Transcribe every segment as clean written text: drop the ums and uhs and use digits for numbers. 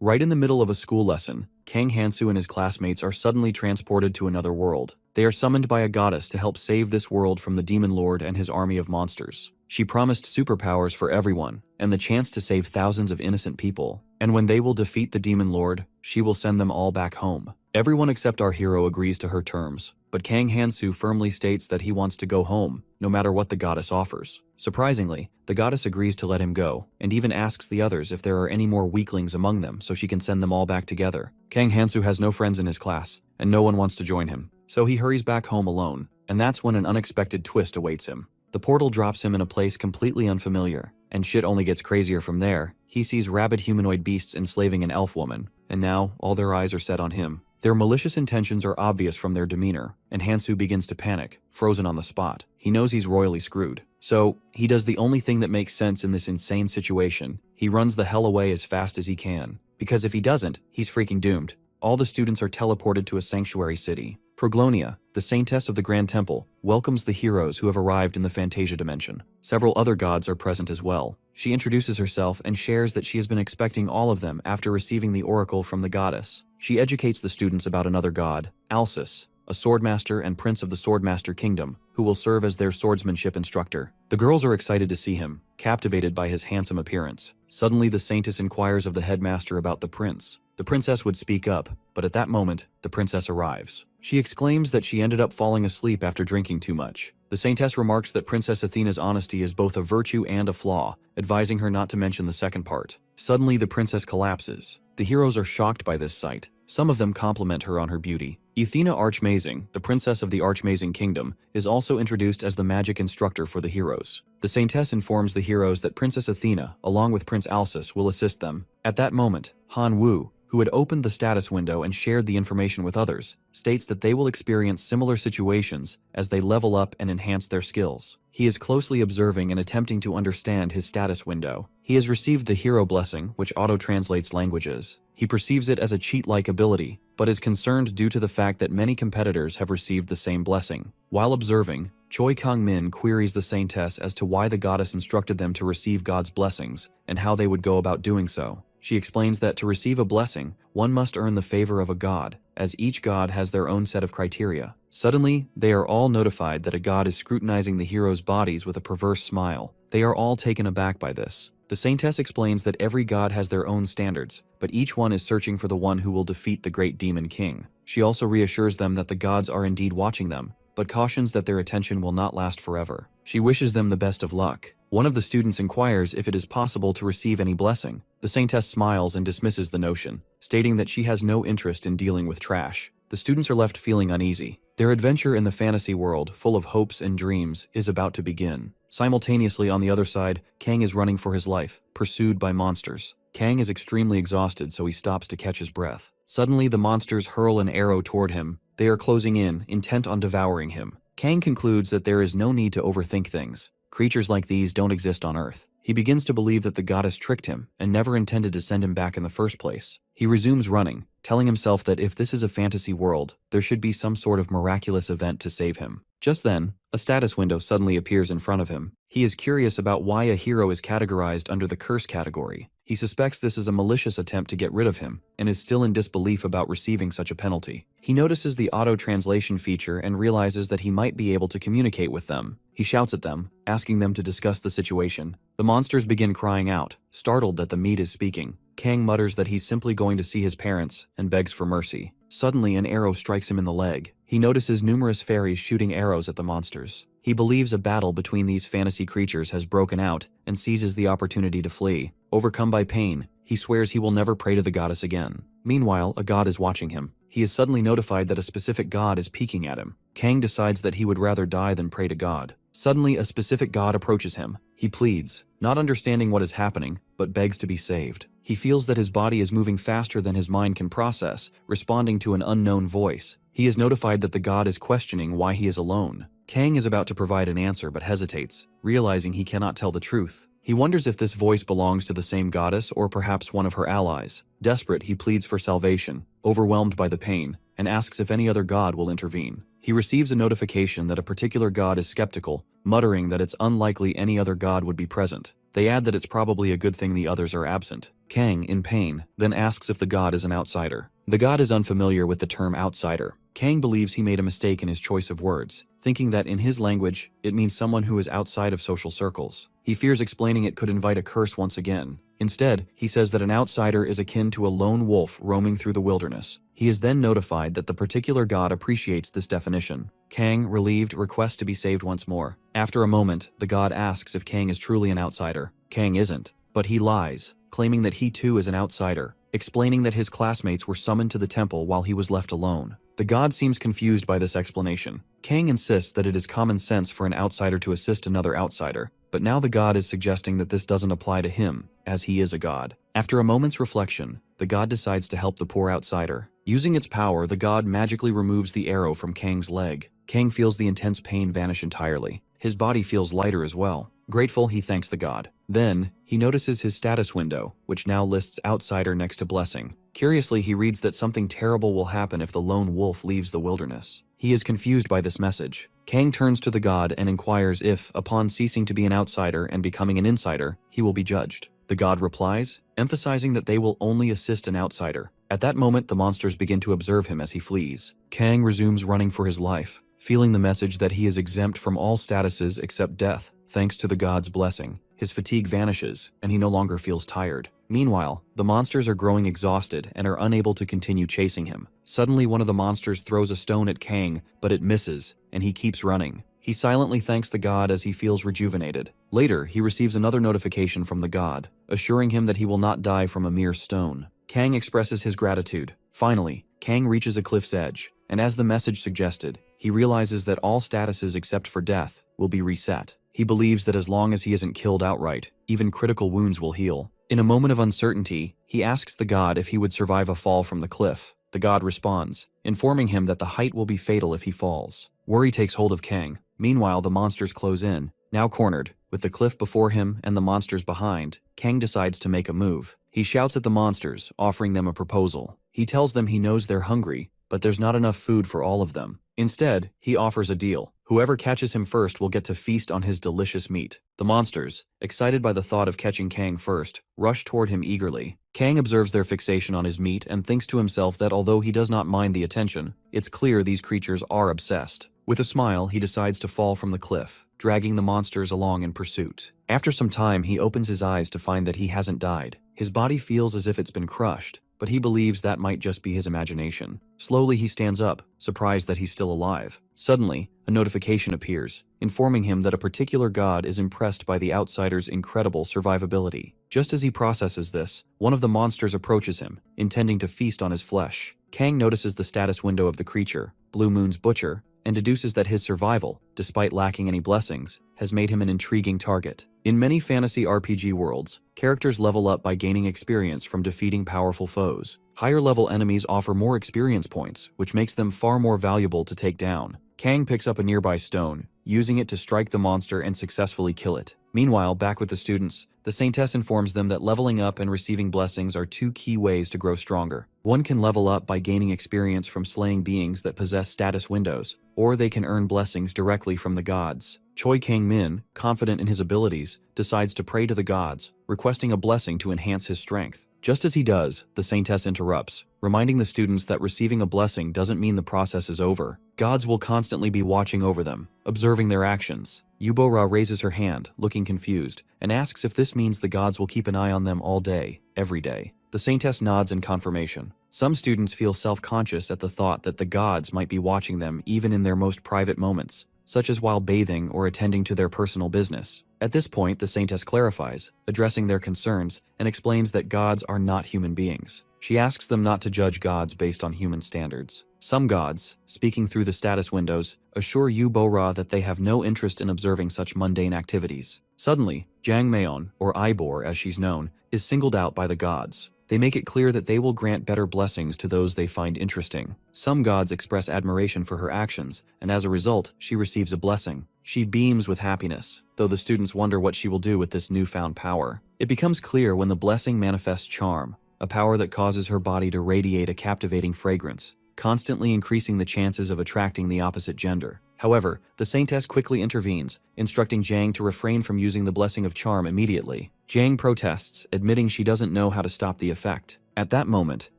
Right in the middle of a school lesson, Kang Hansu and his classmates are suddenly transported to another world. They are summoned by a goddess to help save this world from the demon lord and his army of monsters. She promised superpowers for everyone, and the chance to save thousands of innocent people. And when they will defeat the demon lord, she will send them all back home. Everyone except our hero agrees to her terms, but Kang Hansu firmly states that he wants to go home, no matter what the goddess offers. Surprisingly, the goddess agrees to let him go, and even asks the others if there are any more weaklings among them so she can send them all back together. Kang Hansu has no friends in his class, and no one wants to join him, so he hurries back home alone, and that's when an unexpected twist awaits him. The portal drops him in a place completely unfamiliar, and shit only gets crazier from there. He sees rabid humanoid beasts enslaving an elf woman, and now all their eyes are set on him. Their malicious intentions are obvious from their demeanor, and Hansu begins to panic, frozen on the spot. He knows he's royally screwed. So, he does the only thing that makes sense in this insane situation. He runs the hell away as fast as he can. Because if he doesn't, he's freaking doomed. All the students are teleported to a sanctuary city. Proglonia, the saintess of the Grand Temple, welcomes the heroes who have arrived in the Fantasia dimension. Several other gods are present as well. She introduces herself and shares that she has been expecting all of them after receiving the oracle from the goddess. She educates the students about another god, Alsus, a swordmaster and prince of the Swordmaster Kingdom, who will serve as their swordsmanship instructor. The girls are excited to see him, captivated by his handsome appearance. Suddenly, the saintess inquires of the headmaster about the prince. The princess would speak up, but at that moment, the princess arrives. She exclaims that she ended up falling asleep after drinking too much. The saintess remarks that Princess Athena's honesty is both a virtue and a flaw, advising her not to mention the second part. Suddenly, the princess collapses. The heroes are shocked by this sight. Some of them compliment her on her beauty. Athena Archmazing, the princess of the Archmazing Kingdom, is also introduced as the magic instructor for the heroes. The saintess informs the heroes that Princess Athena, along with Prince Alsus, will assist them. At that moment, Han Wu, who had opened the status window and shared the information with others, states that they will experience similar situations as they level up and enhance their skills. He is closely observing and attempting to understand his status window. He has received the Hero Blessing, which auto-translates languages. He perceives it as a cheat-like ability, but is concerned due to the fact that many competitors have received the same blessing. While observing, Choi Kang-min queries the saintess as to why the goddess instructed them to receive God's blessings and how they would go about doing so. She explains that to receive a blessing, one must earn the favor of a god, as each god has their own set of criteria. Suddenly, they are all notified that a god is scrutinizing the heroes' bodies with a perverse smile. They are all taken aback by this. The saintess explains that every god has their own standards, but each one is searching for the one who will defeat the great demon king. She also reassures them that the gods are indeed watching them, but cautions that their attention will not last forever. She wishes them the best of luck. One of the students inquires if it is possible to receive any blessing. The saintess smiles and dismisses the notion, stating that she has no interest in dealing with trash. The students are left feeling uneasy. Their adventure in the fantasy world, full of hopes and dreams, is about to begin. Simultaneously, on the other side, Kang is running for his life, pursued by monsters. Kang is extremely exhausted, so he stops to catch his breath. Suddenly, the monsters hurl an arrow toward him. They are closing in, intent on devouring him. Kang concludes that there is no need to overthink things. Creatures like these don't exist on Earth. He begins to believe that the goddess tricked him and never intended to send him back in the first place. He resumes running, telling himself that if this is a fantasy world, there should be some sort of miraculous event to save him. Just then, a status window suddenly appears in front of him. He is curious about why a hero is categorized under the curse category. He suspects this is a malicious attempt to get rid of him, and is still in disbelief about receiving such a penalty. He notices the auto-translation feature and realizes that he might be able to communicate with them. He shouts at them, asking them to discuss the situation. The monsters begin crying out, startled that the meat is speaking. Kang mutters that he's simply going to see his parents, and begs for mercy. Suddenly, an arrow strikes him in the leg. He notices numerous fairies shooting arrows at the monsters. He believes a battle between these fantasy creatures has broken out, and seizes the opportunity to flee. Overcome by pain, he swears he will never pray to the goddess again. Meanwhile, a god is watching him. He is suddenly notified that a specific god is peeking at him. Kang decides that he would rather die than pray to God. Suddenly, a specific god approaches him. He pleads, not understanding what is happening, but begs to be saved. He feels that his body is moving faster than his mind can process, responding to an unknown voice. He is notified that the god is questioning why he is alone. Kang is about to provide an answer but hesitates, realizing he cannot tell the truth. He wonders if this voice belongs to the same goddess or perhaps one of her allies. Desperate, he pleads for salvation, overwhelmed by the pain, and asks if any other god will intervene. He receives a notification that a particular god is skeptical, muttering that it's unlikely any other god would be present. They add that it's probably a good thing the others are absent. Kang, in pain, then asks if the god is an outsider. The god is unfamiliar with the term outsider. Kang believes he made a mistake in his choice of words, thinking that in his language, it means someone who is outside of social circles. He fears explaining it could invite a curse once again. Instead, he says that an outsider is akin to a lone wolf roaming through the wilderness. He is then notified that the particular god appreciates this definition. Kang, relieved, requests to be saved once more. After a moment, the god asks if Kang is truly an outsider. Kang isn't, but he lies, claiming that he too is an outsider, explaining that his classmates were summoned to the temple while he was left alone. The god seems confused by this explanation. Kang insists that it is common sense for an outsider to assist another outsider, but now the god is suggesting that this doesn't apply to him, as he is a god. After a moment's reflection, the god decides to help the poor outsider. Using its power, the god magically removes the arrow from Kang's leg. Kang feels the intense pain vanish entirely. His body feels lighter as well. Grateful, he thanks the god. Then, he notices his status window, which now lists outsider next to blessing. Curiously, he reads that something terrible will happen if the lone wolf leaves the wilderness. He is confused by this message. Kang turns to the god and inquires if, upon ceasing to be an outsider and becoming an insider, he will be judged. The god replies, emphasizing that they will only assist an outsider. At that moment, the monsters begin to observe him as he flees. Kang resumes running for his life, feeling the message that he is exempt from all statuses except death. Thanks to the god's blessing, his fatigue vanishes, and he no longer feels tired. Meanwhile, the monsters are growing exhausted and are unable to continue chasing him. Suddenly, one of the monsters throws a stone at Kang, but it misses, and he keeps running. He silently thanks the god as he feels rejuvenated. Later, he receives another notification from the god, assuring him that he will not die from a mere stone. Kang expresses his gratitude. Finally, Kang reaches a cliff's edge, and as the message suggested, he realizes that all statuses except for death will be reset. He believes that as long as he isn't killed outright, even critical wounds will heal. In a moment of uncertainty, he asks the god if he would survive a fall from the cliff. The god responds, informing him that the height will be fatal if he falls. Worry takes hold of Kang. Meanwhile, the monsters close in. Now cornered, with the cliff before him and the monsters behind, Kang decides to make a move. He shouts at the monsters, offering them a proposal. He tells them he knows they're hungry, but there's not enough food for all of them. Instead, he offers a deal. Whoever catches him first will get to feast on his delicious meat. The monsters, excited by the thought of catching Kang first, rush toward him eagerly. Kang observes their fixation on his meat and thinks to himself that although he does not mind the attention, it's clear these creatures are obsessed. With a smile, he decides to fall from the cliff, dragging the monsters along in pursuit. After some time, he opens his eyes to find that he hasn't died. His body feels as if it's been crushed, but he believes that might just be his imagination. Slowly, he stands up, surprised that he's still alive. Suddenly, a notification appears, informing him that a particular god is impressed by the outsider's incredible survivability. Just as he processes this, one of the monsters approaches him, intending to feast on his flesh. Kang notices the status window of the creature, Blue Moon's butcher, and deduces that his survival, despite lacking any blessings, has made him an intriguing target. In many fantasy RPG worlds, characters level up by gaining experience from defeating powerful foes. Higher-level enemies offer more experience points, which makes them far more valuable to take down. Kang picks up a nearby stone, using it to strike the monster and successfully kill it. Meanwhile, back with the students, the Saintess informs them that leveling up and receiving blessings are two key ways to grow stronger. One can level up by gaining experience from slaying beings that possess status windows, or they can earn blessings directly from the gods. Choi Kang-min, confident in his abilities, decides to pray to the gods, requesting a blessing to enhance his strength. Just as he does, the Saintess interrupts, reminding the students that receiving a blessing doesn't mean the process is over. Gods will constantly be watching over them, observing their actions. Yubora raises her hand, looking confused, and asks if this means the gods will keep an eye on them all day, every day. The Saintess nods in confirmation. Some students feel self-conscious at the thought that the gods might be watching them even in their most private moments, such as while bathing or attending to their personal business. At this point, the Saintess clarifies, addressing their concerns, and explains that gods are not human beings. She asks them not to judge gods based on human standards. Some gods, speaking through the status windows, assure Yubora that they have no interest in observing such mundane activities. Suddenly, Jang Maon, or Ibor as she's known, is singled out by the gods. They make it clear that they will grant better blessings to those they find interesting. Some gods express admiration for her actions, and as a result, she receives a blessing. She beams with happiness, though the students wonder what she will do with this newfound power. It becomes clear when the blessing manifests charm, a power that causes her body to radiate a captivating fragrance, constantly increasing the chances of attracting the opposite gender. However, the saintess quickly intervenes, instructing Jang to refrain from using the blessing of charm immediately. Jang protests, admitting she doesn't know how to stop the effect. At that moment,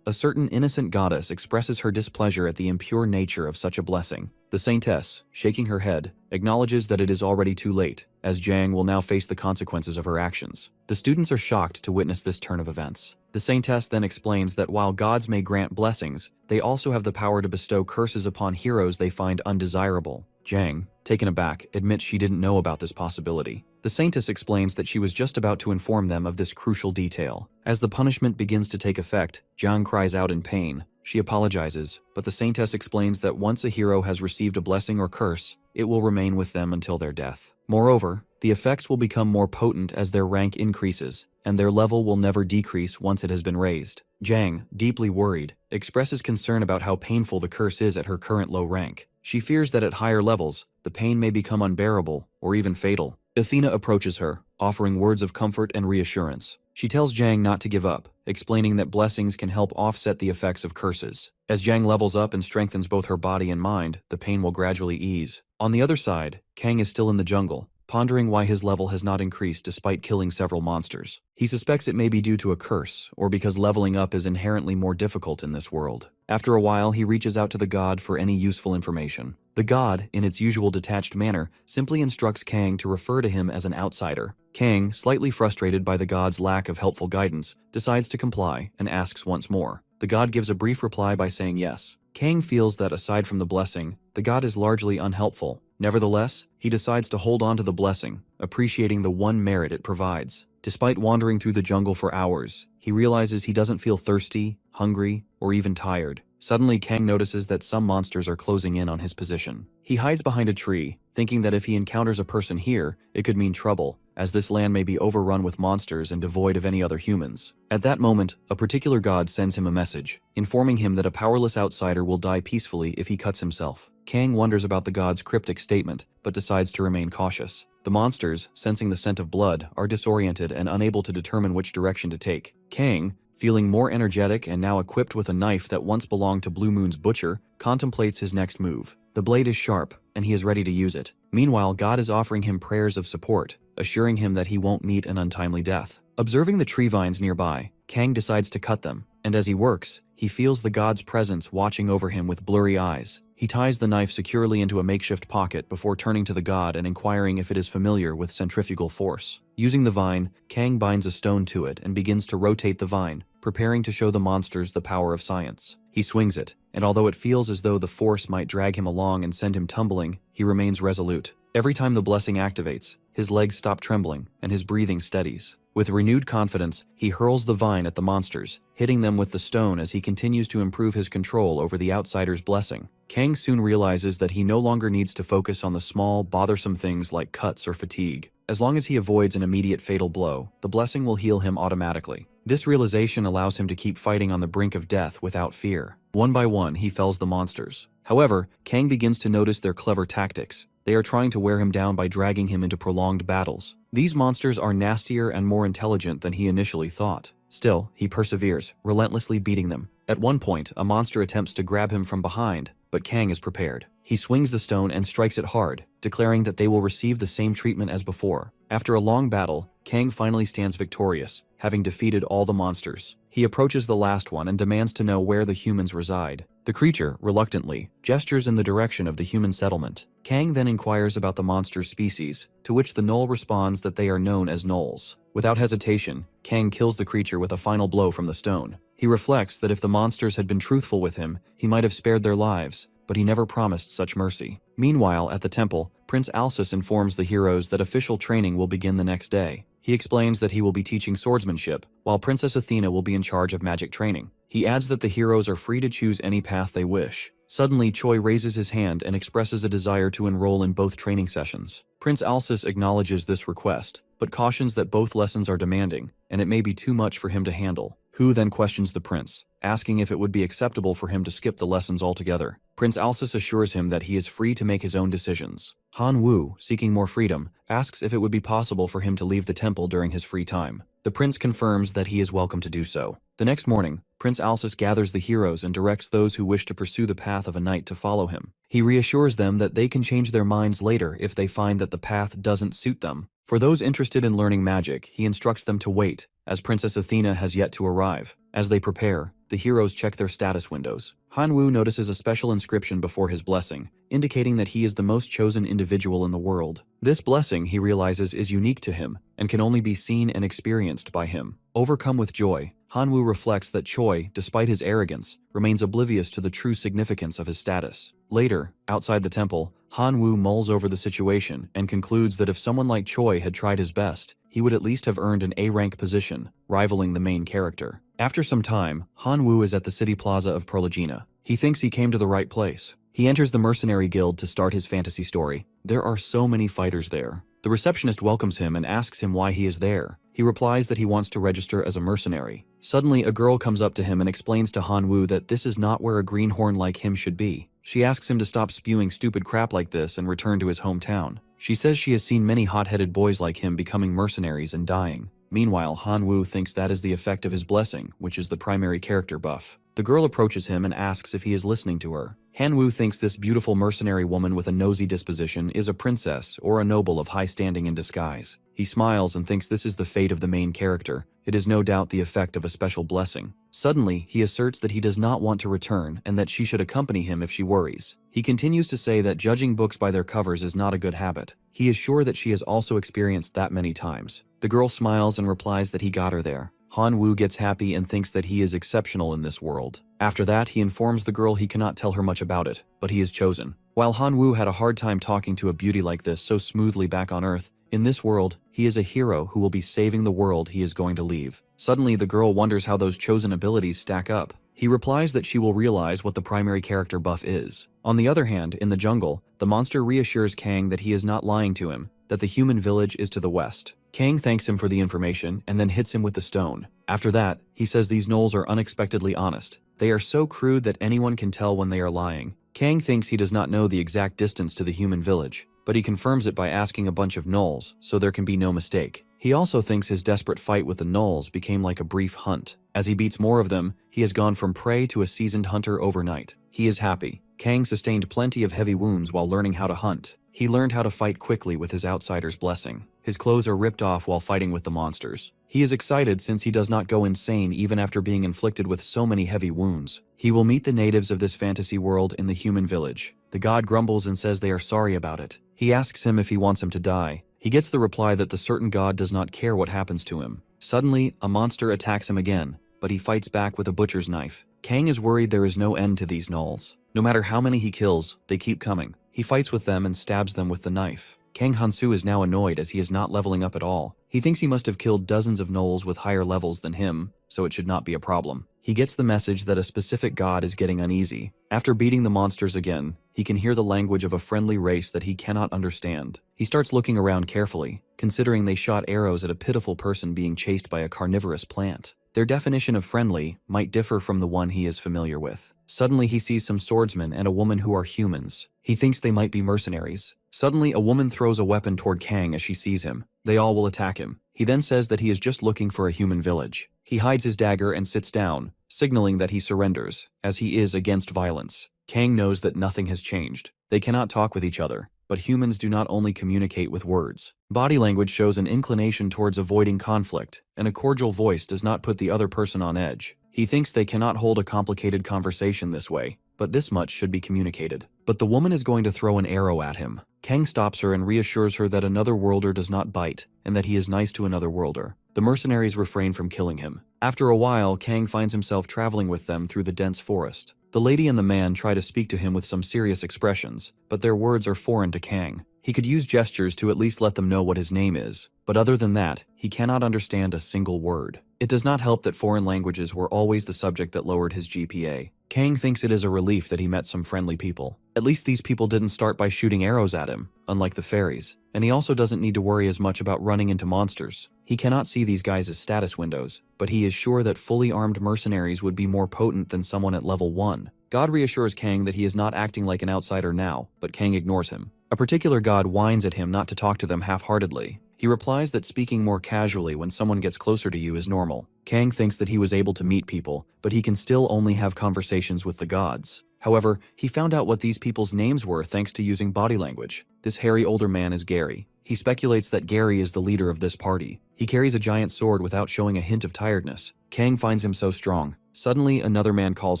a certain innocent goddess expresses her displeasure at the impure nature of such a blessing. The saintess, shaking her head, acknowledges that it is already too late, as Jang will now face the consequences of her actions. The students are shocked to witness this turn of events. The saintess then explains that while gods may grant blessings, they also have the power to bestow curses upon heroes they find undesirable. Jang, taken aback, admits she didn't know about this possibility. The saintess explains that she was just about to inform them of this crucial detail. As the punishment begins to take effect, Jang cries out in pain. She apologizes, but the saintess explains that once a hero has received a blessing or curse, it will remain with them until their death. Moreover, the effects will become more potent as their rank increases, and their level will never decrease once it has been raised. Jang, deeply worried, expresses concern about how painful the curse is at her current low rank. She fears that at higher levels, the pain may become unbearable or even fatal. Athena approaches her, offering words of comfort and reassurance. She tells Jang not to give up, explaining that blessings can help offset the effects of curses. As Jang levels up and strengthens both her body and mind, the pain will gradually ease. On the other side, Kang is still in the jungle, pondering why his level has not increased despite killing several monsters. He suspects it may be due to a curse, or because leveling up is inherently more difficult in this world. After a while, he reaches out to the god for any useful information. The god, in its usual detached manner, simply instructs Kang to refer to him as an outsider. Kang, slightly frustrated by the god's lack of helpful guidance, decides to comply and asks once more. The god gives a brief reply by saying yes. Kang feels that aside from the blessing, the god is largely unhelpful. Nevertheless, he decides to hold on to the blessing, appreciating the one merit it provides. Despite wandering through the jungle for hours, he realizes he doesn't feel thirsty, hungry, or even tired. Suddenly, Kang notices that some monsters are closing in on his position. He hides behind a tree, thinking that if he encounters a person here, it could mean trouble, as this land may be overrun with monsters and devoid of any other humans. At that moment, a particular god sends him a message, informing him that a powerless outsider will die peacefully if he cuts himself. Kang wonders about the god's cryptic statement, but decides to remain cautious. The monsters, sensing the scent of blood, are disoriented and unable to determine which direction to take. Kang, feeling more energetic and now equipped with a knife that once belonged to Blue Moon's butcher, contemplates his next move. The blade is sharp, and he is ready to use it. Meanwhile, God is offering him prayers of support, assuring him that he won't meet an untimely death. Observing the tree vines nearby, Kang decides to cut them, and as he works, he feels the god's presence watching over him with blurry eyes. He ties the knife securely into a makeshift pocket before turning to the god and inquiring if it is familiar with centrifugal force. Using the vine, Kang binds a stone to it and begins to rotate the vine, preparing to show the monsters the power of science. He swings it, and although it feels as though the force might drag him along and send him tumbling, he remains resolute. Every time the blessing activates, his legs stop trembling and his breathing steadies. With renewed confidence, he hurls the vine at the monsters, hitting them with the stone as he continues to improve his control over the outsider's blessing. Kang soon realizes that he no longer needs to focus on the small, bothersome things like cuts or fatigue. As long as he avoids an immediate fatal blow, the blessing will heal him automatically. This realization allows him to keep fighting on the brink of death without fear. One by one, he fells the monsters. However, Kang begins to notice their clever tactics. They are trying to wear him down by dragging him into prolonged battles. These monsters are nastier and more intelligent than he initially thought. Still, he perseveres, relentlessly beating them. At one point, a monster attempts to grab him from behind, but Kang is prepared. He swings the stone and strikes it hard, declaring that they will receive the same treatment as before. After a long battle, Kang finally stands victorious, having defeated all the monsters. He approaches the last one and demands to know where the humans reside. The creature, reluctantly, gestures in the direction of the human settlement. Kang then inquires about the monster's species, to which the Gnoll responds that they are known as Gnolls. Without hesitation, Kang kills the creature with a final blow from the stone. He reflects that if the monsters had been truthful with him, he might have spared their lives, but he never promised such mercy. Meanwhile, at the temple, Prince Alsus informs the heroes that official training will begin the next day. He explains that he will be teaching swordsmanship, while Princess Athena will be in charge of magic training. He adds that the heroes are free to choose any path they wish. Suddenly, Choi raises his hand and expresses a desire to enroll in both training sessions. Prince Alsus acknowledges this request, but cautions that both lessons are demanding, and it may be too much for him to handle. Hu then questions the prince, asking if it would be acceptable for him to skip the lessons altogether. Prince Alsus assures him that he is free to make his own decisions. Han Wu, seeking more freedom, asks if it would be possible for him to leave the temple during his free time. The prince confirms that he is welcome to do so. The next morning, Prince Alsus gathers the heroes and directs those who wish to pursue the path of a knight to follow him. He reassures them that they can change their minds later if they find that the path doesn't suit them. For those interested in learning magic, he instructs them to wait, as Princess Athena has yet to arrive. As they prepare, the heroes check their status windows. Hanwoo notices a special inscription before his blessing, indicating that he is the most chosen individual in the world. This blessing, he realizes, is unique to him, and can only be seen and experienced by him. Overcome with joy, Hanwoo reflects that Choi, despite his arrogance, remains oblivious to the true significance of his status. Later, outside the temple, Hanwoo mulls over the situation and concludes that if someone like Choi had tried his best, he would at least have earned an A-rank position, rivaling the main character. After some time, Hanwoo is at the city plaza of Prologina. He thinks he came to the right place. He enters the mercenary guild to start his fantasy story. There are so many fighters there. The receptionist welcomes him and asks him why he is there. He replies that he wants to register as a mercenary. Suddenly, a girl comes up to him and explains to Hanwoo that this is not where a greenhorn like him should be. She asks him to stop spewing stupid crap like this and return to his hometown. She says she has seen many hot-headed boys like him becoming mercenaries and dying. Meanwhile, Hanwoo thinks that is the effect of his blessing, which is the primary character buff. The girl approaches him and asks if he is listening to her. Hanwoo thinks this beautiful mercenary woman with a nosy disposition is a princess or a noble of high standing in disguise. He smiles and thinks this is the fate of the main character. It is no doubt the effect of a special blessing. Suddenly, he asserts that he does not want to return and that she should accompany him if she worries. He continues to say that judging books by their covers is not a good habit. He is sure that she has also experienced that many times. The girl smiles and replies that he got her there. Hanwoo gets happy and thinks that he is exceptional in this world. After that, he informs the girl he cannot tell her much about it, but he is chosen. While Hanwoo had a hard time talking to a beauty like this so smoothly back on Earth, in this world, he is a hero who will be saving the world he is going to leave. Suddenly, the girl wonders how those chosen abilities stack up. He replies that she will realize what the primary character buff is. On the other hand, in the jungle, the monster reassures Kang that he is not lying to him, that the human village is to the west. Kang thanks him for the information and then hits him with the stone. After that, he says these gnolls are unexpectedly honest. They are so crude that anyone can tell when they are lying. Kang thinks he does not know the exact distance to the human village, but he confirms it by asking a bunch of gnolls, so there can be no mistake. He also thinks his desperate fight with the gnolls became like a brief hunt. As he beats more of them, he has gone from prey to a seasoned hunter overnight. He is happy. Kang sustained plenty of heavy wounds while learning how to hunt. He learned how to fight quickly with his outsider's blessing. His clothes are ripped off while fighting with the monsters. He is excited since he does not go insane even after being inflicted with so many heavy wounds. He will meet the natives of this fantasy world in the human village. The god grumbles and says they are sorry about it. He asks him if he wants him to die. He gets the reply that the certain god does not care what happens to him. Suddenly, a monster attacks him again, but he fights back with a butcher's knife. Kang is worried there is no end to these gnolls. No matter how many he kills, they keep coming. He fights with them and stabs them with the knife. Kang Hansu is now annoyed as he is not leveling up at all. He thinks he must have killed dozens of gnolls with higher levels than him, so it should not be a problem. He gets the message that a specific god is getting uneasy. After beating the monsters again, he can hear the language of a friendly race that he cannot understand. He starts looking around carefully, considering they shot arrows at a pitiful person being chased by a carnivorous plant. Their definition of friendly might differ from the one he is familiar with. Suddenly he sees some swordsmen and a woman who are humans. He thinks they might be mercenaries. Suddenly a woman throws a weapon toward Kang as she sees him. They all will attack him. He then says that he is just looking for a human village. He hides his dagger and sits down, signaling that he surrenders, as he is against violence. Kang knows that nothing has changed. They cannot talk with each other, but humans do not only communicate with words. Body language shows an inclination towards avoiding conflict, and a cordial voice does not put the other person on edge. He thinks they cannot hold a complicated conversation this way, but this much should be communicated. But the woman is going to throw an arrow at him. Kang stops her and reassures her that another worlder does not bite, and that he is nice to another worlder. The mercenaries refrain from killing him. After a while, Kang finds himself traveling with them through the dense forest. The lady and the man try to speak to him with some serious expressions, but their words are foreign to Kang. He could use gestures to at least let them know what his name is, but other than that, he cannot understand a single word. It does not help that foreign languages were always the subject that lowered his GPA. Kang thinks it is a relief that he met some friendly people. At least these people didn't start by shooting arrows at him, unlike the fairies, and he also doesn't need to worry as much about running into monsters. He cannot see these guys as status windows, but he is sure that fully armed mercenaries would be more potent than someone at level 1. God reassures Kang that he is not acting like an outsider now, but Kang ignores him. A particular god whines at him not to talk to them half-heartedly. He replies that speaking more casually when someone gets closer to you is normal. Kang thinks that he was able to meet people, but he can still only have conversations with the gods. However, he found out what these people's names were thanks to using body language. This hairy older man is Gary. He speculates that Gary is the leader of this party. He carries a giant sword without showing a hint of tiredness. Kang finds him so strong. Suddenly, another man calls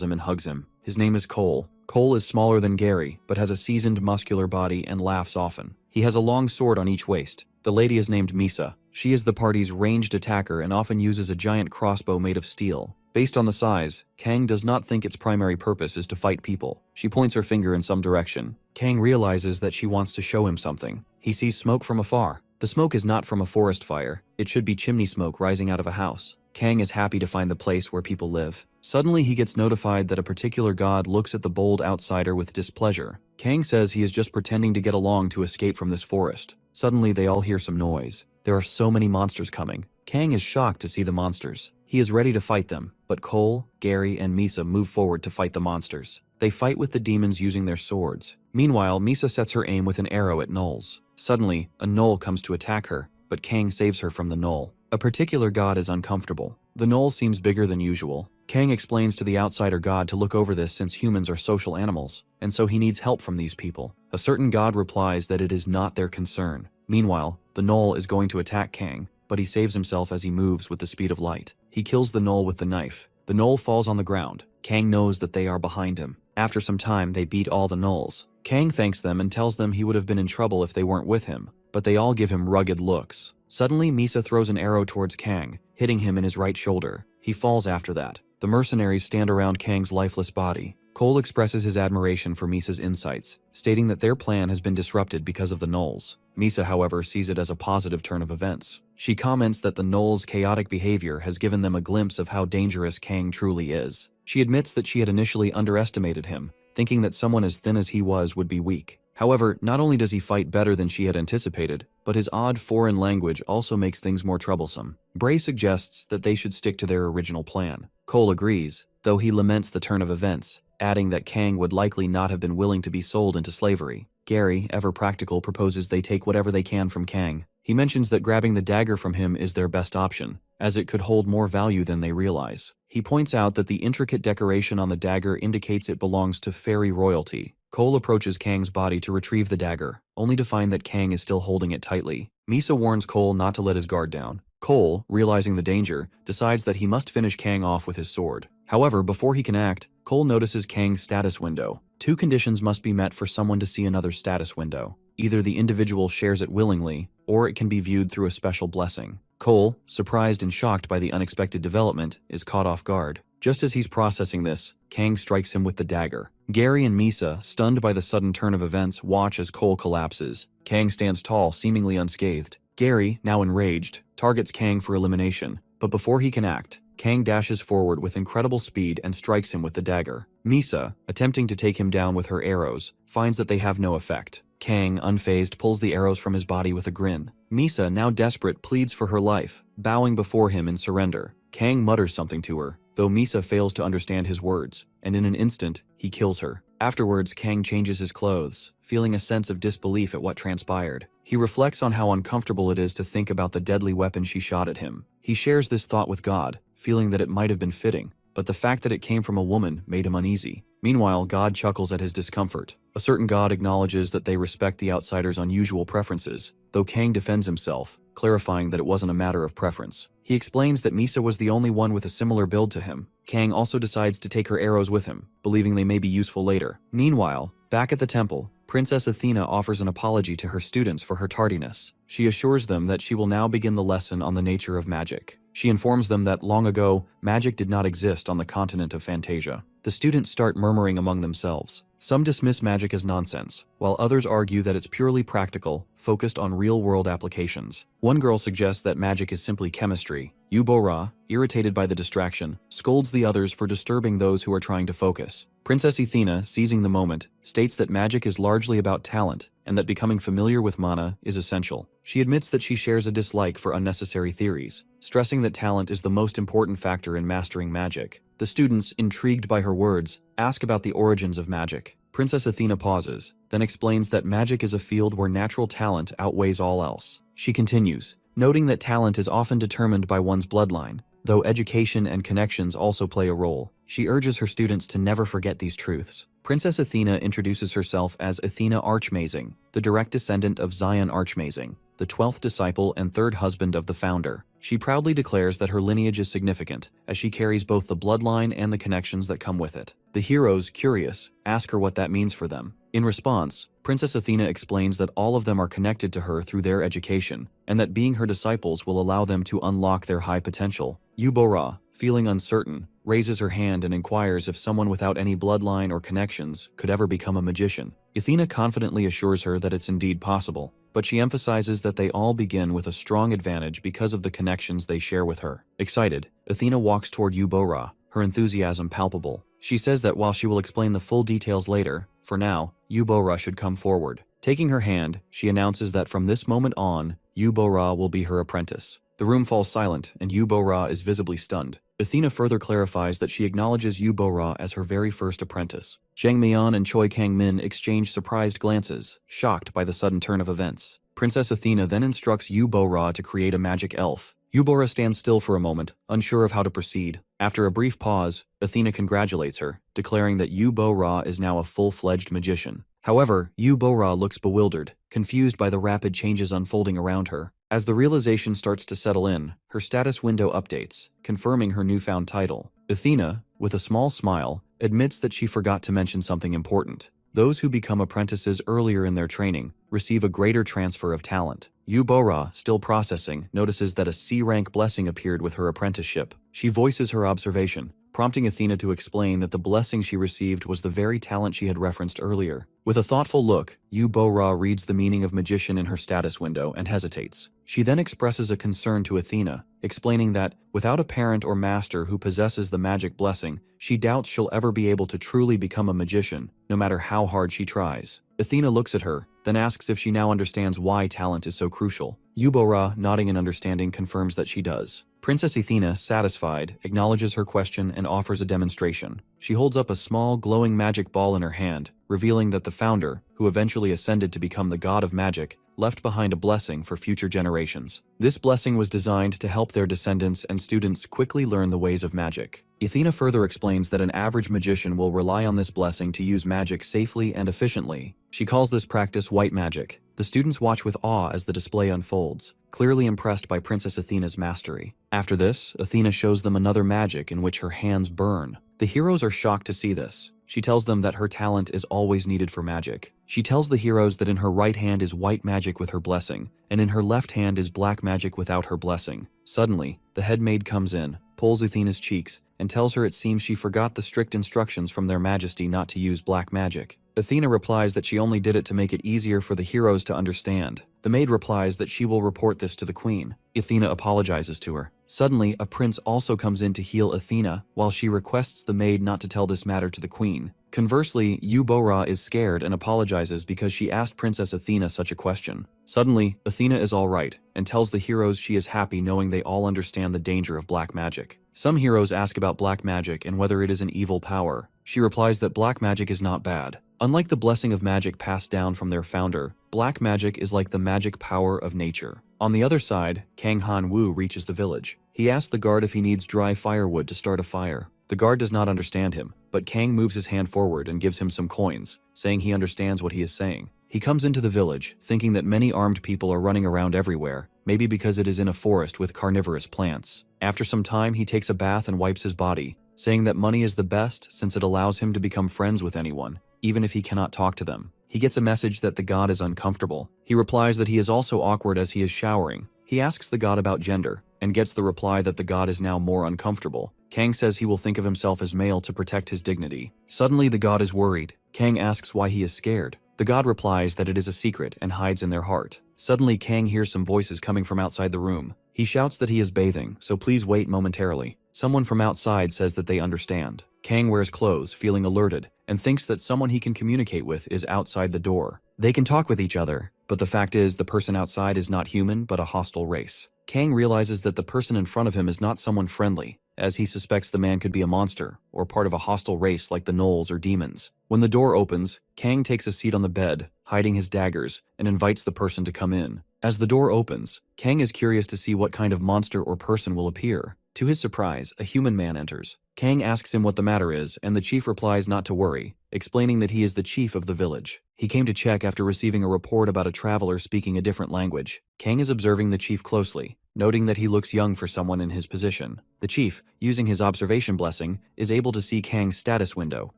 him and hugs him. His name is Cole. Cole is smaller than Gary, but has a seasoned muscular body and laughs often. He has a long sword on each waist. The lady is named Misa. She is the party's ranged attacker and often uses a giant crossbow made of steel. Based on the size, Kang does not think its primary purpose is to fight people. She points her finger in some direction. Kang realizes that she wants to show him something. He sees smoke from afar. The smoke is not from a forest fire. It should be chimney smoke rising out of a house. Kang is happy to find the place where people live. Suddenly, he gets notified that a particular god looks at the bold outsider with displeasure. Kang says he is just pretending to get along to escape from this forest. Suddenly, they all hear some noise. There are so many monsters coming. Kang is shocked to see the monsters. He is ready to fight them, but Cole, Gary, and Misa move forward to fight the monsters. They fight with the demons using their swords. Meanwhile, Misa sets her aim with an arrow at gnolls. Suddenly, a gnoll comes to attack her, but Kang saves her from the gnoll. A particular god is uncomfortable. The gnoll seems bigger than usual. Kang explains to the outsider god to look over this since humans are social animals, and so he needs help from these people. A certain god replies that it is not their concern. Meanwhile, the gnoll is going to attack Kang, but he saves himself as he moves with the speed of light. He kills the gnoll with the knife. The gnoll falls on the ground. Kang knows that they are behind him. After some time, they beat all the gnolls. Kang thanks them and tells them he would have been in trouble if they weren't with him, but they all give him rugged looks. Suddenly, Misa throws an arrow towards Kang, hitting him in his right shoulder. He falls after that. The mercenaries stand around Kang's lifeless body. Cole expresses his admiration for Misa's insights, stating that their plan has been disrupted because of the gnolls. Misa, however, sees it as a positive turn of events. She comments that the gnolls' chaotic behavior has given them a glimpse of how dangerous Kang truly is. She admits that she had initially underestimated him, thinking that someone as thin as he was would be weak. However, not only does he fight better than she had anticipated, but his odd foreign language also makes things more troublesome. Bray suggests that they should stick to their original plan. Cole agrees, though he laments the turn of events, adding that Kang would likely not have been willing to be sold into slavery. Gary, ever practical, proposes they take whatever they can from Kang. He mentions that grabbing the dagger from him is their best option, as it could hold more value than they realize. He points out that the intricate decoration on the dagger indicates it belongs to fairy royalty. Cole approaches Kang's body to retrieve the dagger, only to find that Kang is still holding it tightly. Misa warns Cole not to let his guard down. Cole, realizing the danger, decides that he must finish Kang off with his sword. However, before he can act, Cole notices Kang's status window. Two conditions must be met for someone to see another status window. Either the individual shares it willingly, or it can be viewed through a special blessing. Cole, surprised and shocked by the unexpected development, is caught off guard. Just as he's processing this, Kang strikes him with the dagger. Gary and Misa, stunned by the sudden turn of events, watch as Cole collapses. Kang stands tall, seemingly unscathed. Gary, now enraged, targets Kang for elimination, but before he can act, Kang dashes forward with incredible speed and strikes him with the dagger. Misa, attempting to take him down with her arrows, finds that they have no effect. Kang, unfazed, pulls the arrows from his body with a grin. Misa, now desperate, pleads for her life, bowing before him in surrender. Kang mutters something to her, though Misa fails to understand his words, and in an instant, he kills her. Afterwards, Kang changes his clothes, feeling a sense of disbelief at what transpired. He reflects on how uncomfortable it is to think about the deadly weapon she shot at him. He shares this thought with God, feeling that it might have been fitting, but the fact that it came from a woman made him uneasy. Meanwhile, God chuckles at his discomfort. A certain god acknowledges that they respect the outsider's unusual preferences, though Kang defends himself, clarifying that it wasn't a matter of preference. He explains that Misa was the only one with a similar build to him. Kang also decides to take her arrows with him, believing they may be useful later. Meanwhile, back at the temple, Princess Athena offers an apology to her students for her tardiness. She assures them that she will now begin the lesson on the nature of magic. She informs them that long ago, magic did not exist on the continent of Fantasia. The students start murmuring among themselves. Some dismiss magic as nonsense, while others argue that it's purely practical, focused on real-world applications. One girl suggests that magic is simply chemistry. Yubora, irritated by the distraction, scolds the others for disturbing those who are trying to focus. Princess Athena, seizing the moment, states that magic is largely about talent, and that becoming familiar with mana is essential. She admits that she shares a dislike for unnecessary theories, stressing that talent is the most important factor in mastering magic. The students, intrigued by her words, ask about the origins of magic. Princess Athena pauses, then explains that magic is a field where natural talent outweighs all else. She continues, noting that talent is often determined by one's bloodline, though education and connections also play a role. She urges her students to never forget these truths. Princess Athena introduces herself as Athena Archmazing, the direct descendant of Zion Archmazing, the 12th disciple and third husband of the founder. She proudly declares that her lineage is significant, as she carries both the bloodline and the connections that come with it. The heroes, curious, ask her what that means for them. In response, Princess Athena explains that all of them are connected to her through their education, and that being her disciples will allow them to unlock their high potential. Yubora, feeling uncertain, raises her hand and inquires if someone without any bloodline or connections could ever become a magician. Athena confidently assures her that it's indeed possible, but she emphasizes that they all begin with a strong advantage because of the connections they share with her. Excited, Athena walks toward Yubora, her enthusiasm palpable. She says that while she will explain the full details later, for now, Yubora should come forward. Taking her hand, she announces that from this moment on, Yubora will be her apprentice. The room falls silent, and Yubora is visibly stunned. Athena further clarifies that she acknowledges Yubora as her very first apprentice. Zhang Mian and Choi Kang-min exchange surprised glances, shocked by the sudden turn of events. Princess Athena then instructs Yubora to create a magic elf. Yubora stands still for a moment, unsure of how to proceed. After a brief pause, Athena congratulates her, declaring that Yubora is now a full-fledged magician. However, Yubora looks bewildered, confused by the rapid changes unfolding around her. As the realization starts to settle in, her status window updates, confirming her newfound title. Athena, with a small smile, admits that she forgot to mention something important. Those who become apprentices earlier in their training receive a greater transfer of talent. Yubora, still processing, notices that a C-rank blessing appeared with her apprenticeship. She voices her observation, prompting Athena to explain that the blessing she received was the very talent she had referenced earlier. With a thoughtful look, Yubora reads the meaning of magician in her status window and hesitates. She then expresses a concern to Athena, explaining that, without a parent or master who possesses the magic blessing, she doubts she'll ever be able to truly become a magician, no matter how hard she tries. Athena looks at her, then asks if she now understands why talent is so crucial. Yubora, nodding in understanding, confirms that she does. Princess Athena, satisfied, acknowledges her question and offers a demonstration. She holds up a small, glowing magic ball in her hand, revealing that the founder, who eventually ascended to become the god of magic, left behind a blessing for future generations. This blessing was designed to help their descendants and students quickly learn the ways of magic. Athena further explains that an average magician will rely on this blessing to use magic safely and efficiently. She calls this practice white magic. The students watch with awe as the display unfolds, clearly impressed by Princess Athena's mastery. After this, Athena shows them another magic in which her hands burn. The heroes are shocked to see this. She tells them that her talent is always needed for magic. She tells the heroes that in her right hand is white magic with her blessing, and in her left hand is black magic without her blessing. Suddenly, the head maid comes in, pulls Athena's cheeks, and tells her it seems she forgot the strict instructions from their majesty not to use black magic. Athena replies that she only did it to make it easier for the heroes to understand. The maid replies that she will report this to the queen. Athena apologizes to her. Suddenly, a prince also comes in to heal Athena, while she requests the maid not to tell this matter to the queen. Conversely, Yubora is scared and apologizes because she asked Princess Athena such a question. Suddenly, Athena is alright, and tells the heroes she is happy knowing they all understand the danger of black magic. Some heroes ask about black magic and whether it is an evil power. She replies that black magic is not bad. Unlike the blessing of magic passed down from their founder, black magic is like the magic power of nature. On the other side, Kang Han-woo reaches the village. He asks the guard if he needs dry firewood to start a fire. The guard does not understand him, but Kang moves his hand forward and gives him some coins, saying he understands what he is saying. He comes into the village, thinking that many armed people are running around everywhere, maybe because it is in a forest with carnivorous plants. After some time, he takes a bath and wipes his body, saying that money is the best since it allows him to become friends with anyone, even if he cannot talk to them. He gets a message that the god is uncomfortable. He replies that he is also awkward as he is showering. He asks the god about gender, and gets the reply that the god is now more uncomfortable. Kang says he will think of himself as male to protect his dignity. Suddenly, the god is worried. Kang asks why he is scared. The god replies that it is a secret and hides in their heart. Suddenly, Kang hears some voices coming from outside the room. He shouts that he is bathing, so please wait momentarily. Someone from outside says that they understand. Kang wears clothes, feeling alerted, and thinks that someone he can communicate with is outside the door. They can talk with each other, but the fact is the person outside is not human but a hostile race. Kang realizes that the person in front of him is not someone friendly, as he suspects the man could be a monster, or part of a hostile race like the gnolls or demons. When the door opens, Kang takes a seat on the bed, hiding his daggers, and invites the person to come in. As the door opens, Kang is curious to see what kind of monster or person will appear. To his surprise, a human man enters. Kang asks him what the matter is, and the chief replies not to worry, explaining that he is the chief of the village. He came to check after receiving a report about a traveler speaking a different language. Kang is observing the chief closely, noting that he looks young for someone in his position. The chief, using his observation blessing, is able to see Kang's status window,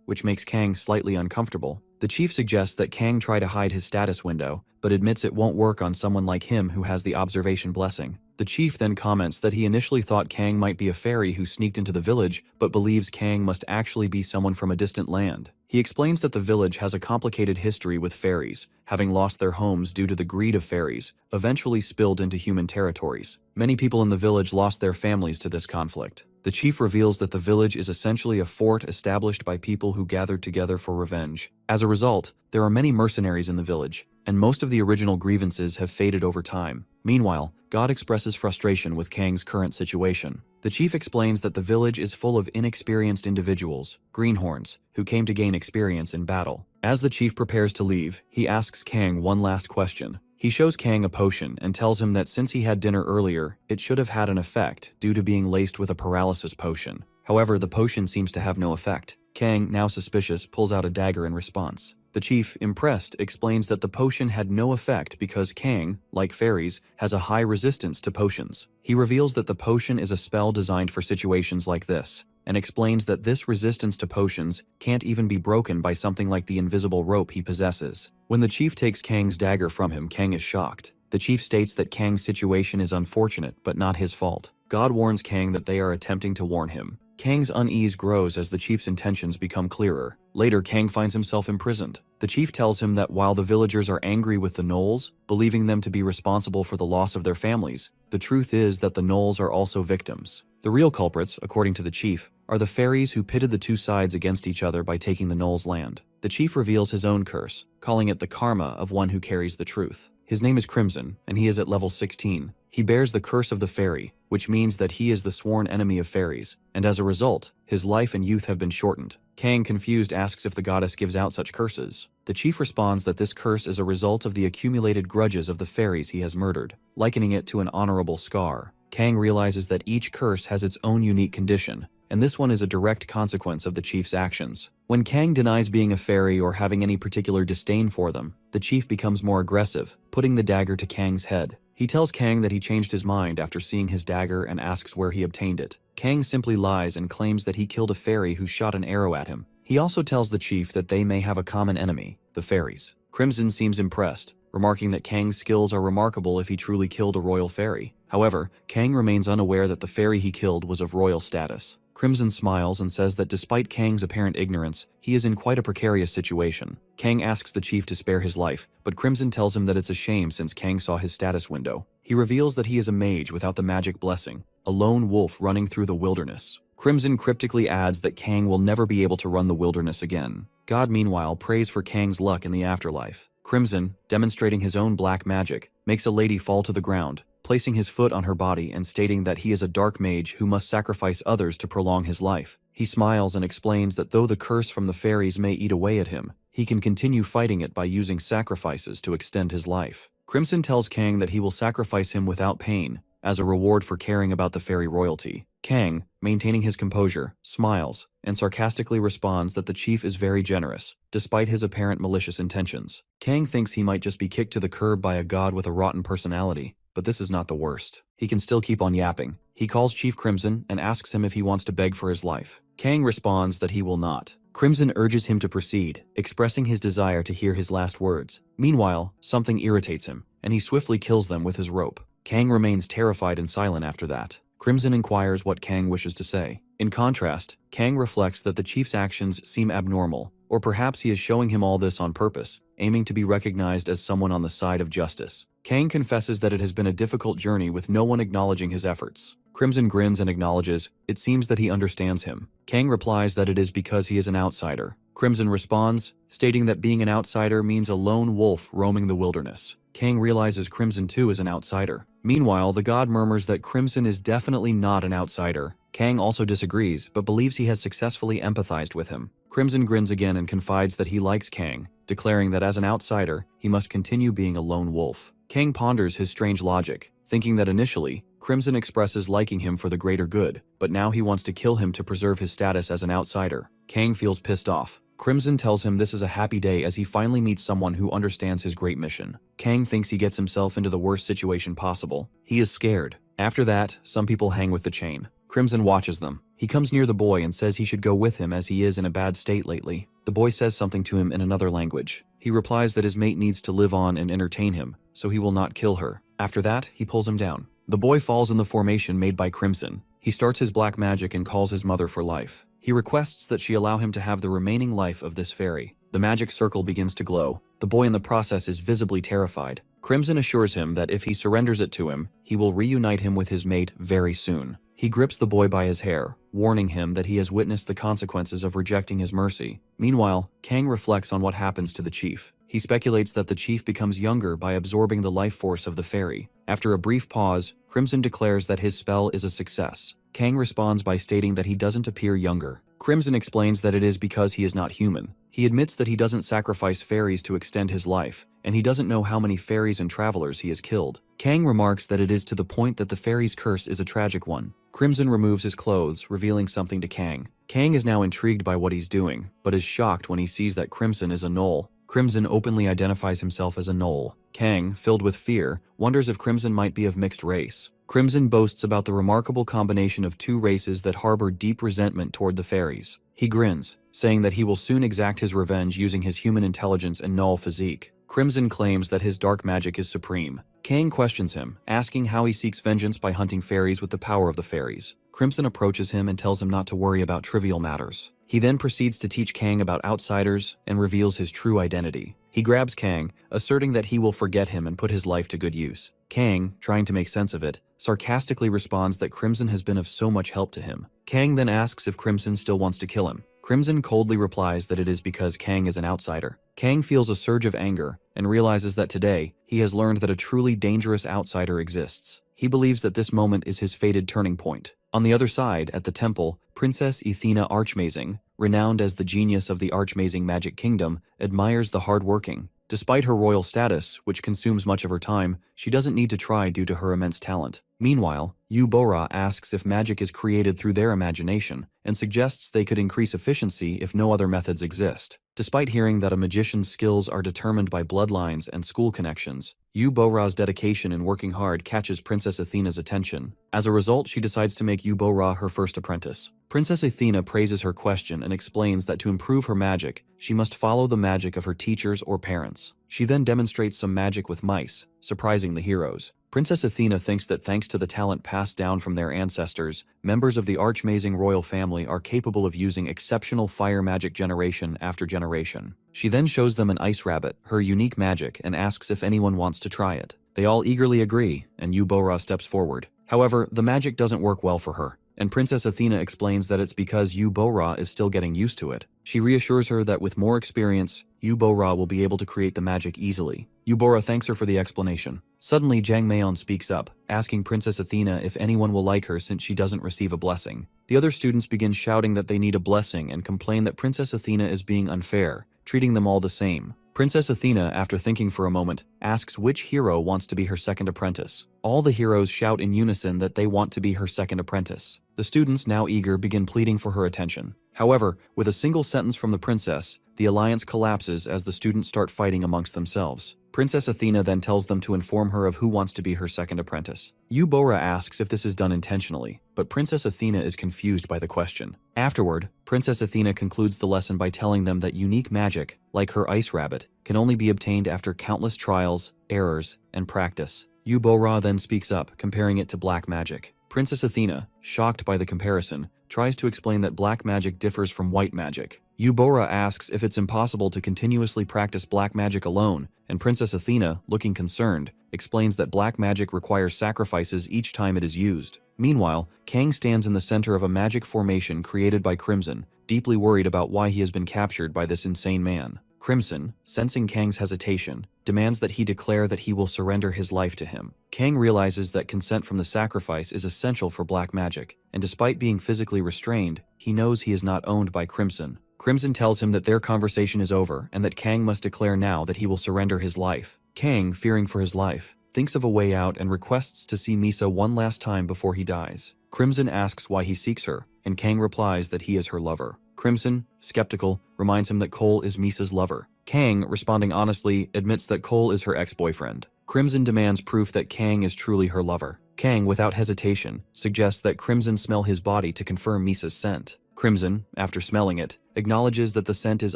which makes Kang slightly uncomfortable. The chief suggests that Kang try to hide his status window, but admits it won't work on someone like him who has the observation blessing. The chief then comments that he initially thought Kang might be a fairy who sneaked into the village, but believes Kang must actually be someone from a distant land. He explains that the village has a complicated history with fairies, having lost their homes due to the greed of fairies, eventually spilled into human territories. Many people in the village lost their families to this conflict. The chief reveals that the village is essentially a fort established by people who gathered together for revenge. As a result, there are many mercenaries in the village, and most of the original grievances have faded over time. Meanwhile, God expresses frustration with Kang's current situation. The chief explains that the village is full of inexperienced individuals, greenhorns, who came to gain experience in battle. As the chief prepares to leave, he asks Kang one last question. He shows Kang a potion and tells him that since he had dinner earlier, it should have had an effect due to being laced with a paralysis potion. However, the potion seems to have no effect. Kang, now suspicious, pulls out a dagger in response. The chief, impressed, explains that the potion had no effect because Kang, like fairies, has a high resistance to potions. He reveals that the potion is a spell designed for situations like this, and explains that this resistance to potions can't even be broken by something like the invisible rope he possesses. When the chief takes Kang's dagger from him, Kang is shocked. The chief states that Kang's situation is unfortunate, but not his fault. God warns Kang that they are attempting to warn him. Kang's unease grows as the chief's intentions become clearer. Later, Kang finds himself imprisoned. The chief tells him that while the villagers are angry with the gnolls, believing them to be responsible for the loss of their families, the truth is that the gnolls are also victims. The real culprits, according to the chief, are the fairies who pitted the two sides against each other by taking the gnolls' land. The chief reveals his own curse, calling it the karma of one who carries the truth. His name is Crimson, and he is at level 16. He bears the curse of the fairy, which means that he is the sworn enemy of fairies, and as a result, his life and youth have been shortened. Kang, confused, asks if the goddess gives out such curses. The chief responds that this curse is a result of the accumulated grudges of the fairies he has murdered, likening it to an honorable scar. Kang realizes that each curse has its own unique condition, and this one is a direct consequence of the chief's actions. When Kang denies being a fairy or having any particular disdain for them, the chief becomes more aggressive, putting the dagger to Kang's head. He tells Kang that he changed his mind after seeing his dagger and asks where he obtained it. Kang simply lies and claims that he killed a fairy who shot an arrow at him. He also tells the chief that they may have a common enemy, the fairies. Crimson seems impressed, remarking that Kang's skills are remarkable if he truly killed a royal fairy. However, Kang remains unaware that the fairy he killed was of royal status. Crimson smiles and says that despite Kang's apparent ignorance, he is in quite a precarious situation. Kang asks the chief to spare his life, but Crimson tells him that it's a shame since Kang saw his status window. He reveals that he is a mage without the magic blessing, a lone wolf running through the wilderness. Crimson cryptically adds that Kang will never be able to run the wilderness again. God, meanwhile, prays for Kang's luck in the afterlife. Crimson, demonstrating his own black magic, makes a lady fall to the ground, placing his foot on her body and stating that he is a dark mage who must sacrifice others to prolong his life. He smiles and explains that though the curse from the fairies may eat away at him, he can continue fighting it by using sacrifices to extend his life. Crimson tells Kang that he will sacrifice him without pain, as a reward for caring about the fairy royalty. Kang, maintaining his composure, smiles, and sarcastically responds that the chief is very generous, despite his apparent malicious intentions. Kang thinks he might just be kicked to the curb by a god with a rotten personality, but this is not the worst. He can still keep on yapping. He calls Chief Crimson and asks him if he wants to beg for his life. Kang responds that he will not. Crimson urges him to proceed, expressing his desire to hear his last words. Meanwhile, something irritates him, and he swiftly kills them with his rope. Kang remains terrified and silent after that. Crimson inquires what Kang wishes to say. In contrast, Kang reflects that the chief's actions seem abnormal, or perhaps he is showing him all this on purpose, aiming to be recognized as someone on the side of justice. Kang confesses that it has been a difficult journey with no one acknowledging his efforts. Crimson grins and acknowledges, it seems that he understands him. Kang replies that it is because he is an outsider. Crimson responds, stating that being an outsider means a lone wolf roaming the wilderness. Kang realizes Crimson too is an outsider. Meanwhile, the god murmurs that Crimson is definitely not an outsider. Kang also disagrees, but believes he has successfully empathized with him. Crimson grins again and confides that he likes Kang, declaring that as an outsider, he must continue being a lone wolf. Kang ponders his strange logic, thinking that initially, Crimson expresses liking him for the greater good, but now he wants to kill him to preserve his status as an outsider. Kang feels pissed off. Crimson tells him this is a happy day as he finally meets someone who understands his great mission. Kang thinks he gets himself into the worst situation possible. He is scared. After that, some people hang with the chain. Crimson watches them. He comes near the boy and says he should go with him as he is in a bad state lately. The boy says something to him in another language. He replies that his mate needs to live on and entertain him, so he will not kill her. After that, he pulls him down. The boy falls in the formation made by Crimson. He starts his black magic and calls his mother for life. He requests that she allow him to have the remaining life of this fairy. The magic circle begins to glow. The boy in the process is visibly terrified. Crimson assures him that if he surrenders it to him, he will reunite him with his mate very soon. He grips the boy by his hair, warning him that he has witnessed the consequences of rejecting his mercy. Meanwhile, Kang reflects on what happens to the chief. He speculates that the chief becomes younger by absorbing the life force of the fairy. After a brief pause, Crimson declares that his spell is a success. Kang responds by stating that he doesn't appear younger. Crimson explains that it is because he is not human. He admits that he doesn't sacrifice fairies to extend his life, and he doesn't know how many fairies and travelers he has killed. Kang remarks that it is to the point that the fairy's curse is a tragic one. Crimson removes his clothes, revealing something to Kang. Kang is now intrigued by what he's doing, but is shocked when he sees that Crimson is a gnoll. Crimson openly identifies himself as a gnoll. Kang, filled with fear, wonders if Crimson might be of mixed race. Crimson boasts about the remarkable combination of two races that harbor deep resentment toward the fairies. He grins, saying that he will soon exact his revenge using his human intelligence and gnoll physique. Crimson claims that his dark magic is supreme. Kang questions him, asking how he seeks vengeance by hunting fairies with the power of the fairies. Crimson approaches him and tells him not to worry about trivial matters. He then proceeds to teach Kang about outsiders and reveals his true identity. He grabs Kang, asserting that he will forget him and put his life to good use. Kang, trying to make sense of it, sarcastically responds that Crimson has been of so much help to him. Kang then asks if Crimson still wants to kill him. Crimson coldly replies that it is because Kang is an outsider. Kang feels a surge of anger and realizes that today, he has learned that a truly dangerous outsider exists. He believes that this moment is his fated turning point. On the other side, at the temple, Princess Athena Archmazing, renowned as the genius of the Archmazing Magic Kingdom, admires the hardworking. Despite her royal status, which consumes much of her time, she doesn't need to try due to her immense talent. Meanwhile, Yu Bora asks if magic is created through their imagination, and suggests they could increase efficiency if no other methods exist. Despite hearing that a magician's skills are determined by bloodlines and school connections, Yu Bora's dedication and working hard catches Princess Athena's attention. As a result, she decides to make Yu Bora her first apprentice. Princess Athena praises her question and explains that to improve her magic, she must follow the magic of her teachers or parents. She then demonstrates some magic with mice, surprising the heroes. Princess Athena thinks that thanks to the talent passed down from their ancestors, members of the Archmazing royal family are capable of using exceptional fire magic generation after generation. She then shows them an ice rabbit, her unique magic, and asks if anyone wants to try it. They all eagerly agree, and Yu Bora steps forward. However, the magic doesn't work well for her, and Princess Athena explains that it's because Yu Bora is still getting used to it. She reassures her that with more experience, Yu Bora will be able to create the magic easily. Yu Bora thanks her for the explanation. Suddenly, Jang Mayon speaks up, asking Princess Athena if anyone will like her since she doesn't receive a blessing. The other students begin shouting that they need a blessing and complain that Princess Athena is being unfair, treating them all the same. Princess Athena, after thinking for a moment, asks which hero wants to be her second apprentice. All the heroes shout in unison that they want to be her second apprentice. The students, now eager, begin pleading for her attention. However, with a single sentence from the princess, the alliance collapses as the students start fighting amongst themselves. Princess Athena then tells them to inform her of who wants to be her second apprentice. Yu Bora asks if this is done intentionally, but Princess Athena is confused by the question. Afterward, Princess Athena concludes the lesson by telling them that unique magic, like her ice rabbit, can only be obtained after countless trials, errors, and practice. Yu Bora then speaks up, comparing it to black magic. Princess Athena, shocked by the comparison, tries to explain that black magic differs from white magic. Yu Bora asks if it's impossible to continuously practice black magic alone, and Princess Athena, looking concerned, explains that black magic requires sacrifices each time it is used. Meanwhile, Kang stands in the center of a magic formation created by Crimson, deeply worried about why he has been captured by this insane man. Crimson, sensing Kang's hesitation, demands that he declare that he will surrender his life to him. Kang realizes that consent from the sacrifice is essential for black magic, and despite being physically restrained, he knows he is not owned by Crimson. Crimson tells him that their conversation is over and that Kang must declare now that he will surrender his life. Kang, fearing for his life, thinks of a way out and requests to see Misa one last time before he dies. Crimson asks why he seeks her, and Kang replies that he is her lover. Crimson, skeptical, reminds him that Cole is Misa's lover. Kang, responding honestly, admits that Cole is her ex-boyfriend. Crimson demands proof that Kang is truly her lover. Kang, without hesitation, suggests that Crimson smell his body to confirm Misa's scent. Crimson, after smelling it, acknowledges that the scent is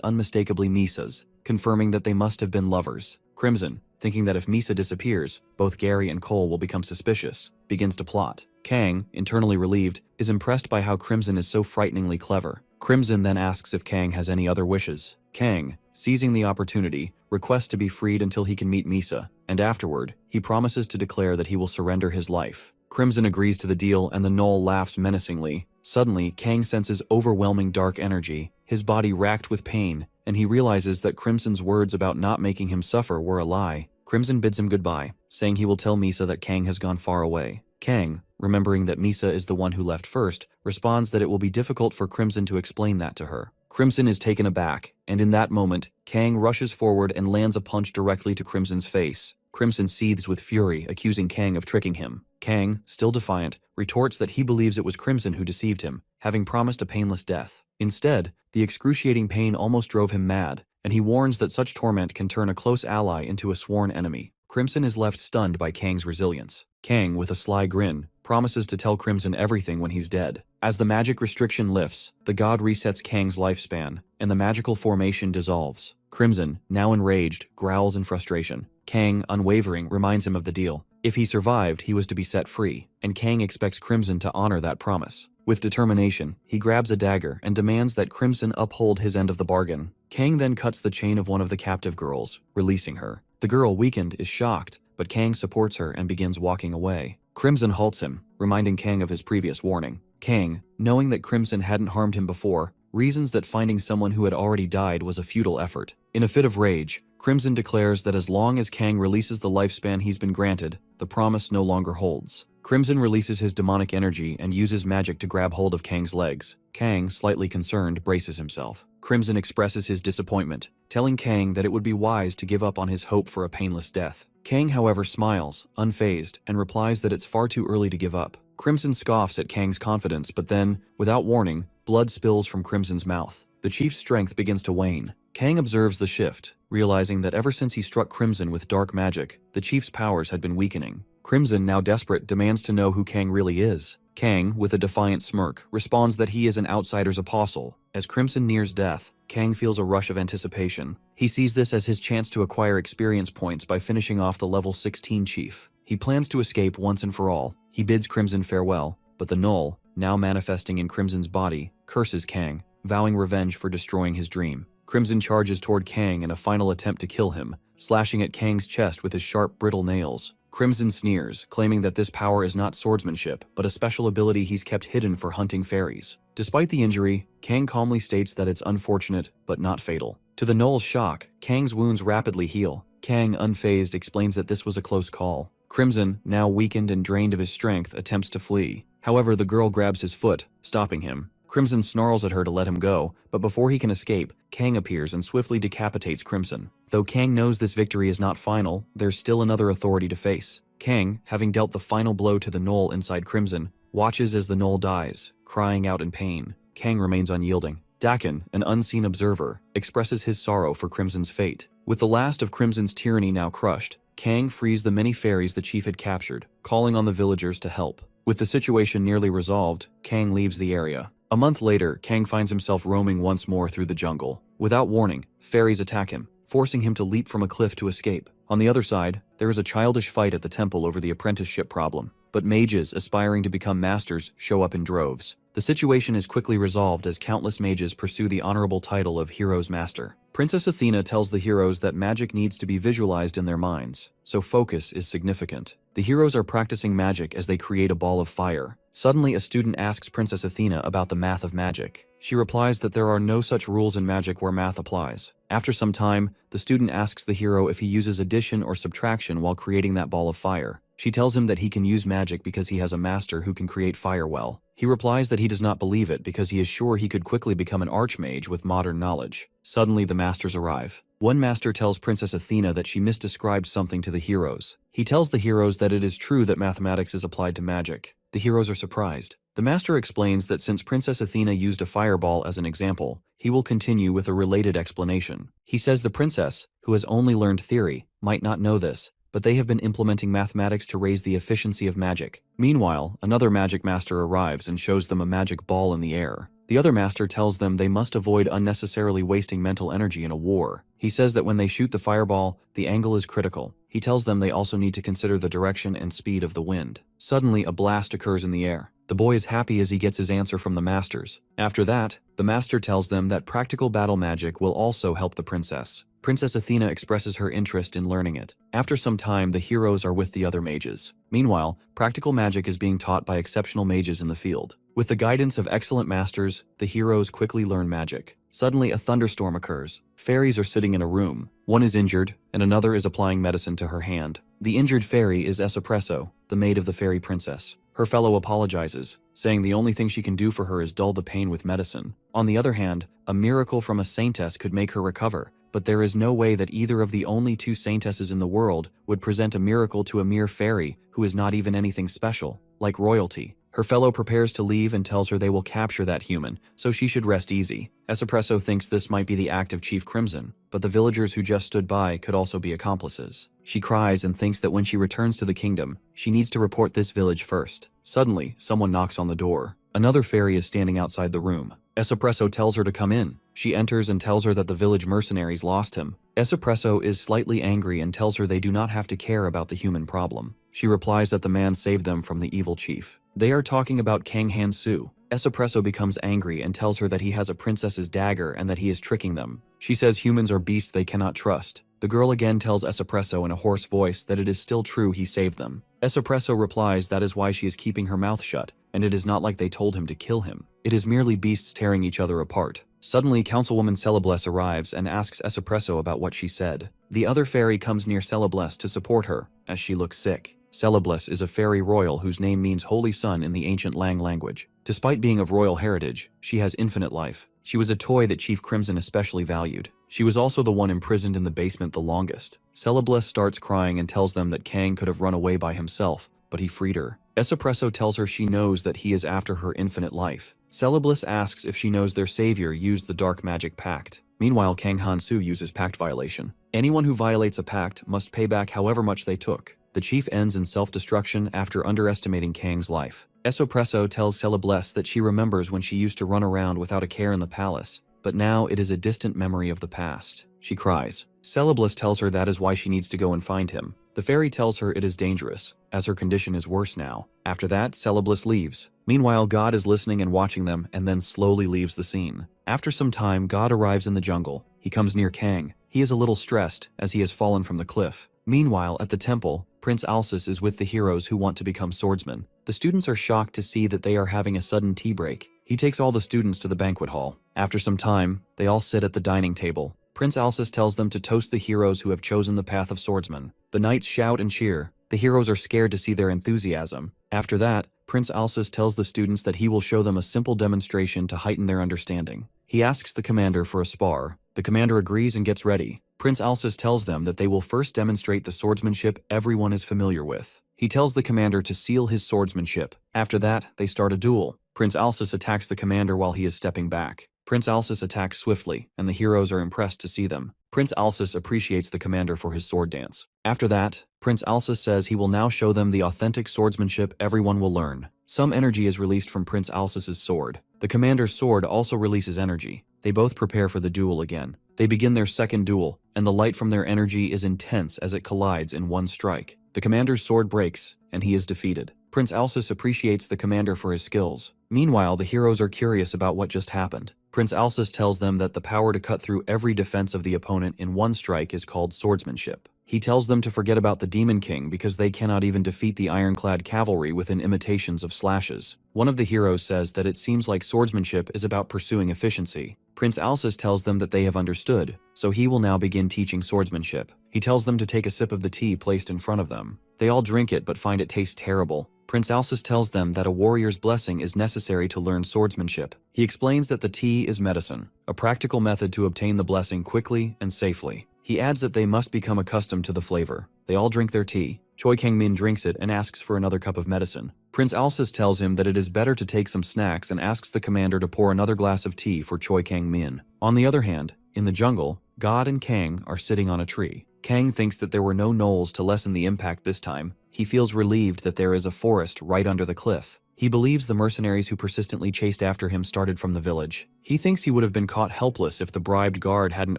unmistakably Misa's, confirming that they must have been lovers. Crimson, thinking that if Misa disappears, both Gary and Cole will become suspicious, begins to plot. Kang, internally relieved, is impressed by how Crimson is so frighteningly clever. Crimson then asks if Kang has any other wishes. Kang, seizing the opportunity, requests to be freed until he can meet Misa, and afterward, he promises to declare that he will surrender his life. Crimson agrees to the deal and the Gnoll laughs menacingly. Suddenly, Kang senses overwhelming dark energy, his body racked with pain, and he realizes that Crimson's words about not making him suffer were a lie. Crimson bids him goodbye, saying he will tell Misa that Kang has gone far away. Kang, remembering that Misa is the one who left first, responds that it will be difficult for Crimson to explain that to her. Crimson is taken aback, and in that moment, Kang rushes forward and lands a punch directly to Crimson's face. Crimson seethes with fury, accusing Kang of tricking him. Kang, still defiant, retorts that he believes it was Crimson who deceived him, having promised a painless death. Instead, the excruciating pain almost drove him mad, and he warns that such torment can turn a close ally into a sworn enemy. Crimson is left stunned by Kang's resilience. Kang, with a sly grin, promises to tell Crimson everything when he's dead. As the magic restriction lifts, the god resets Kang's lifespan, and the magical formation dissolves. Crimson, now enraged, growls in frustration. Kang, unwavering, reminds him of the deal. If he survived, he was to be set free, and Kang expects Crimson to honor that promise. With determination, he grabs a dagger and demands that Crimson uphold his end of the bargain. Kang then cuts the chain of one of the captive girls, releasing her. The girl, weakened, is shocked, but Kang supports her and begins walking away. Crimson halts him, reminding Kang of his previous warning. Kang, knowing that Crimson hadn't harmed him before, reasons that finding someone who had already died was a futile effort. In a fit of rage, Crimson declares that as long as Kang releases the lifespan he's been granted, the promise no longer holds. Crimson releases his demonic energy and uses magic to grab hold of Kang's legs. Kang, slightly concerned, braces himself. Crimson expresses his disappointment, telling Kang that it would be wise to give up on his hope for a painless death. Kang, however, smiles, unfazed, and replies that it's far too early to give up. Crimson scoffs at Kang's confidence, but then, without warning, blood spills from Crimson's mouth. The chief's strength begins to wane. Kang observes the shift, realizing that ever since he struck Crimson with dark magic, the chief's powers had been weakening. Crimson, now desperate, demands to know who Kang really is. Kang, with a defiant smirk, responds that he is an outsider's apostle. As Crimson nears death, Kang feels a rush of anticipation. He sees this as his chance to acquire experience points by finishing off the level 16 chief. He plans to escape once and for all. He bids Crimson farewell, but the Gnoll, now manifesting in Crimson's body, curses Kang, vowing revenge for destroying his dream. Crimson charges toward Kang in a final attempt to kill him, slashing at Kang's chest with his sharp, brittle nails. Crimson sneers, claiming that this power is not swordsmanship, but a special ability he's kept hidden for hunting fairies. Despite the injury, Kang calmly states that it's unfortunate, but not fatal. To the Gnoll's shock, Kang's wounds rapidly heal. Kang, unfazed, explains that this was a close call. Crimson, now weakened and drained of his strength, attempts to flee. However, the girl grabs his foot, stopping him. Crimson snarls at her to let him go, but before he can escape, Kang appears and swiftly decapitates Crimson. Though Kang knows this victory is not final, there's still another authority to face. Kang, having dealt the final blow to the Gnoll inside Crimson, watches as the Gnoll dies, crying out in pain. Kang remains unyielding. Dakin, an unseen observer, expresses his sorrow for Crimson's fate. With the last of Crimson's tyranny now crushed, Kang frees the many fairies the chief had captured, calling on the villagers to help. With the situation nearly resolved, Kang leaves the area. A month later, Kang finds himself roaming once more through the jungle. Without warning, fairies attack him, forcing him to leap from a cliff to escape. On the other side, there is a childish fight at the temple over the apprenticeship problem, but mages aspiring to become masters show up in droves. The situation is quickly resolved as countless mages pursue the honorable title of Hero's Master. Princess Athena tells the heroes that magic needs to be visualized in their minds, so focus is significant. The heroes are practicing magic as they create a ball of fire. Suddenly, a student asks Princess Athena about the math of magic. She replies that there are no such rules in magic where math applies. After some time, the student asks the hero if he uses addition or subtraction while creating that ball of fire. She tells him that he can use magic because he has a master who can create fire well. He replies that he does not believe it because he is sure he could quickly become an archmage with modern knowledge. Suddenly, the masters arrive. One master tells Princess Athena that she misdescribed something to the heroes. He tells the heroes that it is true that mathematics is applied to magic. The heroes are surprised. The master explains that since Princess Athena used a fireball as an example, he will continue with a related explanation. He says the princess, who has only learned theory, might not know this, but they have been implementing mathematics to raise the efficiency of magic. Meanwhile, another magic master arrives and shows them a magic ball in the air. The other master tells them they must avoid unnecessarily wasting mental energy in a war. He says that when they shoot the fireball, the angle is critical. He tells them they also need to consider the direction and speed of the wind. Suddenly, a blast occurs in the air. The boy is happy as he gets his answer from the masters. After that, the master tells them that practical battle magic will also help the princess. Princess Athena expresses her interest in learning it. After some time, the heroes are with the other mages. Meanwhile, practical magic is being taught by exceptional mages in the field. With the guidance of excellent masters, the heroes quickly learn magic. Suddenly, a thunderstorm occurs. Fairies are sitting in a room. One is injured, and another is applying medicine to her hand. The injured fairy is Espresso, the maid of the fairy princess. Her fellow apologizes, saying the only thing she can do for her is dull the pain with medicine. On the other hand, a miracle from a saintess could make her recover, but there is no way that either of the only two saintesses in the world would present a miracle to a mere fairy who is not even anything special, like royalty. Her fellow prepares to leave and tells her they will capture that human, so she should rest easy. Espresso thinks this might be the act of Chief Crimson, but the villagers who just stood by could also be accomplices. She cries and thinks that when she returns to the kingdom, she needs to report this village first. Suddenly, someone knocks on the door. Another fairy is standing outside the room. Espresso tells her to come in. She enters and tells her that the village mercenaries lost him. Espresso is slightly angry and tells her they do not have to care about the human problem. She replies that the man saved them from the evil chief. They are talking about Kang Han-soo. Espresso becomes angry and tells her that he has a princess's dagger and that he is tricking them. She says humans are beasts they cannot trust. The girl again tells Espresso in a hoarse voice that it is still true he saved them. Espresso replies that is why she is keeping her mouth shut, and it is not like they told him to kill him. It is merely beasts tearing each other apart. Suddenly, Councilwoman Celeblesse arrives and asks Espresso about what she said. The other fairy comes near Celeblesse to support her, as she looks sick. Celeblesse is a fairy royal whose name means Holy Sun in the ancient Lang language. Despite being of royal heritage, she has infinite life. She was a toy that Chief Crimson especially valued. She was also the one imprisoned in the basement the longest. Celeblesse starts crying and tells them that Kang could have run away by himself, but he freed her. Espresso tells her she knows that he is after her infinite life. Celeblesse asks if she knows their savior used the dark magic pact. Meanwhile, Kang Han-soo uses pact violation. Anyone who violates a pact must pay back however much they took. The chief ends in self-destruction after underestimating Kang's life. Espresso tells Celeblesse that she remembers when she used to run around without a care in the palace, but now it is a distant memory of the past. She cries. Celeblesse tells her that is why she needs to go and find him. The fairy tells her it is dangerous, as her condition is worse now. After that, Celeblesse leaves. Meanwhile, God is listening and watching them and then slowly leaves the scene. After some time, God arrives in the jungle. He comes near Kang. He is a little stressed, as he has fallen from the cliff. Meanwhile, at the temple, Prince Alsus is with the heroes who want to become swordsmen. The students are shocked to see that they are having a sudden tea break. He takes all the students to the banquet hall. After some time, they all sit at the dining table. Prince Alsus tells them to toast the heroes who have chosen the path of swordsmen. The knights shout and cheer. The heroes are scared to see their enthusiasm. After that, Prince Alsus tells the students that he will show them a simple demonstration to heighten their understanding. He asks the commander for a spar. The commander agrees and gets ready. Prince Alsus tells them that they will first demonstrate the swordsmanship everyone is familiar with. He tells the commander to seal his swordsmanship. After that, they start a duel. Prince Alsus attacks the commander while he is stepping back. Prince Alsus attacks swiftly, and the heroes are impressed to see them. Prince Alsus appreciates the commander for his sword dance. After that, Prince Alsus says he will now show them the authentic swordsmanship everyone will learn. Some energy is released from Prince Alsus's sword. The commander's sword also releases energy. They both prepare for the duel again. They begin their second duel, and the light from their energy is intense as it collides in one strike. The commander's sword breaks, and he is defeated. Prince Alsus appreciates the commander for his skills. Meanwhile, the heroes are curious about what just happened. Prince Alsus tells them that the power to cut through every defense of the opponent in one strike is called swordsmanship. He tells them to forget about the Demon King because they cannot even defeat the ironclad cavalry within imitations of slashes. One of the heroes says that it seems like swordsmanship is about pursuing efficiency. Prince Alsus tells them that they have understood, so he will now begin teaching swordsmanship. He tells them to take a sip of the tea placed in front of them. They all drink it but find it taste terrible. Prince Alsus tells them that a warrior's blessing is necessary to learn swordsmanship. He explains that the tea is medicine, a practical method to obtain the blessing quickly and safely. He adds that they must become accustomed to the flavor. They all drink their tea. Choi Kang-min drinks it and asks for another cup of medicine. Prince Alsus tells him that it is better to take some snacks and asks the commander to pour another glass of tea for Choi Kang-min. On the other hand, in the jungle, God and Kang are sitting on a tree. Kang thinks that there were no gnolls to lessen the impact this time. He feels relieved that there is a forest right under the cliff. He believes the mercenaries who persistently chased after him started from the village. He thinks he would have been caught helpless if the bribed guard hadn't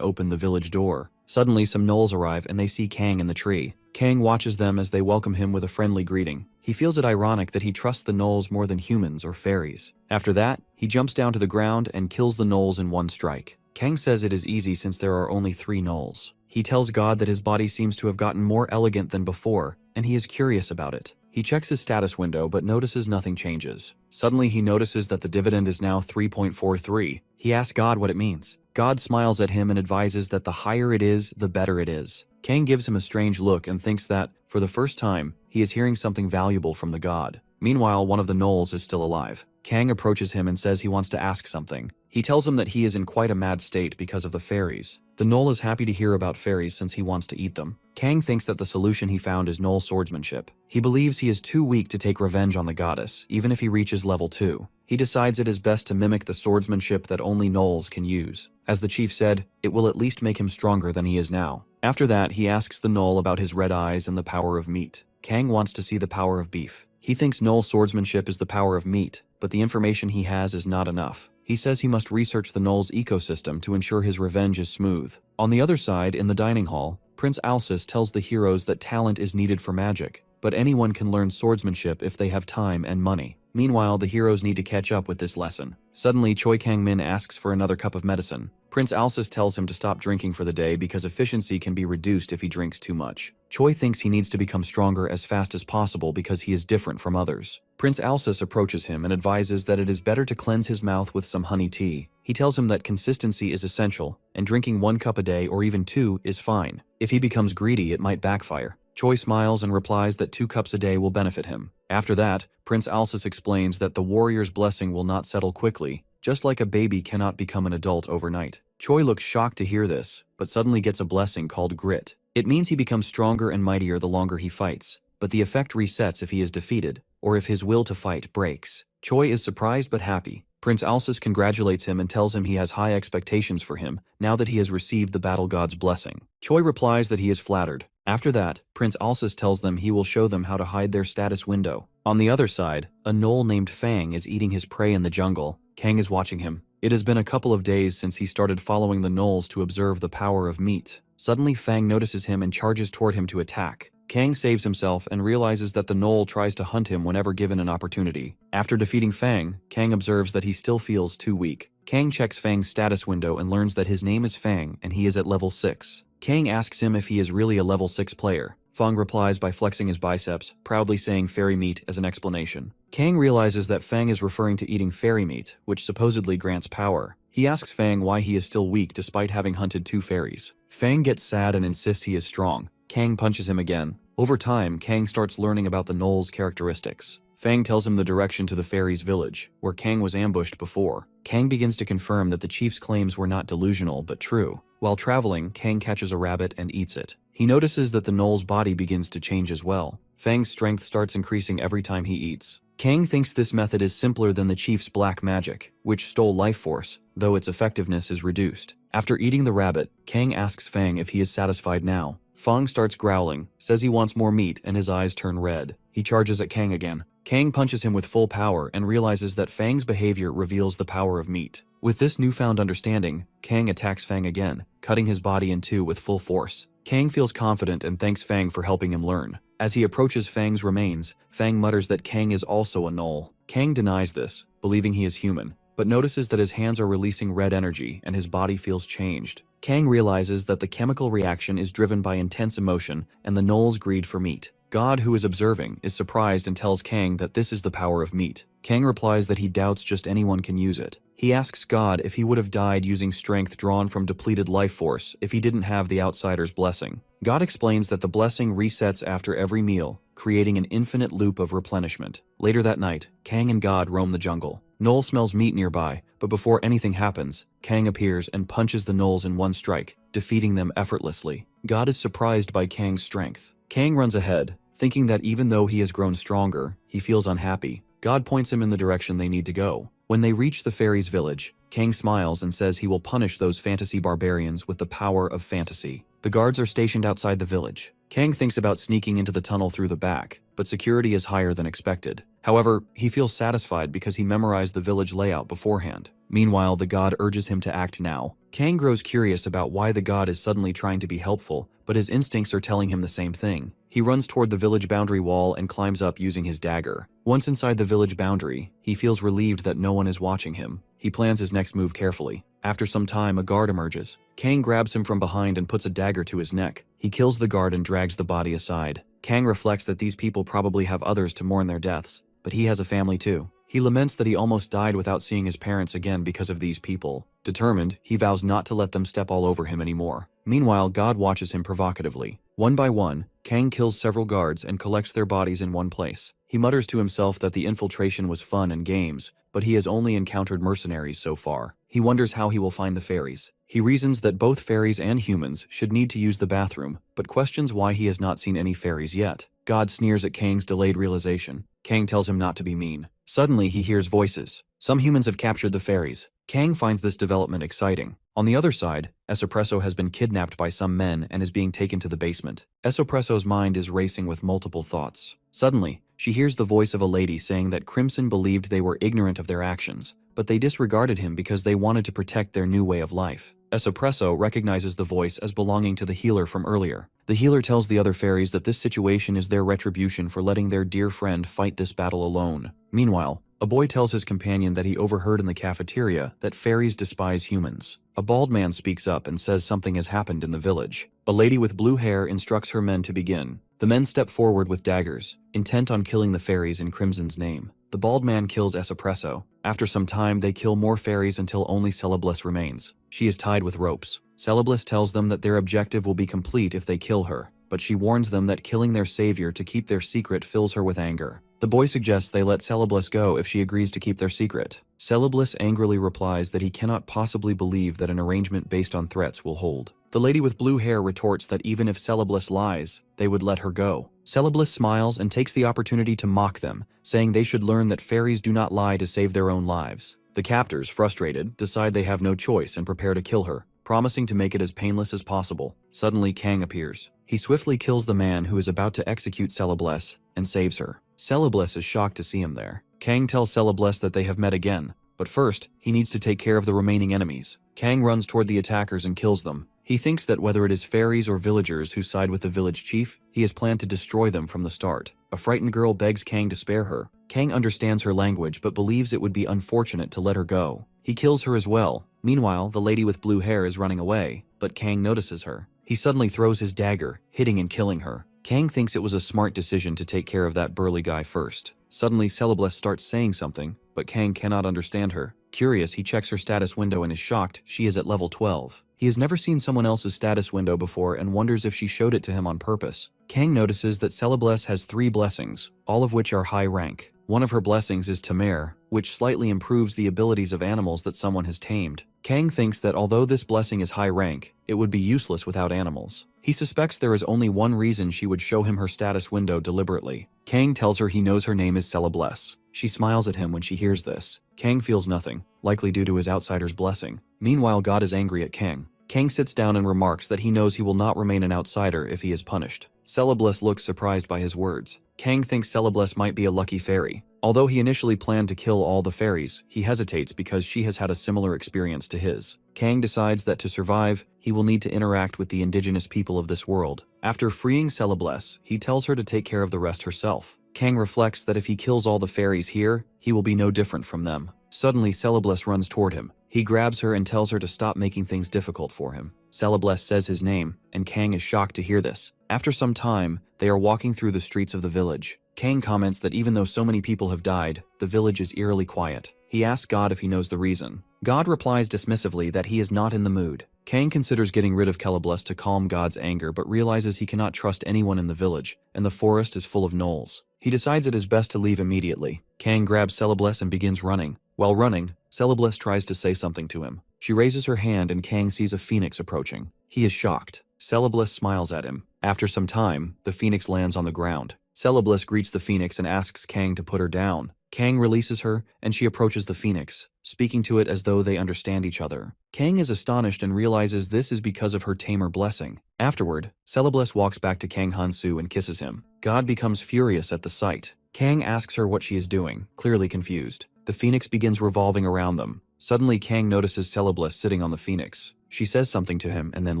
opened the village door. Suddenly, some gnolls arrive and they see Kang in the tree. Kang watches them as they welcome him with a friendly greeting. He feels it ironic that he trusts the gnolls more than humans or fairies. After that, he jumps down to the ground and kills the gnolls in one strike. Kang says it is easy since there are only 3 gnolls. He tells God that his body seems to have gotten more elegant than before, and he is curious about it. He checks his status window but notices nothing changes. Suddenly he notices that the dividend is now 3.43. He asks God what it means. God smiles at him and advises that the higher it is, the better it is. Kang gives him a strange look and thinks that, for the first time, he is hearing something valuable from the god. Meanwhile, one of the gnolls is still alive. Kang approaches him and says he wants to ask something. He tells him that he is in quite a mad state because of the fairies. The gnoll is happy to hear about fairies since he wants to eat them. Kang thinks that the solution he found is gnoll swordsmanship. He believes he is too weak to take revenge on the goddess, even if he reaches level 2. He decides it is best to mimic the swordsmanship that only gnolls can use. As the chief said, it will at least make him stronger than he is now. After that, he asks the gnoll about his red eyes and the power of meat. Kang wants to see the power of beef. He thinks gnoll swordsmanship is the power of meat, but the information he has is not enough. He says he must research the gnoll's ecosystem to ensure his revenge is smooth. On the other side, in the dining hall, Prince Alsus tells the heroes that talent is needed for magic, but anyone can learn swordsmanship if they have time and money. Meanwhile, the heroes need to catch up with this lesson. Suddenly, Choi Kang-min asks for another cup of medicine. Prince Alsus tells him to stop drinking for the day because efficiency can be reduced if he drinks too much. Choi thinks he needs to become stronger as fast as possible because he is different from others. Prince Alsus approaches him and advises that it is better to cleanse his mouth with some honey tea. He tells him that consistency is essential, and drinking 1 cup a day or even 2 is fine. If he becomes greedy, it might backfire. Choi smiles and replies that 2 cups a day will benefit him. After that, Prince Alsus explains that the warrior's blessing will not settle quickly, just like a baby cannot become an adult overnight. Choi looks shocked to hear this, but suddenly gets a blessing called grit. It means he becomes stronger and mightier the longer he fights, but the effect resets if he is defeated, or if his will to fight breaks. Choi is surprised but happy. Prince Alsus congratulates him and tells him he has high expectations for him now that he has received the battle god's blessing. Choi replies that he is flattered. After that, Prince Alsus tells them he will show them how to hide their status window. On the other side, a gnoll named Fang is eating his prey in the jungle. Kang is watching him. It has been a couple of days since he started following the gnolls to observe the power of meat. Suddenly, Fang notices him and charges toward him to attack. Kang saves himself and realizes that the gnoll tries to hunt him whenever given an opportunity. After defeating Fang, Kang observes that he still feels too weak. Kang checks Fang's status window and learns that his name is Fang and he is at level 6. Kang asks him if he is really a level 6 player. Fang replies by flexing his biceps, proudly saying fairy meat as an explanation. Kang realizes that Fang is referring to eating fairy meat, which supposedly grants power. He asks Fang why he is still weak despite having hunted 2 fairies. Fang gets sad and insists he is strong. Kang punches him again. Over time, Kang starts learning about the gnoll's characteristics. Fang tells him the direction to the fairies' village, where Kang was ambushed before. Kang begins to confirm that the chief's claims were not delusional but true. While traveling, Kang catches a rabbit and eats it. He notices that the gnoll's body begins to change as well. Fang's strength starts increasing every time he eats. Kang thinks this method is simpler than the chief's black magic, which stole life force, though its effectiveness is reduced. After eating the rabbit, Kang asks Fang if he is satisfied now. Fang starts growling, says he wants more meat, and his eyes turn red. He charges at Kang again. Kang punches him with full power and realizes that Fang's behavior reveals the power of meat. With this newfound understanding, Kang attacks Fang again, cutting his body in 2 with full force. Kang feels confident and thanks Fang for helping him learn. As he approaches Fang's remains, Fang mutters that Kang is also a gnoll. Kang denies this, believing he is human, but notices that his hands are releasing red energy and his body feels changed. Kang realizes that the chemical reaction is driven by intense emotion and the gnoll's greed for meat. God, who is observing, is surprised and tells Kang that this is the power of meat. Kang replies that he doubts just anyone can use it. He asks God if he would have died using strength drawn from depleted life force if he didn't have the outsider's blessing. God explains that the blessing resets after every meal, creating an infinite loop of replenishment. Later that night, Kang and God roam the jungle. Gnoll smells meat nearby, but before anything happens, Kang appears and punches the gnolls in one strike, defeating them effortlessly. God is surprised by Kang's strength. Kang runs ahead, thinking that even though he has grown stronger, he feels unhappy. God points him in the direction they need to go. When they reach the fairies' village, Kang smiles and says he will punish those fantasy barbarians with the power of fantasy. The guards are stationed outside the village. Kang thinks about sneaking into the tunnel through the back, but security is higher than expected. However, he feels satisfied because he memorized the village layout beforehand. Meanwhile, the god urges him to act now. Kang grows curious about why the god is suddenly trying to be helpful, but his instincts are telling him the same thing. He runs toward the village boundary wall and climbs up using his dagger. Once inside the village boundary, he feels relieved that no one is watching him. He plans his next move carefully. After some time, a guard emerges. Kang grabs him from behind and puts a dagger to his neck. He kills the guard and drags the body aside. Kang reflects that these people probably have others to mourn their deaths, but he has a family too. He laments that he almost died without seeing his parents again because of these people. Determined, he vows not to let them step all over him anymore. Meanwhile, God watches him provocatively. One by one, Kang kills several guards and collects their bodies in one place. He mutters to himself that the infiltration was fun and games, but he has only encountered mercenaries so far. He wonders how he will find the fairies. He reasons that both fairies and humans should need to use the bathroom, but questions why he has not seen any fairies yet. God sneers at Kang's delayed realization. Kang tells him not to be mean. Suddenly, he hears voices. Some humans have captured the fairies. Kang finds this development exciting. On the other side, Espresso has been kidnapped by some men and is being taken to the basement. Espresso's mind is racing with multiple thoughts. Suddenly, she hears the voice of a lady saying that Crimson believed they were ignorant of their actions, but they disregarded him because they wanted to protect their new way of life. Espresso recognizes the voice as belonging to the healer from earlier. The healer tells the other fairies that this situation is their retribution for letting their dear friend fight this battle alone. Meanwhile, a boy tells his companion that he overheard in the cafeteria that fairies despise humans. A bald man speaks up and says something has happened in the village. A lady with blue hair instructs her men to begin. The men step forward with daggers, intent on killing the fairies in Crimson's name. The bald man kills Espresso. After some time, they kill more fairies until only Celebliss remains. She is tied with ropes. Celebliss tells them that their objective will be complete if they kill her, but she warns them that killing their savior to keep their secret fills her with anger. The boy suggests they let Celebliss go if she agrees to keep their secret. Celebliss angrily replies that he cannot possibly believe that an arrangement based on threats will hold. The lady with blue hair retorts that even if Celebliss lies, they would let her go. Celebliss smiles and takes the opportunity to mock them, saying they should learn that fairies do not lie to save their own lives. The captors, frustrated, decide they have no choice and prepare to kill her, promising to make it as painless as possible. Suddenly, Kang appears. He swiftly kills the man who is about to execute Celebliss and saves her. Celebliss is shocked to see him there. Kang tells Celebliss that they have met again, but first, he needs to take care of the remaining enemies. Kang runs toward the attackers and kills them. He thinks that whether it is fairies or villagers who side with the village chief, he has planned to destroy them from the start. A frightened girl begs Kang to spare her. Kang understands her language but believes it would be unfortunate to let her go. He kills her as well. Meanwhile, the lady with blue hair is running away, but Kang notices her. He suddenly throws his dagger, hitting and killing her. Kang thinks it was a smart decision to take care of that burly guy first. Suddenly, Celebliss starts saying something, but Kang cannot understand her. Curious, he checks her status window and is shocked she is at level 12. He has never seen someone else's status window before and wonders if she showed it to him on purpose. Kang notices that Celebliss has 3 blessings, all of which are high rank. One of her blessings is Tamer, which slightly improves the abilities of animals that someone has tamed. Kang thinks that although this blessing is high rank, it would be useless without animals. He suspects there is only one reason she would show him her status window deliberately. Kang tells her he knows her name is Celebliss. She smiles at him when she hears this. Kang feels nothing, likely due to his outsider's blessing. Meanwhile, God is angry at Kang. Kang sits down and remarks that he knows he will not remain an outsider if he is punished. Celebliss looks surprised by his words. Kang thinks Celebliss might be a lucky fairy. Although he initially planned to kill all the fairies, he hesitates because she has had a similar experience to his. Kang decides that to survive, he will need to interact with the indigenous people of this world. After freeing Celebliss, he tells her to take care of the rest herself. Kang reflects that if he kills all the fairies here, he will be no different from them. Suddenly, Celebliss runs toward him. He grabs her and tells her to stop making things difficult for him. Celebliss says his name, and Kang is shocked to hear this. After some time, they are walking through the streets of the village. Kang comments that even though so many people have died, the village is eerily quiet. He asks God if he knows the reason. God replies dismissively that he is not in the mood. Kang considers getting rid of Celebliss to calm God's anger but realizes he cannot trust anyone in the village, and the forest is full of gnolls. He decides it is best to leave immediately. Kang grabs Celebliss and begins running. While running, Celebless tries to say something to him. She raises her hand and Kang sees a phoenix approaching. He is shocked. Celebless smiles at him. After some time, the phoenix lands on the ground. Celebless greets the phoenix and asks Kang to put her down. Kang releases her, and she approaches the phoenix, speaking to it as though they understand each other. Kang is astonished and realizes this is because of her tamer blessing. Afterward, Celebless walks back to Kang Hansu and kisses him. God becomes furious at the sight. Kang asks her what she is doing, clearly confused. The phoenix begins revolving around them. Suddenly, Kang notices Celebless sitting on the phoenix. She says something to him and then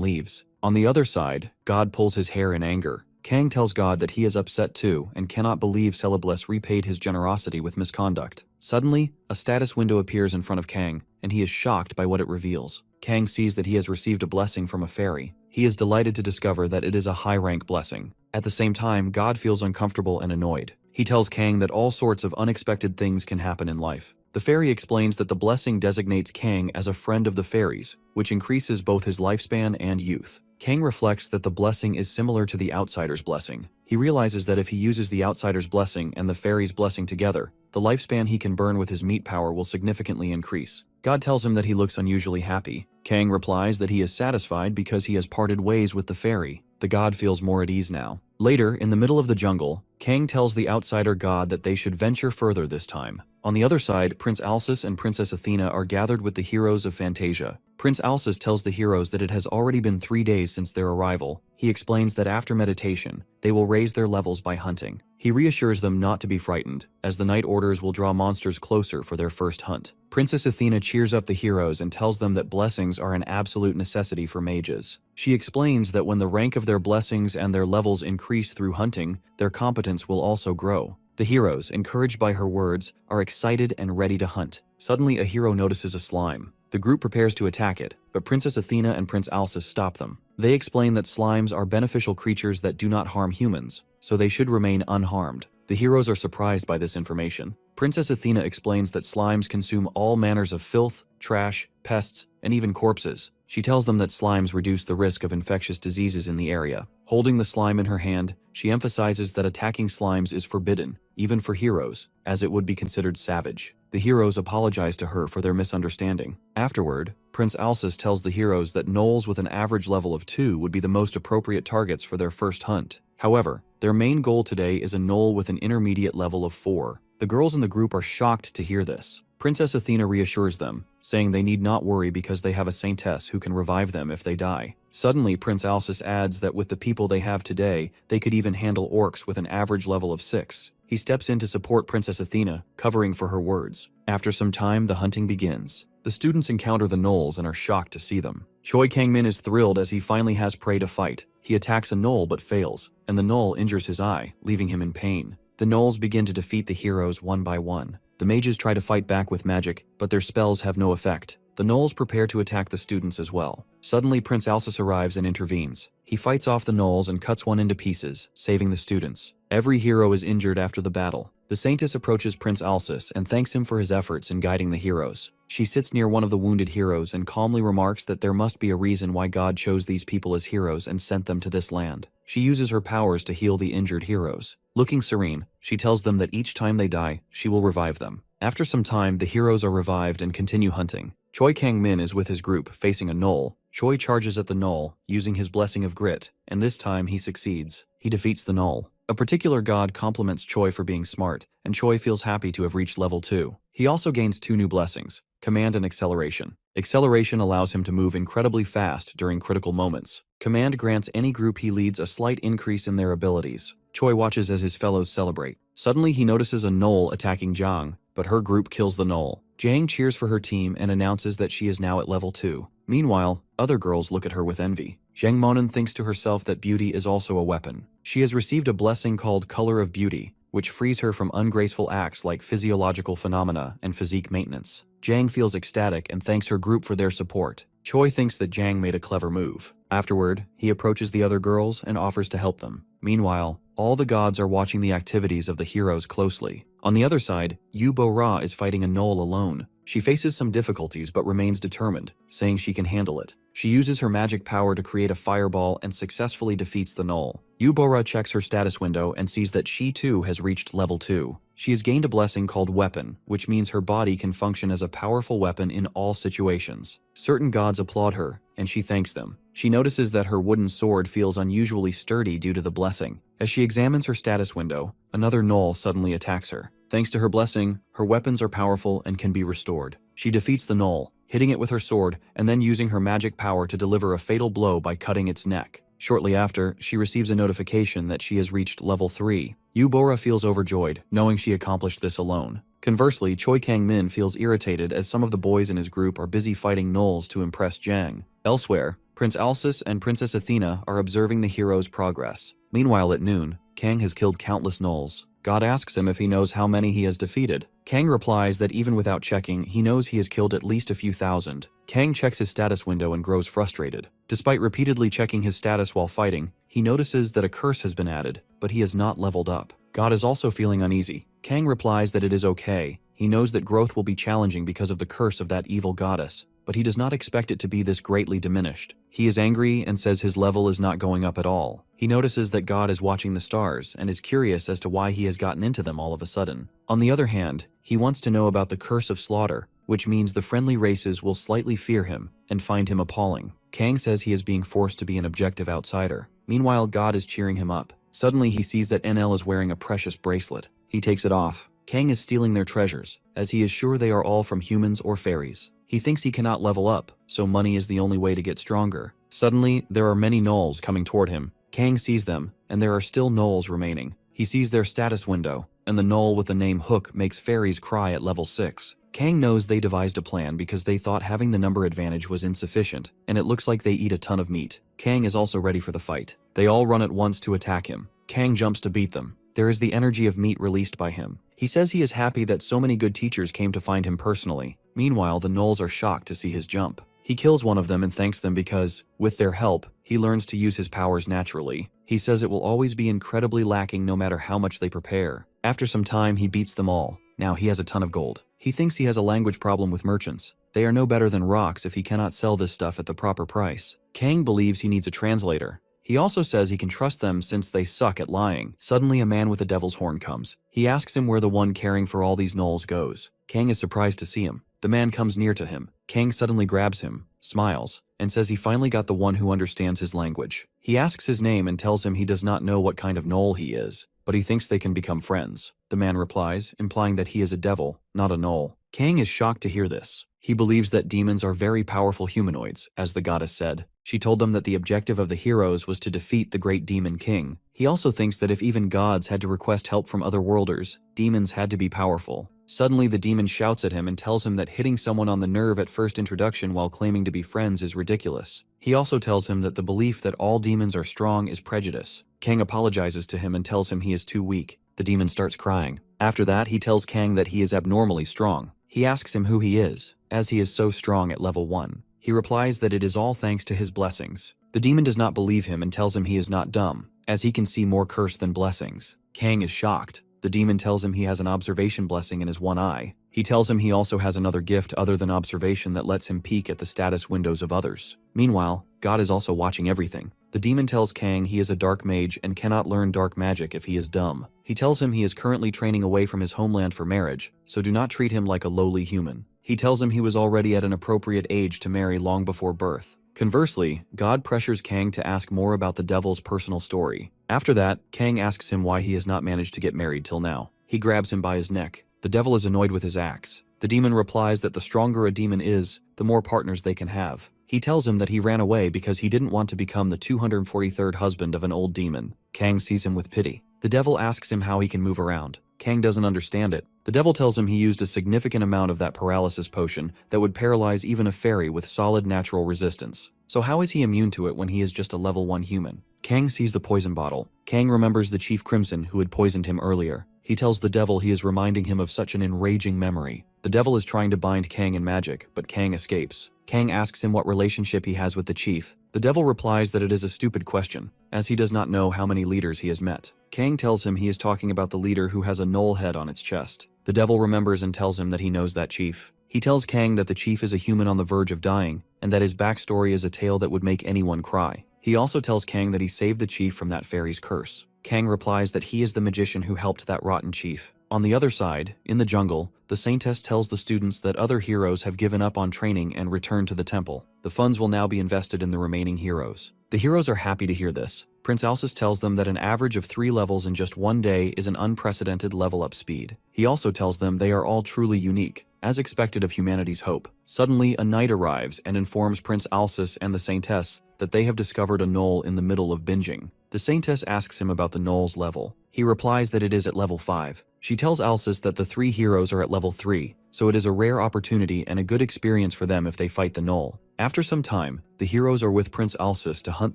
leaves. On the other side, God pulls his hair in anger. Kang tells God that he is upset too and cannot believe Celebless repaid his generosity with misconduct. Suddenly, a status window appears in front of Kang, and he is shocked by what it reveals. Kang sees that he has received a blessing from a fairy. He is delighted to discover that it is a high-rank blessing. At the same time, God feels uncomfortable and annoyed. He tells Kang that all sorts of unexpected things can happen in life. The fairy explains that the blessing designates Kang as a friend of the fairies, which increases both his lifespan and youth. Kang reflects that the blessing is similar to the outsider's blessing. He realizes that if he uses the outsider's blessing and the fairy's blessing together, the lifespan he can burn with his meat power will significantly increase. God tells him that he looks unusually happy. Kang replies that he is satisfied because he has parted ways with the fairy. The god feels more at ease now. Later, in the middle of the jungle, Kang tells the outsider god that they should venture further this time. On the other side, Prince Alsus and Princess Athena are gathered with the heroes of Fantasia. Prince Alsus tells the heroes that it has already been 3 days since their arrival. He explains that after meditation, they will raise their levels by hunting. He reassures them not to be frightened, as the night orders will draw monsters closer for their first hunt. Princess Athena cheers up the heroes and tells them that blessings are an absolute necessity for mages. She explains that when the rank of their blessings and their levels increase through hunting, their competence will also grow. The heroes, encouraged by her words, are excited and ready to hunt. Suddenly, a hero notices a slime. The group prepares to attack it, but Princess Athena and Prince Alsus stop them. They explain that slimes are beneficial creatures that do not harm humans, so they should remain unharmed. The heroes are surprised by this information. Princess Athena explains that slimes consume all manners of filth, trash, pests, and even corpses. She tells them that slimes reduce the risk of infectious diseases in the area. Holding the slime in her hand, she emphasizes that attacking slimes is forbidden, even for heroes, as it would be considered savage. The heroes apologize to her for their misunderstanding. Afterward, Prince Alsus tells the heroes that gnolls with an average level of 2 would be the most appropriate targets for their first hunt. However, their main goal today is a gnoll with an intermediate level of 4. The girls in the group are shocked to hear this. Princess Athena reassures them, saying they need not worry because they have a saintess who can revive them if they die. Suddenly, Prince Alsus adds that with the people they have today, they could even handle orcs with an average level of 6. He steps in to support Princess Athena, covering for her words. After some time, the hunting begins. The students encounter the gnolls and are shocked to see them. Choi Kang-min is thrilled as he finally has prey to fight. He attacks a gnoll but fails, and the gnoll injures his eye, leaving him in pain. The gnolls begin to defeat the heroes one by one. The mages try to fight back with magic, but their spells have no effect. The gnolls prepare to attack the students as well. Suddenly, Prince Alsus arrives and intervenes. He fights off the gnolls and cuts one into pieces, saving the students. Every hero is injured after the battle. The saintess approaches Prince Alsus and thanks him for his efforts in guiding the heroes. She sits near one of the wounded heroes and calmly remarks that there must be a reason why God chose these people as heroes and sent them to this land. She uses her powers to heal the injured heroes. Looking serene, she tells them that each time they die, she will revive them. After some time, the heroes are revived and continue hunting. Choi Kang-min is with his group, facing a gnoll. Choi charges at the gnoll, using his blessing of grit, and this time he succeeds. He defeats the gnoll. A particular god compliments Choi for being smart, and Choi feels happy to have reached level 2. He also gains 2 new blessings, Command and Acceleration. Acceleration allows him to move incredibly fast during critical moments. Command grants any group he leads a slight increase in their abilities. Choi watches as his fellows celebrate. Suddenly he notices a gnoll attacking Jang, but her group kills the gnoll. Jang cheers for her team and announces that she is now at level 2. Meanwhile, other girls look at her with envy. Zhang Monan thinks to herself that beauty is also a weapon. She has received a blessing called Color of Beauty, which frees her from ungraceful acts like physiological phenomena and physique maintenance. Jang feels ecstatic and thanks her group for their support. Choi thinks that Jang made a clever move. Afterward, he approaches the other girls and offers to help them. Meanwhile, all the gods are watching the activities of the heroes closely. On the other side, Yu Bo-ra is fighting a gnoll alone. She faces some difficulties but remains determined, saying she can handle it. She uses her magic power to create a fireball and successfully defeats the gnoll. Yu Bo-ra checks her status window and sees that she too has reached level 2. She has gained a blessing called Weapon, which means her body can function as a powerful weapon in all situations. Certain gods applaud her, and she thanks them. She notices that her wooden sword feels unusually sturdy due to the blessing. As she examines her status window, another gnoll suddenly attacks her. Thanks to her blessing, her weapons are powerful and can be restored. She defeats the gnoll, hitting it with her sword and then using her magic power to deliver a fatal blow by cutting its neck. Shortly after, she receives a notification that she has reached level 3. Yubora feels overjoyed, knowing she accomplished this alone. Conversely, Choi Kang-min feels irritated as some of the boys in his group are busy fighting gnolls to impress Jang. Elsewhere, Prince Alsus and Princess Athena are observing the hero's progress. Meanwhile at noon, Kang has killed countless gnolls. God asks him if he knows how many he has defeated. Kang replies that even without checking, he knows he has killed at least a few thousand. Kang checks his status window and grows frustrated. Despite repeatedly checking his status while fighting, he notices that a curse has been added, but he has not leveled up. God is also feeling uneasy. Kang replies that it is okay. He knows that growth will be challenging because of the curse of that evil goddess, but he does not expect it to be this greatly diminished. He is angry and says his level is not going up at all. He notices that God is watching the stars and is curious as to why he has gotten into them all of a sudden. On the other hand, he wants to know about the curse of slaughter, which means the friendly races will slightly fear him and find him appalling. Kang says he is being forced to be an objective outsider. Meanwhile, God is cheering him up. Suddenly, he sees that NL is wearing a precious bracelet. He takes it off. Kang is stealing their treasures, as he is sure they are all from humans or fairies. He thinks he cannot level up, so money is the only way to get stronger. Suddenly, there are many gnolls coming toward him. Kang sees them, and there are still gnolls remaining. He sees their status window, and the gnoll with the name Hook makes fairies cry at level 6. Kang knows they devised a plan because they thought having the number advantage was insufficient, and it looks like they eat a ton of meat. Kang is also ready for the fight. They all run at once to attack him. Kang jumps to beat them. There is the energy of meat released by him. He says he is happy that so many good teachers came to find him personally. Meanwhile, the gnolls are shocked to see his jump. He kills one of them and thanks them because, with their help, he learns to use his powers naturally. He says it will always be incredibly lacking no matter how much they prepare. After some time, he beats them all. Now he has a ton of gold. He thinks he has a language problem with merchants. They are no better than rocks if he cannot sell this stuff at the proper price. Kang believes he needs a translator. He also says he can trust them since they suck at lying. Suddenly, a man with a devil's horn comes. He asks him where the one caring for all these gnolls goes. Kang is surprised to see him. The man comes near to him. Kang suddenly grabs him, smiles, and says he finally got the one who understands his language. He asks his name and tells him he does not know what kind of gnoll he is, but he thinks they can become friends. The man replies, implying that he is a devil, not a gnoll. Kang is shocked to hear this. He believes that demons are very powerful humanoids, as the goddess said. She told them that the objective of the heroes was to defeat the great demon king. He also thinks that if even gods had to request help from other worlders, demons had to be powerful. Suddenly, the demon shouts at him and tells him that hitting someone on the nerve at first introduction while claiming to be friends is ridiculous. He also tells him that the belief that all demons are strong is prejudice. Kang apologizes to him and tells him he is too weak. The demon starts crying. After that, he tells Kang that he is abnormally strong. He asks him who he is, as he is so strong at level 1. He replies that it is all thanks to his blessings. The demon does not believe him and tells him he is not dumb, as he can see more curse than blessings. Kang is shocked. The demon tells him he has an observation blessing in his one eye. He tells him he also has another gift other than observation that lets him peek at the status windows of others. Meanwhile, God is also watching everything. The demon tells Kang he is a dark mage and cannot learn dark magic if he is dumb. He tells him he is currently training away from his homeland for marriage, so do not treat him like a lowly human. He tells him he was already at an appropriate age to marry long before birth. Conversely, God pressures Kang to ask more about the devil's personal story. After that, Kang asks him why he has not managed to get married till now. He grabs him by his neck. The devil is annoyed with his axe. The demon replies that the stronger a demon is, the more partners they can have. He tells him that he ran away because he didn't want to become the 243rd husband of an old demon. Kang sees him with pity. The devil asks him how he can move around. Kang doesn't understand it. The devil tells him he used a significant amount of that paralysis potion that would paralyze even a fairy with solid natural resistance. So how is he immune to it when he is just a level 1 human? Kang sees the poison bottle. Kang remembers the Chief Crimson who had poisoned him earlier. He tells the devil he is reminding him of such an enraging memory. The devil is trying to bind Kang in magic, but Kang escapes. Kang asks him what relationship he has with the chief. The devil replies that it is a stupid question, as he does not know how many leaders he has met. Kang tells him he is talking about the leader who has a gnoll head on its chest. The devil remembers and tells him that he knows that chief. He tells Kang that the chief is a human on the verge of dying, and that his backstory is a tale that would make anyone cry. He also tells Kang that he saved the chief from that fairy's curse. Kang replies that he is the magician who helped that rotten chief. On the other side, in the jungle, the Saintess tells the students that other heroes have given up on training and returned to the temple. The funds will now be invested in the remaining heroes. The heroes are happy to hear this. Prince Alsus tells them that an average of 3 levels in just one day is an unprecedented level-up speed. He also tells them they are all truly unique, as expected of humanity's hope. Suddenly, a knight arrives and informs Prince Alsus and the Saintess that they have discovered a knoll in the middle of binging. The Saintess asks him about the knoll's level. He replies that it is at level 5. She tells Alsus that the 3 heroes are at level 3, so it is a rare opportunity and a good experience for them if they fight the knoll. After some time, the heroes are with Prince Alsus to hunt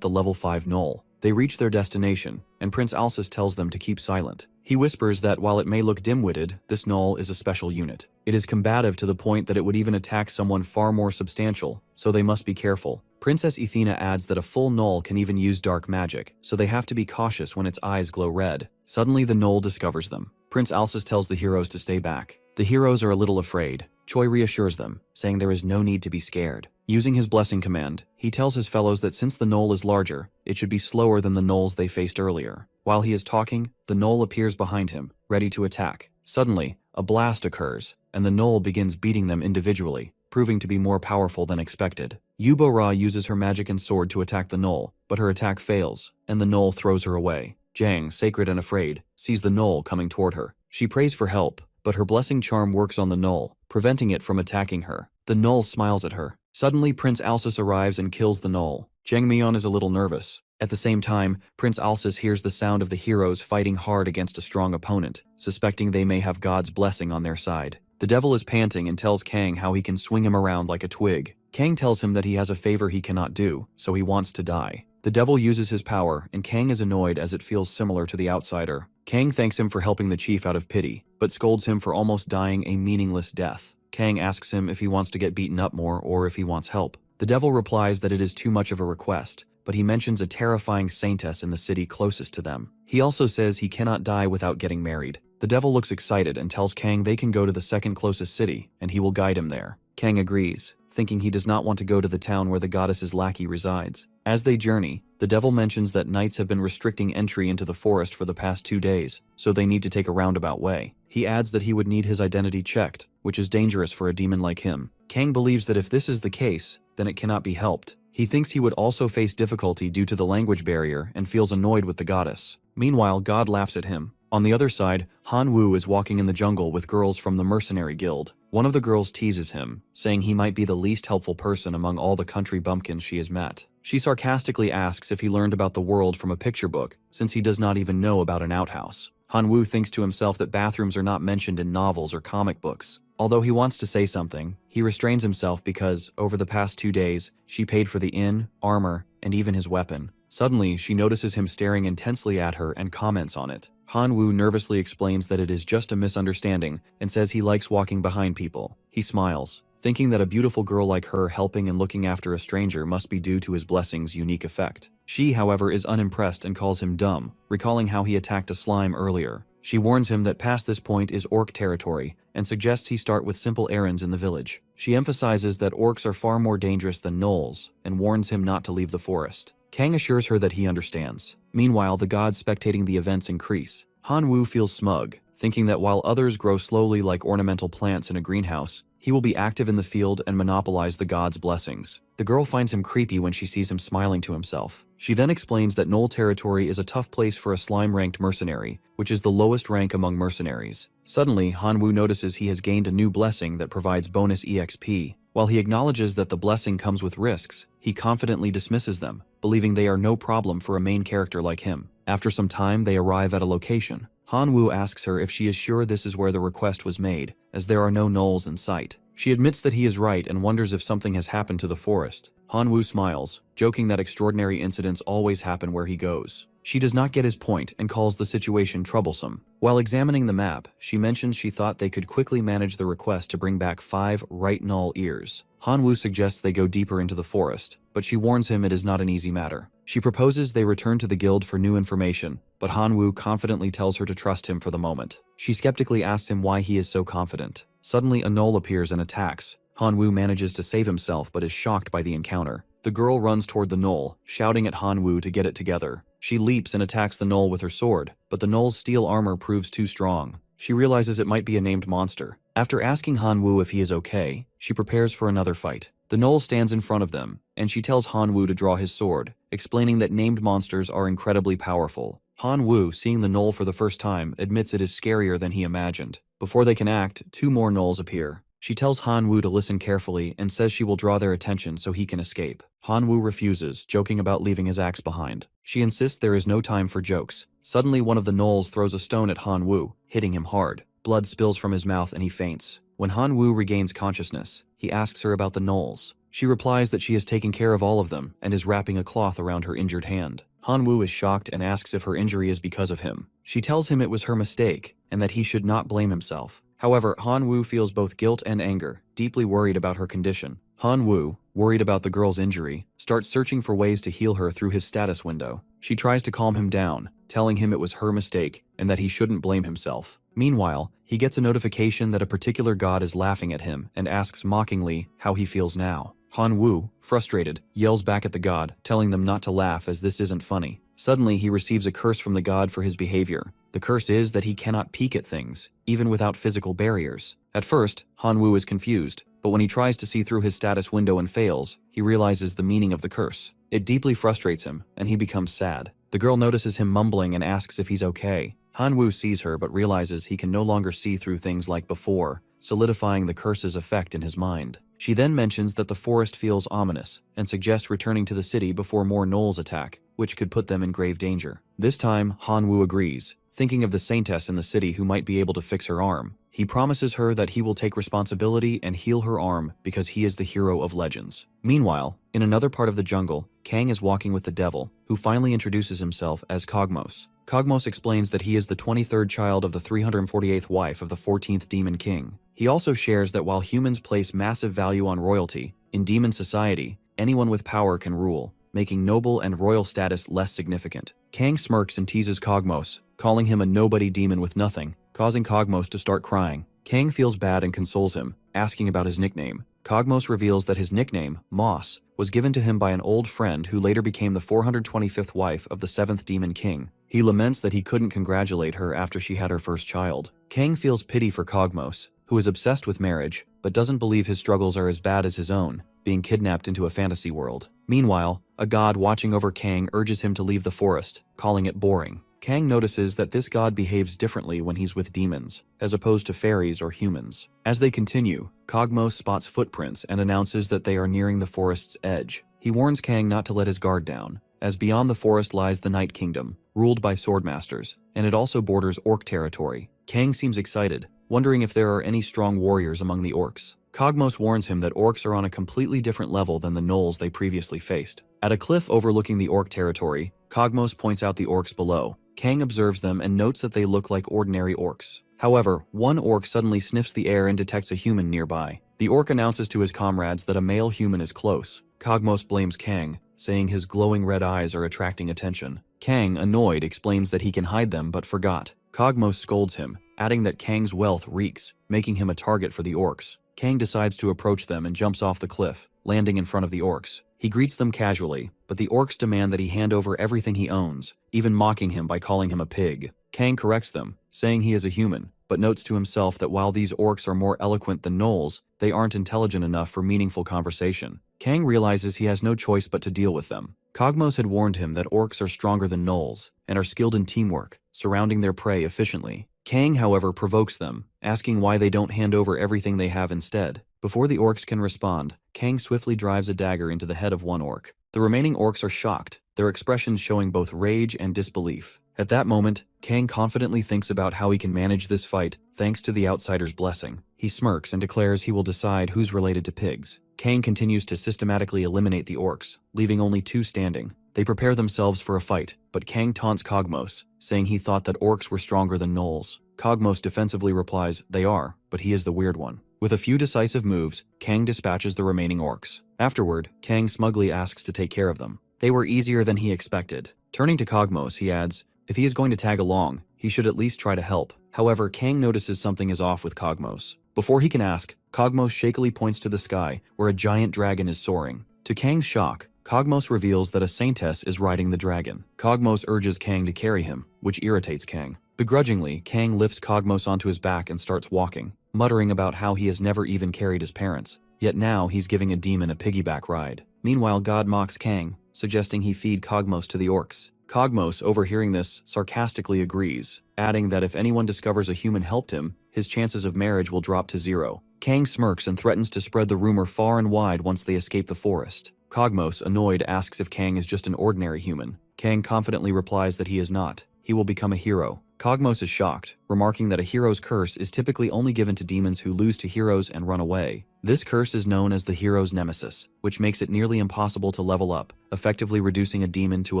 the level 5 knoll. They reach their destination, and Prince Alsus tells them to keep silent. He whispers that while it may look dim-witted, this knoll is a special unit. It is combative to the point that it would even attack someone far more substantial, so they must be careful. Princess Athena adds that a full knoll can even use dark magic, so they have to be cautious when its eyes glow red. Suddenly the knoll discovers them. Prince Alsus tells the heroes to stay back. The heroes are a little afraid. Choi reassures them, saying there is no need to be scared. Using his blessing command, he tells his fellows that since the knoll is larger, it should be slower than the knolls they faced earlier. While he is talking, the knoll appears behind him, ready to attack. Suddenly, a blast occurs, and the knoll begins beating them individually, proving to be more powerful than expected. Yubo-Ra uses her magic and sword to attack the knoll, but her attack fails, and the knoll throws her away. Jang, sacred and afraid, sees the knoll coming toward her. She prays for help, but her blessing charm works on the knoll, preventing it from attacking her. The knoll smiles at her. Suddenly, Prince Alsus arrives and kills the knoll. Jang Myeon is a little nervous. At the same time, Prince Alsus hears the sound of the heroes fighting hard against a strong opponent, suspecting they may have God's blessing on their side. The devil is panting and tells Kang how he can swing him around like a twig. Kang tells him that he has a favor he cannot do, so he wants to die. The devil uses his power, and Kang is annoyed as it feels similar to the outsider. Kang thanks him for helping the chief out of pity, but scolds him for almost dying a meaningless death. Kang asks him if he wants to get beaten up more or if he wants help. The devil replies that it is too much of a request, but he mentions a terrifying saintess in the city closest to them. He also says he cannot die without getting married. The devil looks excited and tells Kang they can go to the second closest city, and he will guide him there. Kang agrees, thinking he does not want to go to the town where the goddess's lackey resides. As they journey, the devil mentions that knights have been restricting entry into the forest for the past 2 days, so they need to take a roundabout way. He adds that he would need his identity checked, which is dangerous for a demon like him. Kang believes that if this is the case, then it cannot be helped. He thinks he would also face difficulty due to the language barrier and feels annoyed with the goddess. Meanwhile, God laughs at him. On the other side, Han Woo is walking in the jungle with girls from the mercenary guild. One of the girls teases him, saying he might be the least helpful person among all the country bumpkins she has met. She sarcastically asks if he learned about the world from a picture book, since he does not even know about an outhouse. Han Woo thinks to himself that bathrooms are not mentioned in novels or comic books. Although he wants to say something, he restrains himself because, over the past 2 days, she paid for the inn, armor, and even his weapon. Suddenly, she notices him staring intensely at her and comments on it. Han Woo nervously explains that it is just a misunderstanding and says he likes walking behind people. He smiles, thinking that a beautiful girl like her helping and looking after a stranger must be due to his blessing's unique effect. She, however, is unimpressed and calls him dumb, recalling how he attacked a slime earlier. She warns him that past this point is orc territory and suggests he start with simple errands in the village. She emphasizes that orcs are far more dangerous than gnolls and warns him not to leave the forest. Kang assures her that he understands. Meanwhile, the gods spectating the events increase. Han Woo feels smug, thinking that while others grow slowly like ornamental plants in a greenhouse, he will be active in the field and monopolize the gods' blessings. The girl finds him creepy when she sees him smiling to himself. She then explains that Gnoll territory is a tough place for a slime-ranked mercenary, which is the lowest rank among mercenaries. Suddenly, Han Woo notices he has gained a new blessing that provides bonus EXP. While he acknowledges that the blessing comes with risks, he confidently dismisses them, believing they are no problem for a main character like him. After some time, they arrive at a location. Han Woo asks her if she is sure this is where the request was made, as there are no gnolls in sight. She admits that he is right and wonders if something has happened to the forest. Han Woo smiles, joking that extraordinary incidents always happen where he goes. She does not get his point and calls the situation troublesome. While examining the map, she mentions she thought they could quickly manage the request to bring back 5 right gnoll ears. Han Woo suggests they go deeper into the forest, but she warns him it is not an easy matter. She proposes they return to the guild for new information, but Han Woo confidently tells her to trust him for the moment. She skeptically asks him why he is so confident. Suddenly, a gnoll appears and attacks. Han Woo manages to save himself but is shocked by the encounter. The girl runs toward the gnoll, shouting at Han Woo to get it together. She leaps and attacks the gnoll with her sword, but the gnoll's steel armor proves too strong. she realizes it might be a named monster. After asking Han Wu if he is okay, she prepares for another fight. The Knoll stands in front of them, and she tells Han Wu to draw his sword, explaining that named monsters are incredibly powerful. Han Wu, seeing the Knoll for the first time, admits it is scarier than he imagined. Before they can act, 2 more Knolls appear. She tells Han Wu to listen carefully and says she will draw their attention so he can escape. Han Wu refuses, joking about leaving his axe behind. She insists there is no time for jokes. Suddenly, one of the Knolls throws a stone at Han Wu, hitting him hard. Blood spills from his mouth and he faints. When Han Wu regains consciousness, he asks her about the Knolls. She replies that she is taking care of all of them and is wrapping a cloth around her injured hand. Han Wu is shocked and asks if her injury is because of him. She tells him it was her mistake and that he should not blame himself. However, Han Wu feels both guilt and anger, deeply worried about her condition. Han Wu, worried about the girl's injury, starts searching for ways to heal her through his status window. She tries to calm him down, telling him it was her mistake and that he shouldn't blame himself. Meanwhile, he gets a notification that a particular god is laughing at him and asks mockingly how he feels now. Han Wu, frustrated, yells back at the god, telling them not to laugh as this isn't funny. Suddenly, he receives a curse from the god for his behavior. The curse is that he cannot peek at things, even without physical barriers. At first, Han Wu is confused, but when he tries to see through his status window and fails, he realizes the meaning of the curse. It deeply frustrates him, and he becomes sad. The girl notices him mumbling and asks if he's okay. Han Wu sees her but realizes he can no longer see through things like before, solidifying the curse's effect in his mind. She then mentions that the forest feels ominous and suggests returning to the city before more Knolls attack, which could put them in grave danger. This time, Han Wu agrees, thinking of the saintess in the city who might be able to fix her arm. He promises her that he will take responsibility and heal her arm because he is the hero of legends. Meanwhile, in another part of the jungle, Kang is walking with the devil, who finally introduces himself as Cogmos. Cogmos explains that he is the 23rd child of the 348th wife of the 14th Demon King. He also shares that while humans place massive value on royalty, in demon society, anyone with power can rule, making noble and royal status less significant. Kang smirks and teases Cogmos, calling him a nobody demon with nothing, causing Cogmos to start crying. Kang feels bad and consoles him, asking about his nickname. Cogmos reveals that his nickname, Moss, was given to him by an old friend who later became the 425th wife of the 7th Demon King. He laments that he couldn't congratulate her after she had her first child. Kang feels pity for Cogmos, who is obsessed with marriage, but doesn't believe his struggles are as bad as his own, being kidnapped into a fantasy world. Meanwhile, a god watching over Kang urges him to leave the forest, calling it boring. Kang notices that this god behaves differently when he's with demons, as opposed to fairies or humans. As they continue, Cogmos spots footprints and announces that they are nearing the forest's edge. He warns Kang not to let his guard down, as beyond the forest lies the Night Kingdom, ruled by swordmasters, and it also borders orc territory. Kang seems excited, wondering if there are any strong warriors among the orcs. Cogmos warns him that orcs are on a completely different level than the Knolls they previously faced. At a cliff overlooking the orc territory, Cogmos points out the orcs below. Kang observes them and notes that they look like ordinary orcs. However, one orc suddenly sniffs the air and detects a human nearby. The orc announces to his comrades that a male human is close. Cogmos blames Kang, saying his glowing red eyes are attracting attention. Kang, annoyed, explains that he can hide them but forgot. Cogmos scolds him, adding that Kang's wealth reeks, making him a target for the orcs. Kang decides to approach them and jumps off the cliff, landing in front of the orcs. He greets them casually, but the orcs demand that he hand over everything he owns, even mocking him by calling him a pig. Kang corrects them, saying he is a human, but notes to himself that while these orcs are more eloquent than Knolls, they aren't intelligent enough for meaningful conversation. Kang realizes he has no choice but to deal with them. Cogmos had warned him that orcs are stronger than Knolls, and are skilled in teamwork, surrounding their prey efficiently. Kang, however, provokes them, asking why they don't hand over everything they have instead. Before the orcs can respond, Kang swiftly drives a dagger into the head of one orc. The remaining orcs are shocked, their expressions showing both rage and disbelief. At that moment, Kang confidently thinks about how he can manage this fight thanks to the outsider's blessing. He smirks and declares he will decide who's related to pigs. Kang continues to systematically eliminate the orcs, leaving only 2 standing. They prepare themselves for a fight, but Kang taunts Cogmos, saying he thought that orcs were stronger than Knolls. Cogmos defensively replies, they are, but he is the weird one. With a few decisive moves, Kang dispatches the remaining orcs. Afterward, Kang smugly asks to take care of them. They were easier than he expected. Turning to Cogmos, he adds, if he is going to tag along, he should at least try to help. However, Kang notices something is off with Cogmos. Before he can ask, Cogmos shakily points to the sky, where a giant dragon is soaring. To Kang's shock, Cogmos reveals that a saintess is riding the dragon. Cogmos urges Kang to carry him, which irritates Kang. Begrudgingly, Kang lifts Cogmos onto his back and starts walking, muttering about how he has never even carried his parents, yet now he's giving a demon a piggyback ride. Meanwhile, God mocks Kang, suggesting he feed Cogmos to the orcs. Cogmos, overhearing this, sarcastically agrees, adding that if anyone discovers a human helped him, his chances of marriage will drop to 0. Kang smirks and threatens to spread the rumor far and wide once they escape the forest. Cogmos, annoyed, asks if Kang is just an ordinary human. Kang confidently replies that he is not. He will become a hero. Cogmos is shocked, remarking that a hero's curse is typically only given to demons who lose to heroes and run away. This curse is known as the hero's nemesis, which makes it nearly impossible to level up, effectively reducing a demon to a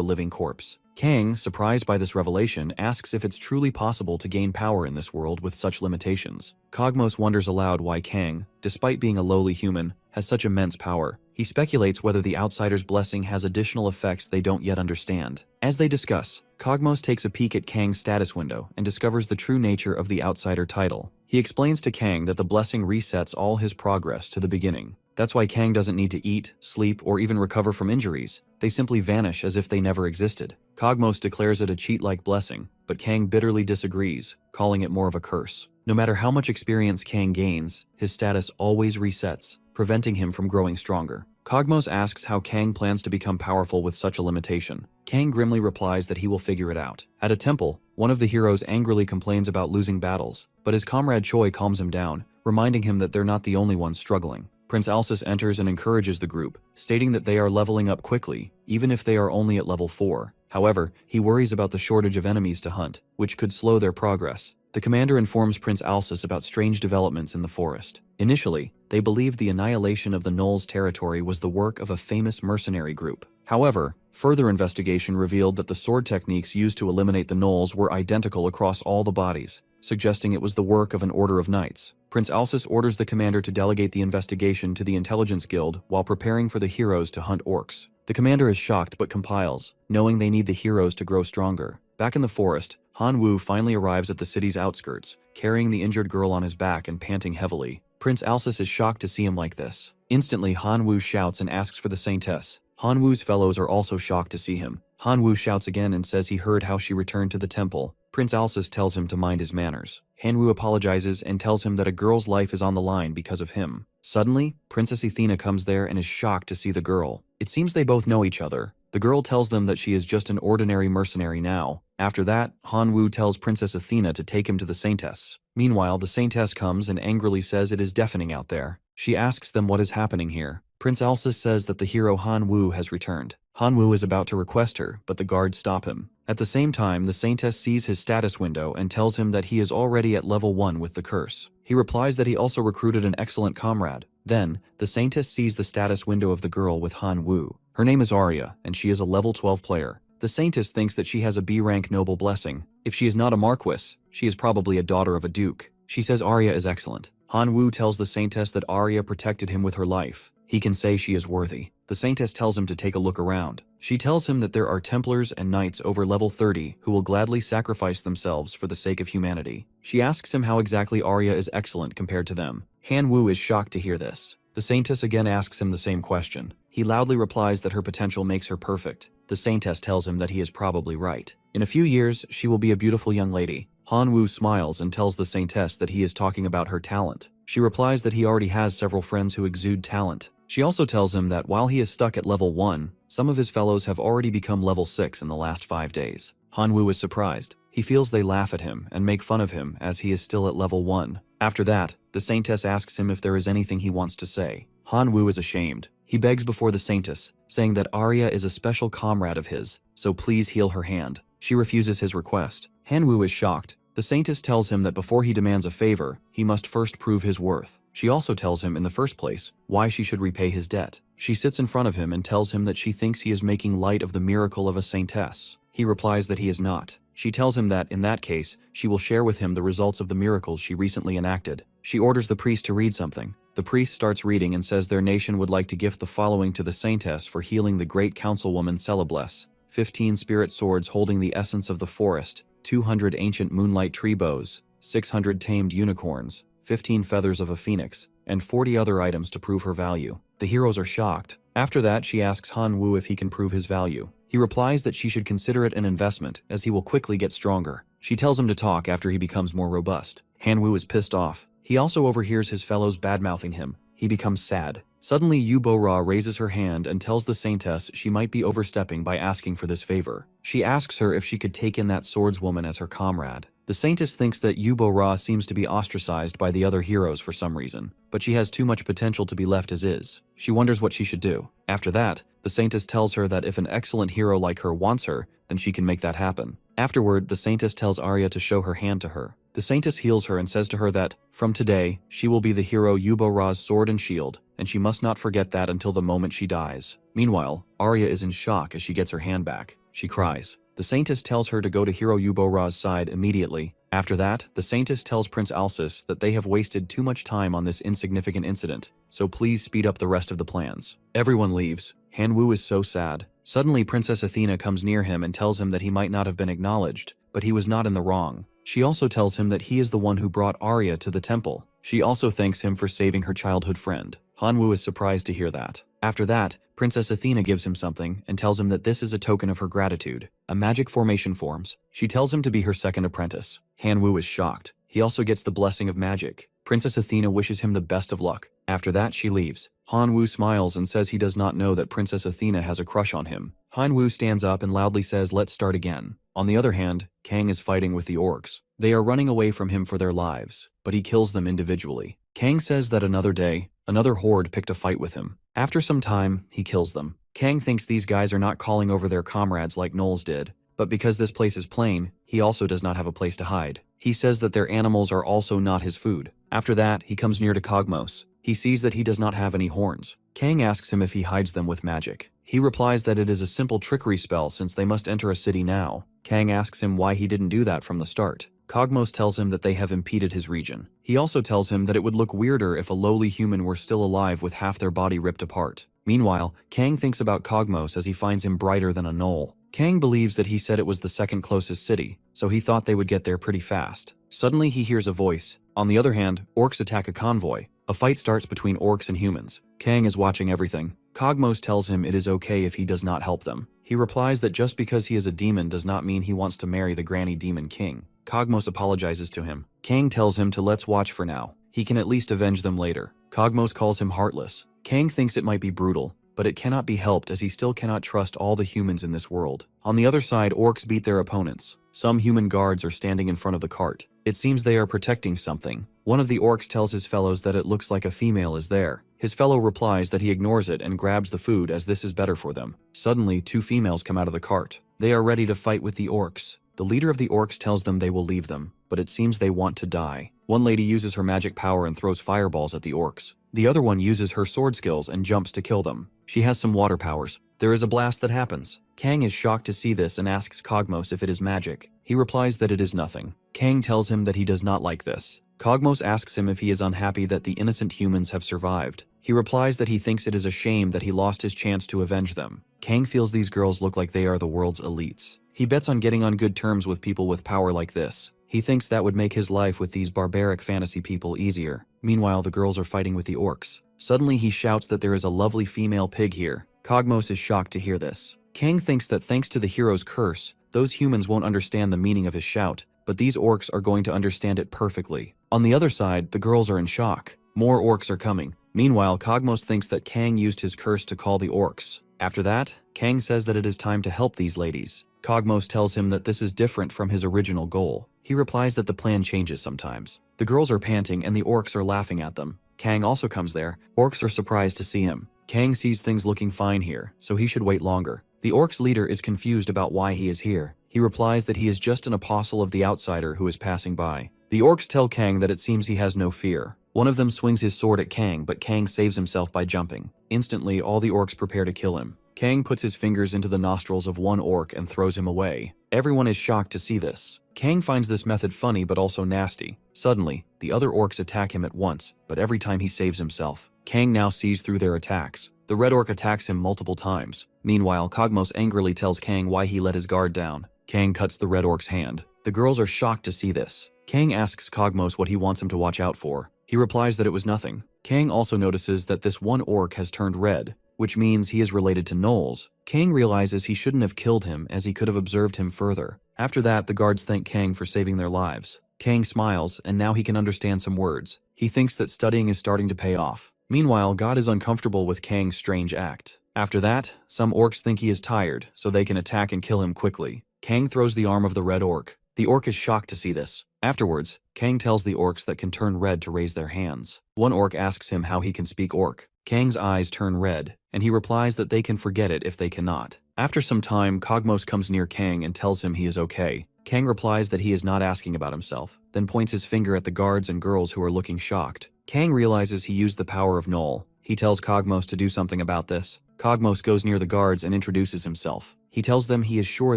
living corpse. Kang, surprised by this revelation, asks if it's truly possible to gain power in this world with such limitations. Cogmos wonders aloud why Kang, despite being a lowly human, has such immense power. He speculates whether the outsider's blessing has additional effects they don't yet understand. As they discuss, Cogmos takes a peek at Kang's status window and discovers the true nature of the outsider title. He explains to Kang that the blessing resets all his progress to the beginning. That's why Kang doesn't need to eat, sleep, or even recover from injuries. They simply vanish as if they never existed. Cogmos declares it a cheat-like blessing, but Kang bitterly disagrees, calling it more of a curse. No matter how much experience Kang gains, his status always resets, preventing him from growing stronger. Cogmos asks how Kang plans to become powerful with such a limitation. Kang grimly replies that he will figure it out. At a temple, one of the heroes angrily complains about losing battles, but his comrade Choi calms him down, reminding him that they're not the only ones struggling. Prince Alsus enters and encourages the group, stating that they are leveling up quickly, even if they are only at level 4. However, he worries about the shortage of enemies to hunt, which could slow their progress. The commander informs Prince Alsus about strange developments in the forest. Initially, they believed the annihilation of the Gnolls' territory was the work of a famous mercenary group. However, further investigation revealed that the sword techniques used to eliminate the Gnolls were identical across all the bodies, suggesting it was the work of an order of knights. Prince Alsus orders the commander to delegate the investigation to the Intelligence Guild while preparing for the heroes to hunt orcs. The commander is shocked but compiles, knowing they need the heroes to grow stronger. Back in the forest, Han Wu finally arrives at the city's outskirts, carrying the injured girl on his back and panting heavily. Prince Alsus is shocked to see him like this. Instantly, Han Wu shouts and asks for the Saintess. Han Wu's fellows are also shocked to see him. Han Wu shouts again and says he heard how she returned to the temple. Prince Alsus tells him to mind his manners. Han Wu apologizes and tells him that a girl's life is on the line because of him. Suddenly, Princess Athena comes there and is shocked to see the girl. It seems they both know each other. The girl tells them that she is just an ordinary mercenary now. After that, Han Wu tells Princess Athena to take him to the Saintess. Meanwhile, the Saintess comes and angrily says it is deafening out there. She asks them what is happening here. Prince Alsus says that the hero Han Wu has returned. Han Wu is about to request her, but the guards stop him. At the same time, the Saintess sees his status window and tells him that he is already at level 1 with the curse. He replies that he also recruited an excellent comrade. Then, the Saintess sees the status window of the girl with Han Wu. Her name is Arya, and she is a level 12 player. The Saintess thinks that she has a B-rank noble blessing. If she is not a Marquis, she is probably a daughter of a duke. She says Arya is excellent. Han Wu tells the Saintess that Arya protected him with her life. He can say she is worthy. The Saintess tells him to take a look around. She tells him that there are Templars and Knights over level 30 who will gladly sacrifice themselves for the sake of humanity. She asks him how exactly Arya is excellent compared to them. Han Wu is shocked to hear this. The Saintess again asks him the same question. He loudly replies that her potential makes her perfect. The Saintess tells him that he is probably right. In a few years, she will be a beautiful young lady. Han Wu smiles and tells the Saintess that he is talking about her talent. She replies that he already has several friends who exude talent. She also tells him that while he is stuck at level 1, some of his fellows have already become level 6 in the last 5 days. Han Wu is surprised. He feels they laugh at him and make fun of him as he is still at level 1. After that, the Saintess asks him if there is anything he wants to say. Han Wu is ashamed. He begs before the Saintess, saying that Arya is a special comrade of his, so please heal her hand. She refuses his request. Han Wu is shocked. The Saintess tells him that before he demands a favor, he must first prove his worth. She also tells him in the first place why she should repay his debt. She sits in front of him and tells him that she thinks he is making light of the miracle of a saintess. He replies that he is not. She tells him that, in that case, she will share with him the results of the miracles she recently enacted. She orders the priest to read something. The priest starts reading and says their nation would like to gift the following to the saintess for healing the great councilwoman Celebless: 15 spirit swords holding the essence of the forest, 200 ancient moonlight tree bows, 600 tamed unicorns, 15 feathers of a phoenix, and 40 other items to prove her value. The heroes are shocked. After that, she asks Han Wu if he can prove his value. He replies that she should consider it an investment, as he will quickly get stronger. She tells him to talk after he becomes more robust. Hanwoo is pissed off. He also overhears his fellows badmouthing him. He becomes sad. Suddenly, Yu-Bo-Ra raises her hand and tells the saintess she might be overstepping by asking for this favor. She asks her if she could take in that swordswoman as her comrade. The saintess thinks that Yu-Bo-Ra seems to be ostracized by the other heroes for some reason, but she has too much potential to be left as is. She wonders what she should do. After that, the saintess tells her that if an excellent hero like her wants her, then she can make that happen. Afterward, the saintess tells Arya to show her hand to her. The saintess heals her and says to her that, from today, she will be the hero Yu-Bo-Ra's sword and shield, and she must not forget that until the moment she dies. Meanwhile, Arya is in shock as she gets her hand back. She cries. The saintess tells her to go to hero Yu-Bo-Ra's side immediately. After that, the saintess tells Prince Alsus that they have wasted too much time on this insignificant incident, so please speed up the rest of the plans. Everyone leaves. Hanwoo is so sad. Suddenly, Princess Athena comes near him and tells him that he might not have been acknowledged, but he was not in the wrong. She also tells him that he is the one who brought Arya to the temple. She also thanks him for saving her childhood friend. Hanwoo is surprised to hear that. After that, Princess Athena gives him something and tells him that this is a token of her gratitude. A magic formation forms. She tells him to be her second apprentice. Hanwoo is shocked. He also gets the blessing of magic. Princess Athena wishes him the best of luck. After that, she leaves. Hanwoo smiles and says he does not know that Princess Athena has a crush on him. Hanwoo stands up and loudly says, "Let's start again." On the other hand, Kang is fighting with the orcs. They are running away from him for their lives, but he kills them individually. Kang says that another day, another horde picked a fight with him. After some time, he kills them. Kang thinks these guys are not calling over their comrades like Knowles did, but because this place is plain, he also does not have a place to hide. He says that their animals are also not his food. After that, he comes near to Cogmos. He sees that he does not have any horns. Kang asks him if he hides them with magic. He replies that it is a simple trickery spell since they must enter a city now. Kang asks him why he didn't do that from the start. Cogmos tells him that they have impeded his region. He also tells him that it would look weirder if a lowly human were still alive with half their body ripped apart. Meanwhile, Kang thinks about Cogmos as he finds him brighter than a knoll. Kang believes that he said it was the second closest city, so he thought they would get there pretty fast. Suddenly he hears a voice. On the other hand, orcs attack a convoy. A fight starts between orcs and humans. Kang is watching everything. Cogmos tells him it is okay if he does not help them. He replies that just because he is a demon does not mean he wants to marry the granny demon king. Cogmos apologizes to him. Kang tells him to let's watch for now. He can at least avenge them later. Cogmos calls him heartless. Kang thinks it might be brutal, but it cannot be helped as he still cannot trust all the humans in this world. On the other side, orcs beat their opponents. Some human guards are standing in front of the cart. It seems they are protecting something. One of the orcs tells his fellows that it looks like a female is there. His fellow replies that he ignores it and grabs the food as this is better for them. Suddenly, two females come out of the cart. They are ready to fight with the orcs. The leader of the orcs tells them they will leave them, but it seems they want to die. One lady uses her magic power and throws fireballs at the orcs. The other one uses her sword skills and jumps to kill them. She has some water powers. There is a blast that happens. Kang is shocked to see this and asks Cogmos if it is magic. He replies that it is nothing. Kang tells him that he does not like this. Cogmos asks him if he is unhappy that the innocent humans have survived. He replies that he thinks it is a shame that he lost his chance to avenge them. Kang feels these girls look like they are the world's elites. He bets on getting on good terms with people with power like this. He thinks that would make his life with these barbaric fantasy people easier. Meanwhile, the girls are fighting with the orcs. Suddenly, he shouts that there is a lovely female pig here. Cogmos is shocked to hear this. Kang thinks that thanks to the hero's curse, those humans won't understand the meaning of his shout, but these orcs are going to understand it perfectly. On the other side, the girls are in shock. More orcs are coming. Meanwhile, Cogmos thinks that Kang used his curse to call the orcs. After that, Kang says that it is time to help these ladies. Cogmos tells him that this is different from his original goal. He replies that the plan changes sometimes. The girls are panting and the orcs are laughing at them. Kang also comes there. Orcs are surprised to see him. Kang sees things looking fine here, so he should wait longer. The orcs leader is confused about why he is here. He replies that he is just an apostle of the outsider who is passing by. The orcs tell Kang that it seems he has no fear. One of them swings his sword at Kang, but Kang saves himself by jumping. Instantly, all the orcs prepare to kill him. Kang puts his fingers into the nostrils of one orc and throws him away. Everyone is shocked to see this. Kang finds this method funny but also nasty. Suddenly, the other orcs attack him at once, but every time he saves himself. Kang now sees through their attacks. The red orc attacks him multiple times. Meanwhile, Cogmos angrily tells Kang why he let his guard down. Kang cuts the red orc's hand. The girls are shocked to see this. Kang asks Cogmos what he wants him to watch out for. He replies that it was nothing. Kang also notices that this one orc has turned red, which means he is related to Knowles. Kang realizes he shouldn't have killed him as he could have observed him further. After that, the guards thank Kang for saving their lives. Kang smiles, and now he can understand some words. He thinks that studying is starting to pay off. Meanwhile, God is uncomfortable with Kang's strange act. After that, some orcs think he is tired, so they can attack and kill him quickly. Kang throws the arm of the red orc. The orc is shocked to see this. Afterwards, Kang tells the orcs that can turn red to raise their hands. One orc asks him how he can speak orc. Kang's eyes turn red, and he replies that they can forget it if they cannot. After some time, Cogmos comes near Kang and tells him he is okay. Kang replies that he is not asking about himself, then points his finger at the guards and girls who are looking shocked. Kang realizes he used the power of Null. He tells Cogmos to do something about this. Cogmos goes near the guards and introduces himself. He tells them he is sure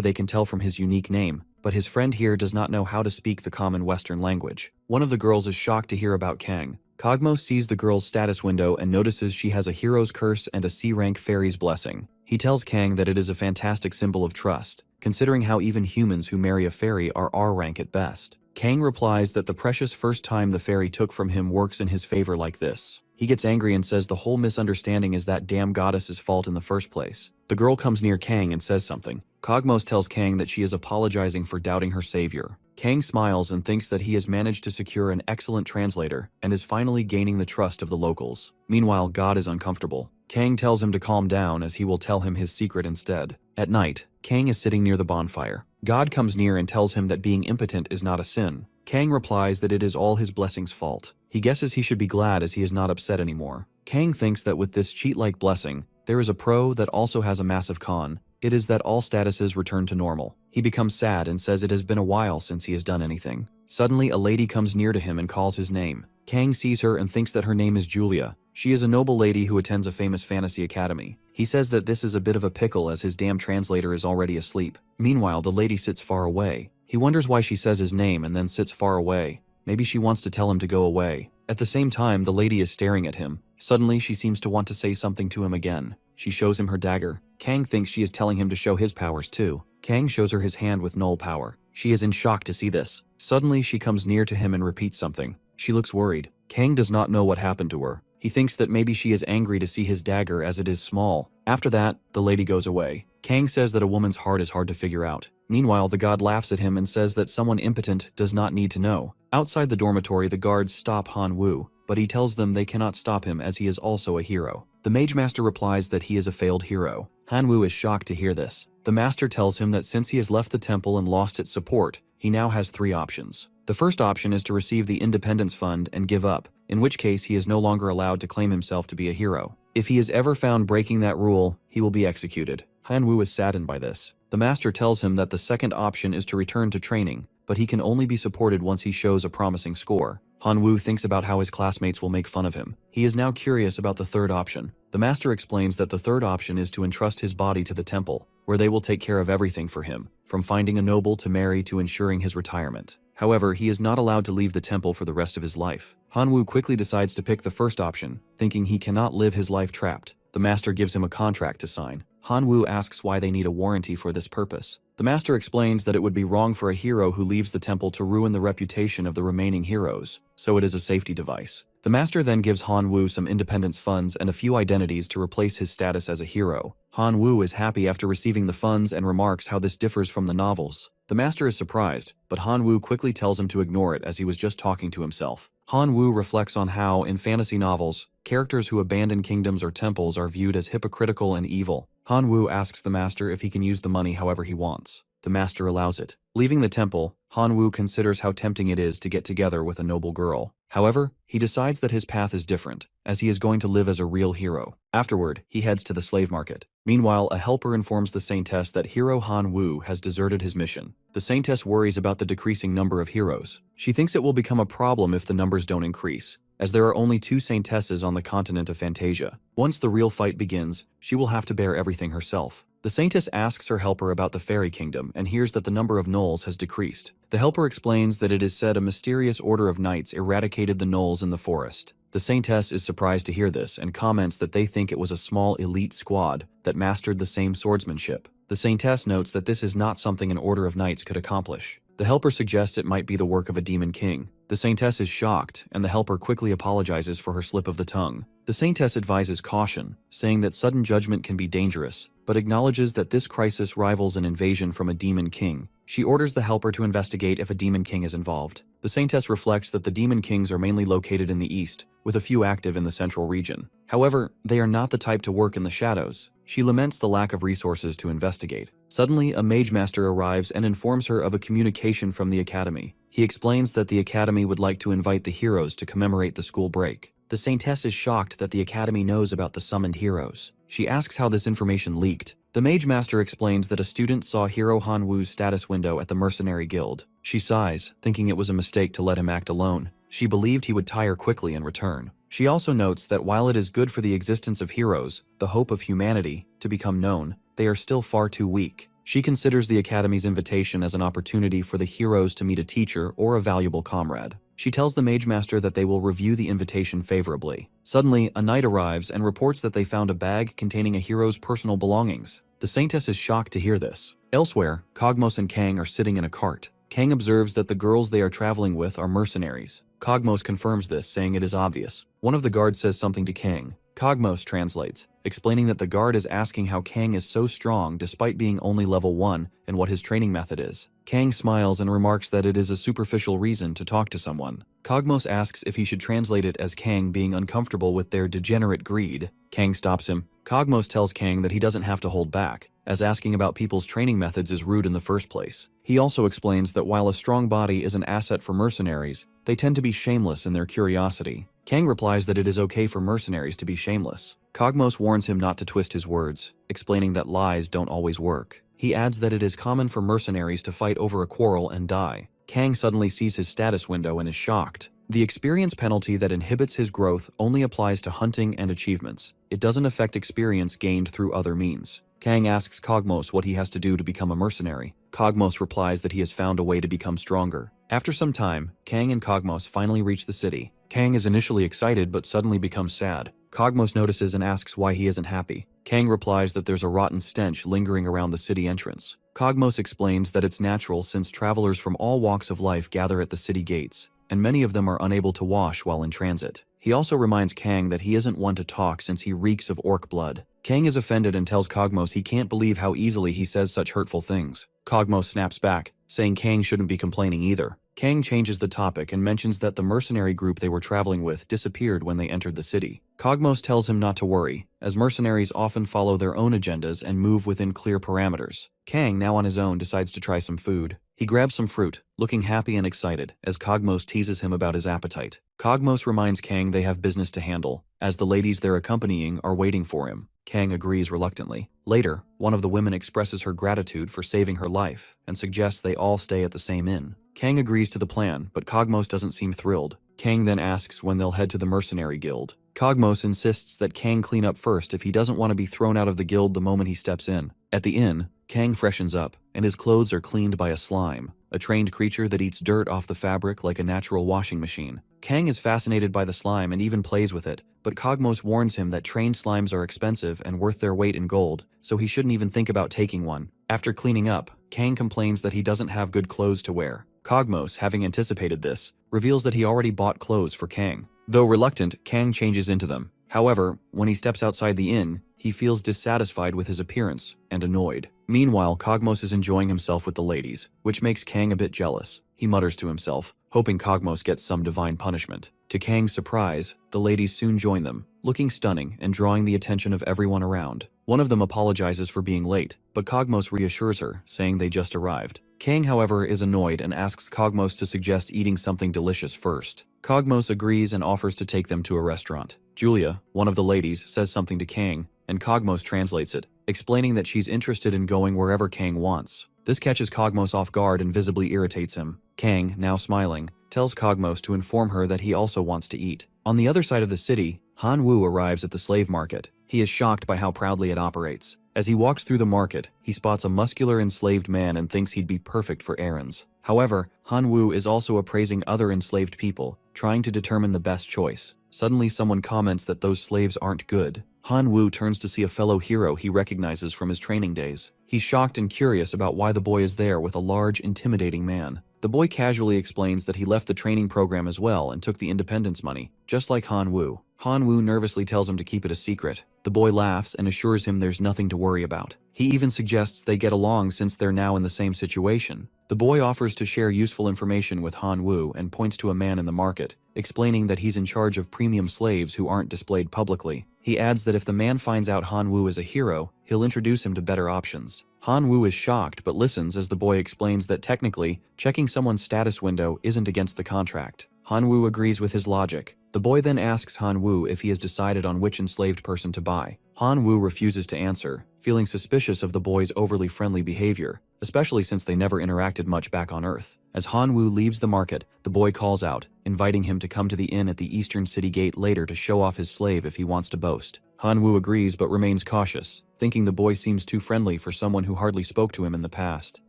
they can tell from his unique name, but his friend here does not know how to speak the common Western language. One of the girls is shocked to hear about Kang. Cogmos sees the girl's status window and notices she has a hero's curse and a C-rank fairy's blessing. He tells Kang that it is a fantastic symbol of trust, considering how even humans who marry a fairy are R-rank at best. Kang replies that the precious first time the fairy took from him works in his favor like this. He gets angry and says the whole misunderstanding is that damn goddess's fault in the first place. The girl comes near Kang and says something. Cogmos tells Kang that she is apologizing for doubting her savior. Kang smiles and thinks that he has managed to secure an excellent translator and is finally gaining the trust of the locals. Meanwhile, God is uncomfortable. Kang tells him to calm down as he will tell him his secret instead. At night, Kang is sitting near the bonfire. God comes near and tells him that being impotent is not a sin. Kang replies that it is all his blessing's fault. He guesses he should be glad as he is not upset anymore. Kang thinks that with this cheat-like blessing, there is a pro that also has a massive con. It is that all statuses return to normal. He becomes sad and says it has been a while since he has done anything. Suddenly, a lady comes near to him and calls his name. Kang sees her and thinks that her name is Julia. She is a noble lady who attends a famous fantasy academy. He says that this is a bit of a pickle as his damn translator is already asleep. Meanwhile, the lady sits far away. He wonders why she says his name and then sits far away. Maybe she wants to tell him to go away. At the same time, the lady is staring at him. Suddenly, she seems to want to say something to him again. She shows him her dagger. Kang thinks she is telling him to show his powers too. Kang shows her his hand with null power. She is in shock to see this. Suddenly, she comes near to him and repeats something. She looks worried. Kang does not know what happened to her. He thinks that maybe she is angry to see his dagger as it is small. After that, the lady goes away. Kang says that a woman's heart is hard to figure out. Meanwhile, the god laughs at him and says that someone impotent does not need to know. Outside the dormitory, the guards stop Han Wu, but he tells them they cannot stop him as he is also a hero. The Mage Master replies that he is a failed hero. Han Wu is shocked to hear this. The Master tells him that since he has left the temple and lost its support, he now has 3 options. The first option is to receive the Independence Fund and give up, in which case he is no longer allowed to claim himself to be a hero. If he is ever found breaking that rule, he will be executed. Han Wu is saddened by this. The Master tells him that the second option is to return to training, but he can only be supported once he shows a promising score. Han Wu thinks about how his classmates will make fun of him. He is now curious about the third option. The Master explains that the third option is to entrust his body to the temple, where they will take care of everything for him, from finding a noble to marry to ensuring his retirement. However, he is not allowed to leave the temple for the rest of his life. Han Wu quickly decides to pick the first option, thinking he cannot live his life trapped. The Master gives him a contract to sign. Han Wu asks why they need a warranty for this purpose. The Master explains that it would be wrong for a hero who leaves the temple to ruin the reputation of the remaining heroes, so it is a safety device. The Master then gives Han Wu some independence funds and a few identities to replace his status as a hero. Han Wu is happy after receiving the funds and remarks how this differs from the novels. The Master is surprised, but Han Wu quickly tells him to ignore it as he was just talking to himself. Han Wu reflects on how, in fantasy novels, characters who abandon kingdoms or temples are viewed as hypocritical and evil. Han Wu asks the Master if he can use the money however he wants. The Master allows it. Leaving the temple, Han Wu considers how tempting it is to get together with a noble girl. However, he decides that his path is different, as he is going to live as a real hero. Afterward, he heads to the slave market. Meanwhile, a helper informs the Saintess that hero Han Wu has deserted his mission. The Saintess worries about the decreasing number of heroes. She thinks it will become a problem if the numbers don't increase, as there are only 2 Saintesses on the continent of Fantasia. Once the real fight begins, she will have to bear everything herself. The Saintess asks her helper about the fairy kingdom and hears that the number of gnolls has decreased. The helper explains that it is said a mysterious order of knights eradicated the gnolls in the forest. The Saintess is surprised to hear this and comments that they think it was a small elite squad that mastered the same swordsmanship. The Saintess notes that this is not something an order of knights could accomplish. The helper suggests it might be the work of a demon king. The saintess is shocked, and the helper quickly apologizes for her slip of the tongue. The saintess advises caution, saying that sudden judgment can be dangerous, but acknowledges that this crisis rivals an invasion from a demon king. She orders the helper to investigate if a demon king is involved. The saintess reflects that the demon kings are mainly located in the east, with a few active in the central region. However, they are not the type to work in the shadows. She laments the lack of resources to investigate. Suddenly, a mage master arrives and informs her of a communication from the academy. He explains that the academy would like to invite the heroes to commemorate the school break. The saintess is shocked that the academy knows about the summoned heroes. She asks how this information leaked. The mage master explains that a student saw Hero Han Wu's status window at the mercenary guild. She sighs, thinking it was a mistake to let him act alone. She believed he would tire quickly and return. She also notes that while it is good for the existence of heroes, the hope of humanity, to become known, they are still far too weak. She considers the Academy's invitation as an opportunity for the heroes to meet a teacher or a valuable comrade. She tells the Mage Master that they will review the invitation favorably. Suddenly, a knight arrives and reports that they found a bag containing a hero's personal belongings. The Saintess is shocked to hear this. Elsewhere, Cogmos and Kang are sitting in a cart. Kang observes that the girls they are traveling with are mercenaries. Cogmos confirms this, saying it is obvious. One of the guards says something to Kang. Cogmos translates, explaining that the guard is asking how Kang is so strong despite being only level 1 and what his training method is. Kang smiles and remarks that it is a superficial reason to talk to someone. Cogmos asks if he should translate it as Kang being uncomfortable with their degenerate greed. Kang stops him. Cogmos tells Kang that he doesn't have to hold back, as asking about people's training methods is rude in the first place. He also explains that while a strong body is an asset for mercenaries, they tend to be shameless in their curiosity. Kang replies that it is okay for mercenaries to be shameless. Cogmos warns him not to twist his words, explaining that lies don't always work. He adds that it is common for mercenaries to fight over a quarrel and die. Kang suddenly sees his status window and is shocked. The experience penalty that inhibits his growth only applies to hunting and achievements. It doesn't affect experience gained through other means. Kang asks Cogmos what he has to do to become a mercenary. Cogmos replies that he has found a way to become stronger. After some time, Kang and Cogmos finally reach the city. Kang is initially excited but suddenly becomes sad. Cogmos notices and asks why he isn't happy. Kang replies that there's a rotten stench lingering around the city entrance. Cogmos explains that it's natural since travelers from all walks of life gather at the city gates, and many of them are unable to wash while in transit. He also reminds Kang that he isn't one to talk since he reeks of orc blood. Kang is offended and tells Cogmos he can't believe how easily he says such hurtful things. Cogmos snaps back, saying Kang shouldn't be complaining either. Kang changes the topic and mentions that the mercenary group they were traveling with disappeared when they entered the city. Cogmos tells him not to worry, as mercenaries often follow their own agendas and move within clear parameters. Kang, now on his own, decides to try some food. He grabs some fruit, looking happy and excited, as Cogmos teases him about his appetite. Cogmos reminds Kang they have business to handle, as the ladies they're accompanying are waiting for him. Kang agrees reluctantly. Later, one of the women expresses her gratitude for saving her life and suggests they all stay at the same inn. Kang agrees to the plan, but Cogmos doesn't seem thrilled. Kang then asks when they'll head to the mercenary guild. Cogmos insists that Kang clean up first if he doesn't want to be thrown out of the guild the moment he steps in. At the inn, Kang freshens up, and his clothes are cleaned by a slime, a trained creature that eats dirt off the fabric like a natural washing machine. Kang is fascinated by the slime and even plays with it, but Cogmos warns him that trained slimes are expensive and worth their weight in gold, so he shouldn't even think about taking one. After cleaning up, Kang complains that he doesn't have good clothes to wear. Cogmos, having anticipated this, reveals that he already bought clothes for Kang. Though reluctant, Kang changes into them. However, when he steps outside the inn, he feels dissatisfied with his appearance and annoyed. Meanwhile, Cogmos is enjoying himself with the ladies, which makes Kang a bit jealous. He mutters to himself, hoping Cogmos gets some divine punishment. To Kang's surprise, the ladies soon join them, looking stunning and drawing the attention of everyone around. One of them apologizes for being late, but Cogmos reassures her, saying they just arrived. Kang, however, is annoyed and asks Cogmos to suggest eating something delicious first. Cogmos agrees and offers to take them to a restaurant. Julia, one of the ladies, says something to Kang, and Cogmos translates it, explaining that she's interested in going wherever Kang wants. This catches Cogmos off guard and visibly irritates him. Kang, now smiling, tells Cogmos to inform her that he also wants to eat. On the other side of the city, Han Wu arrives at the slave market. He is shocked by how proudly it operates. As he walks through the market, he spots a muscular enslaved man and thinks he'd be perfect for errands. However, Han Wu is also appraising other enslaved people, trying to determine the best choice. Suddenly someone comments that those slaves aren't good. Han Wu turns to see a fellow hero he recognizes from his training days. He's shocked and curious about why the boy is there with a large, intimidating man. The boy casually explains that he left the training program as well and took the independence money, just like Han Wu. Han Wu nervously tells him to keep it a secret. The boy laughs and assures him there's nothing to worry about. He even suggests they get along since they're now in the same situation. The boy offers to share useful information with Han Wu and points to a man in the market, explaining that he's in charge of premium slaves who aren't displayed publicly. He adds that if the man finds out Han Wu is a hero, he'll introduce him to better options. Han Wu is shocked but listens as the boy explains that technically, checking someone's status window isn't against the contract. Han Wu agrees with his logic. The boy then asks Han Wu if he has decided on which enslaved person to buy. Han Wu refuses to answer, feeling suspicious of the boy's overly friendly behavior, especially since they never interacted much back on Earth. As Han Wu leaves the market, the boy calls out, inviting him to come to the inn at the eastern city gate later to show off his slave if he wants to boast. Han Wu agrees but remains cautious, thinking the boy seems too friendly for someone who hardly spoke to him in the past.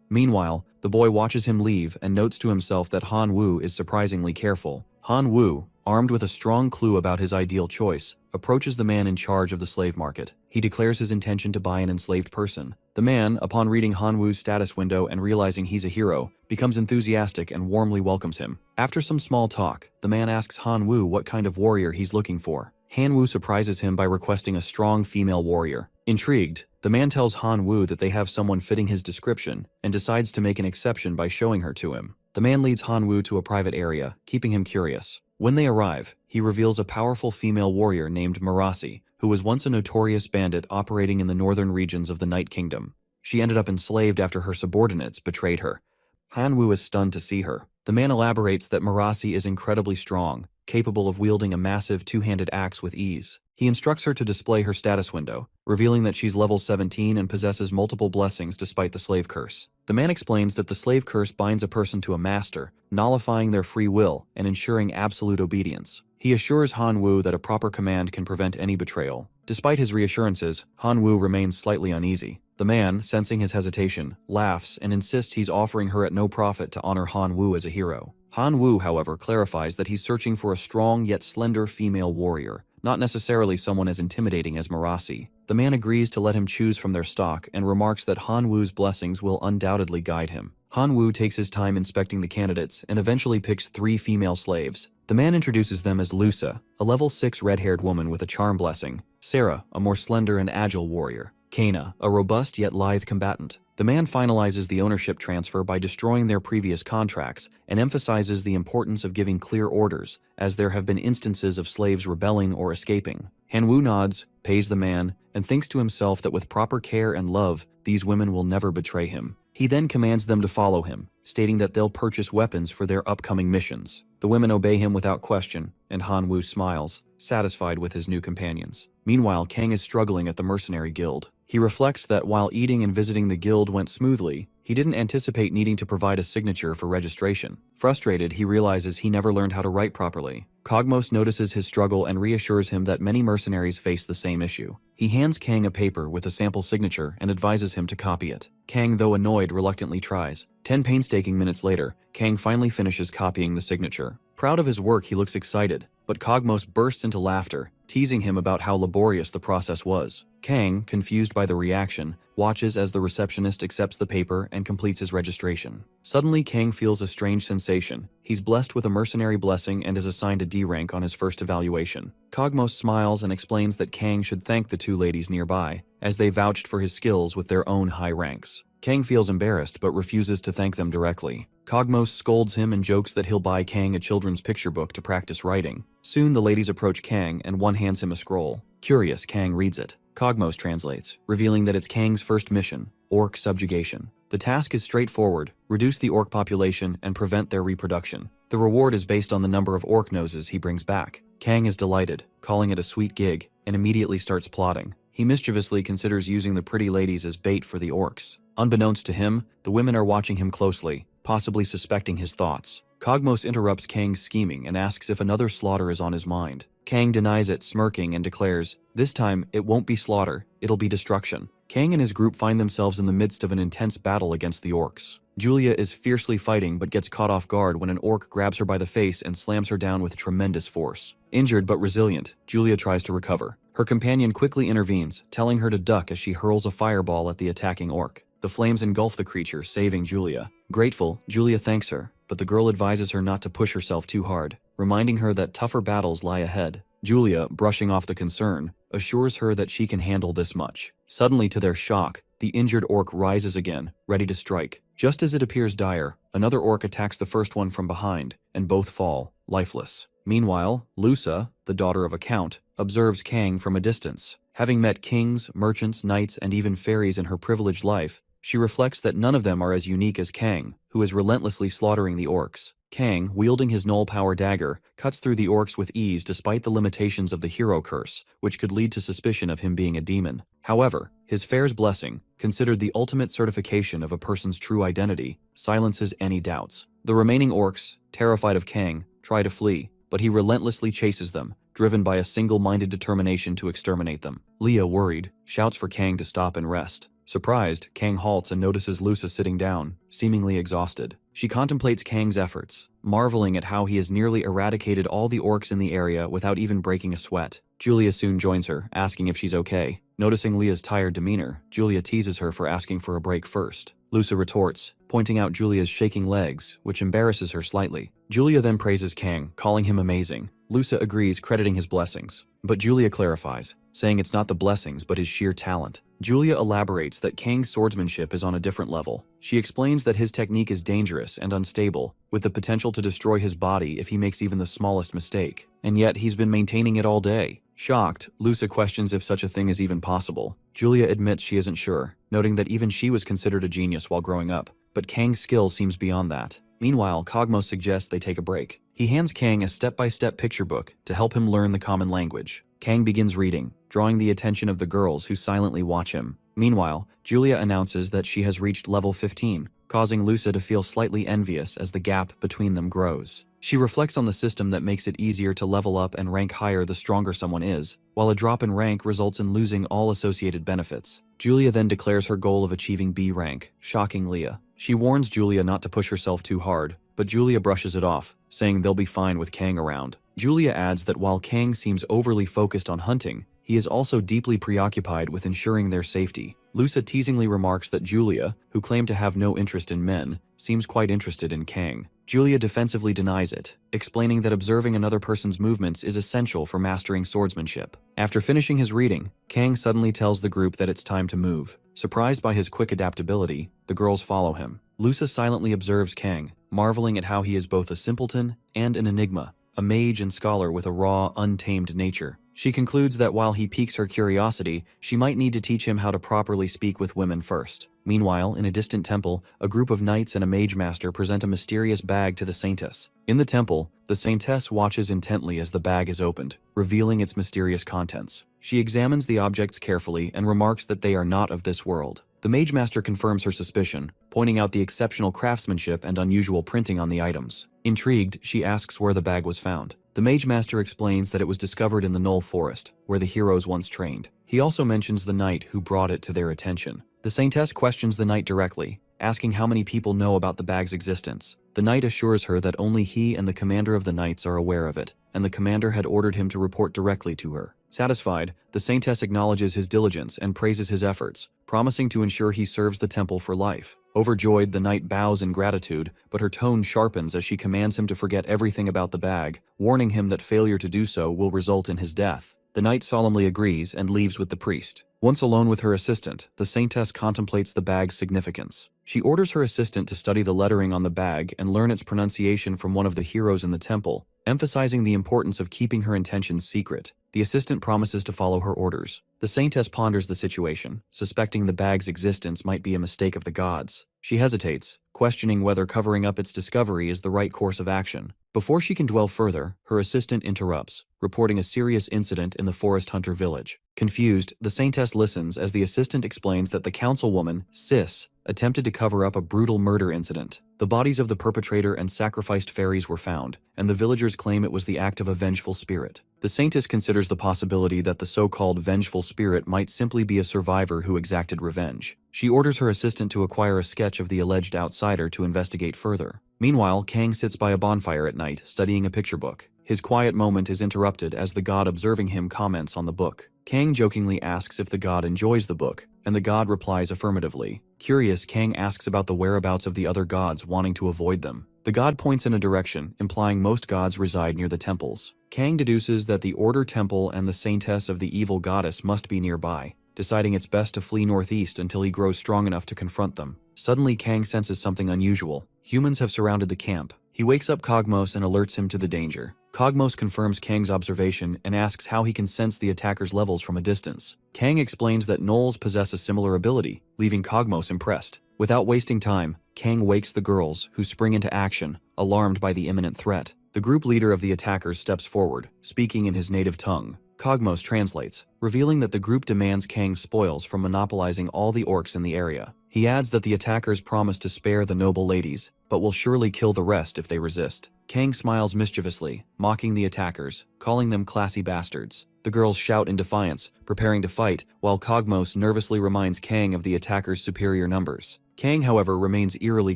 Meanwhile, the boy watches him leave and notes to himself that Han Wu is surprisingly careful. Han Wu, armed with a strong clue about his ideal choice, approaches the man in charge of the slave market. He declares his intention to buy an enslaved person. The man, upon reading Han Wu's status window and realizing he's a hero, becomes enthusiastic and warmly welcomes him. After some small talk, the man asks Han Wu what kind of warrior he's looking for. Han Wu surprises him by requesting a strong female warrior. Intrigued, the man tells Han Wu that they have someone fitting his description and decides to make an exception by showing her to him. The man leads Han Wu to a private area, keeping him curious. When they arrive, he reveals a powerful female warrior named Marasi, who was once a notorious bandit operating in the northern regions of the Night Kingdom. She ended up enslaved after her subordinates betrayed her. Han Wu is stunned to see her. The man elaborates that Marasi is incredibly strong, capable of wielding a massive two-handed axe with ease. He instructs her to display her status window, revealing that she's level 17 and possesses multiple blessings despite the slave curse. The man explains that the slave curse binds a person to a master, nullifying their free will and ensuring absolute obedience. He assures Han Wu that a proper command can prevent any betrayal. Despite his reassurances, Han Wu remains slightly uneasy. The man, sensing his hesitation, laughs and insists he's offering her at no profit to honor Han Wu as a hero. Han Wu, however, clarifies that he's searching for a strong yet slender female warrior, not necessarily someone as intimidating as Marasi. The man agrees to let him choose from their stock and remarks that Han Wu's blessings will undoubtedly guide him. Han Wu takes his time inspecting the candidates and eventually picks 3 female slaves. The man introduces them as Lusa, a level 6 red-haired woman with a charm blessing, Sarah, a more slender and agile warrior, Kana, a robust yet lithe combatant. The man finalizes the ownership transfer by destroying their previous contracts and emphasizes the importance of giving clear orders, as there have been instances of slaves rebelling or escaping. Han Wu nods, pays the man, and thinks to himself that with proper care and love, these women will never betray him. He then commands them to follow him, stating that they'll purchase weapons for their upcoming missions. The women obey him without question, and Han Wu smiles, satisfied with his new companions. Meanwhile, Kang is struggling at the mercenary guild. He reflects that while eating and visiting the guild went smoothly, he didn't anticipate needing to provide a signature for registration. Frustrated, he realizes he never learned how to write properly. Cogmos notices his struggle and reassures him that many mercenaries face the same issue. He hands Kang a paper with a sample signature and advises him to copy it. Kang, though annoyed, reluctantly tries. 10 painstaking minutes later, Kang finally finishes copying the signature. Proud of his work, he looks excited, but Cogmos bursts into laughter, teasing him about how laborious the process was. Kang, confused by the reaction, watches as the receptionist accepts the paper and completes his registration. Suddenly, Kang feels a strange sensation. He's blessed with a mercenary blessing and is assigned a D rank on his first evaluation. Cogmos smiles and explains that Kang should thank the 2 ladies nearby, as they vouched for his skills with their own high ranks. Kang feels embarrassed but refuses to thank them directly. Cogmos scolds him and jokes that he'll buy Kang a children's picture book to practice writing. Soon the ladies approach Kang and one hands him a scroll. Curious, Kang reads it. Cogmos translates, revealing that it's Kang's first mission, orc subjugation. The task is straightforward: reduce the orc population and prevent their reproduction. The reward is based on the number of orc noses he brings back. Kang is delighted, calling it a sweet gig, and immediately starts plotting. He mischievously considers using the pretty ladies as bait for the orcs. Unbeknownst to him, the women are watching him closely, possibly suspecting his thoughts. Cogmos interrupts Kang's scheming and asks if another slaughter is on his mind. Kang denies it, smirking, and declares, "This time, it won't be slaughter, it'll be destruction." Kang and his group find themselves in the midst of an intense battle against the orcs. Julia is fiercely fighting but gets caught off guard when an orc grabs her by the face and slams her down with tremendous force. Injured but resilient, Julia tries to recover. Her companion quickly intervenes, telling her to duck as she hurls a fireball at the attacking orc. The flames engulf the creature, saving Julia. Grateful, Julia thanks her, but the girl advises her not to push herself too hard, reminding her that tougher battles lie ahead. Julia, brushing off the concern, assures her that she can handle this much. Suddenly, to their shock, the injured orc rises again, ready to strike. Just as it appears dire, another orc attacks the first one from behind, and both fall, lifeless. Meanwhile, Lusa, the daughter of a count, observes Kang from a distance. Having met kings, merchants, knights, and even fairies in her privileged life, she reflects that none of them are as unique as Kang, who is relentlessly slaughtering the orcs. Kang, wielding his null power dagger, cuts through the orcs with ease despite the limitations of the hero curse, which could lead to suspicion of him being a demon. However, his fair's blessing, considered the ultimate certification of a person's true identity, silences any doubts. The remaining orcs, terrified of Kang, try to flee, but he relentlessly chases them, driven by a single-minded determination to exterminate them. Leah, worried, shouts for Kang to stop and rest. Surprised, Kang halts and notices Lusa sitting down, seemingly exhausted. She contemplates Kang's efforts, marveling at how he has nearly eradicated all the orcs in the area without even breaking a sweat. Julia soon joins her, asking if she's okay. Noticing Leah's tired demeanor, Julia teases her for asking for a break first. Lusa retorts, pointing out Julia's shaking legs, which embarrasses her slightly. Julia then praises Kang, calling him amazing. Lusa agrees, crediting his blessings. But Julia clarifies, saying it's not the blessings but his sheer talent. Julia elaborates that Kang's swordsmanship is on a different level. She explains that his technique is dangerous and unstable, with the potential to destroy his body if he makes even the smallest mistake. And yet he's been maintaining it all day. Shocked, Lusa questions if such a thing is even possible. Julia admits she isn't sure, noting that even she was considered a genius while growing up. But Kang's skill seems beyond that. Meanwhile, Kogmo suggests they take a break. He hands Kang a step-by-step picture book to help him learn the common language. Kang begins reading, drawing the attention of the girls who silently watch him. Meanwhile, Julia announces that she has reached level 15, causing Lusa to feel slightly envious as the gap between them grows. She reflects on the system that makes it easier to level up and rank higher the stronger someone is, while a drop in rank results in losing all associated benefits. Julia then declares her goal of achieving B rank, shocking Leah. She warns Julia not to push herself too hard, but Julia brushes it off, saying they'll be fine with Kang around. Julia adds that while Kang seems overly focused on hunting, he is also deeply preoccupied with ensuring their safety. Lusa teasingly remarks that Julia, who claimed to have no interest in men, seems quite interested in Kang. Julia defensively denies it, explaining that observing another person's movements is essential for mastering swordsmanship. After finishing his reading, Kang suddenly tells the group that it's time to move. Surprised by his quick adaptability, the girls follow him. Lusa silently observes Kang, marveling at how he is both a simpleton and an enigma, a mage and scholar with a raw, untamed nature. She concludes that while he piques her curiosity, she might need to teach him how to properly speak with women first. Meanwhile, in a distant temple, a group of knights and a mage master present a mysterious bag to the saintess. In the temple, the saintess watches intently as the bag is opened, revealing its mysterious contents. She examines the objects carefully and remarks that they are not of this world. The mage master confirms her suspicion, pointing out the exceptional craftsmanship and unusual printing on the items. Intrigued, she asks where the bag was found. The mage master explains that it was discovered in the Knoll Forest, where the heroes once trained. He also mentions the knight who brought it to their attention. The saintess questions the knight directly, asking how many people know about the bag's existence. The knight assures her that only he and the commander of the knights are aware of it, and the commander had ordered him to report directly to her. Satisfied, the saintess acknowledges his diligence and praises his efforts, promising to ensure he serves the temple for life. Overjoyed, the knight bows in gratitude, but her tone sharpens as she commands him to forget everything about the bag, warning him that failure to do so will result in his death. The knight solemnly agrees and leaves with the priest. Once alone with her assistant, the saintess contemplates the bag's significance. She orders her assistant to study the lettering on the bag and learn its pronunciation from one of the heroes in the temple, emphasizing the importance of keeping her intentions secret. The assistant promises to follow her orders. The saintess ponders the situation, suspecting the bag's existence might be a mistake of the gods. She hesitates, questioning whether covering up its discovery is the right course of action. Before she can dwell further, her assistant interrupts, reporting a serious incident in the Forest Hunter village. Confused, the saintess listens as the assistant explains that the councilwoman, Sis, attempted to cover up a brutal murder incident. The bodies of the perpetrator and sacrificed fairies were found, and the villagers claim it was the act of a vengeful spirit. The saintess considers the possibility that the so-called vengeful spirit might simply be a survivor who exacted revenge. She orders her assistant to acquire a sketch of the alleged outsider to investigate further. Meanwhile, Kang sits by a bonfire at night, studying a picture book. His quiet moment is interrupted as the god observing him comments on the book. Kang jokingly asks if the god enjoys the book, and the god replies affirmatively. Curious, Kang asks about the whereabouts of the other gods, wanting to avoid them. The god points in a direction, implying most gods reside near the temples. Kang deduces that the Order Temple and the saintess of the evil goddess must be nearby, deciding it's best to flee northeast until he grows strong enough to confront them. Suddenly, Kang senses something unusual. Humans have surrounded the camp. He wakes up Cogmos and alerts him to the danger. Cogmos confirms Kang's observation and asks how he can sense the attacker's levels from a distance. Kang explains that gnolls possess a similar ability, leaving Cogmos impressed. Without wasting time, Kang wakes the girls, who spring into action, alarmed by the imminent threat. The group leader of the attackers steps forward, speaking in his native tongue. Cogmos translates, revealing that the group demands Kang's spoils from monopolizing all the orcs in the area. He adds that the attackers promise to spare the noble ladies, but will surely kill the rest if they resist. Kang smiles mischievously, mocking the attackers, calling them classy bastards. The girls shout in defiance, preparing to fight, while Cogmos nervously reminds Kang of the attackers' superior numbers. Kang, however, remains eerily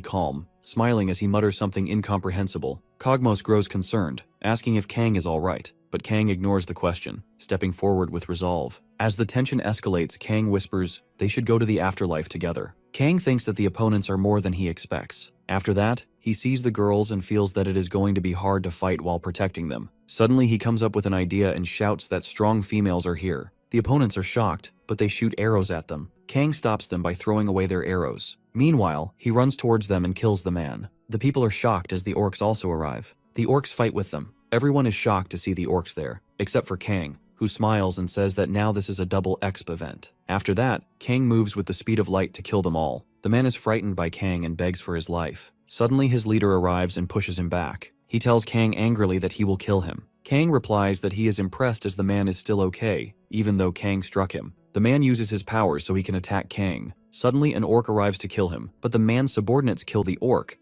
calm, smiling as he mutters something incomprehensible. Cogmos grows concerned, asking if Kang is all right, but Kang ignores the question, stepping forward with resolve. As the tension escalates, Kang whispers, they should go to the afterlife together. Kang thinks that the opponents are more than he expects. After that, he sees the girls and feels that it is going to be hard to fight while protecting them. Suddenly, he comes up with an idea and shouts that strong females are here. The opponents are shocked, but they shoot arrows at them. Kang stops them by throwing away their arrows. Meanwhile, he runs towards them and kills the man. The people are shocked as the orcs also arrive. The orcs fight with them. Everyone is shocked to see the orcs there, except for Kang, who smiles and says that now this is a double exp event. After that, Kang moves with the speed of light to kill them all. The man is frightened by Kang and begs for his life. Suddenly, his leader arrives and pushes him back. He tells Kang angrily that he will kill him. Kang replies that he is impressed as the man is still okay, even though Kang struck him. The man uses his powers so he can attack Kang. Suddenly, an orc arrives to kill him, but the man's subordinates kill the orc.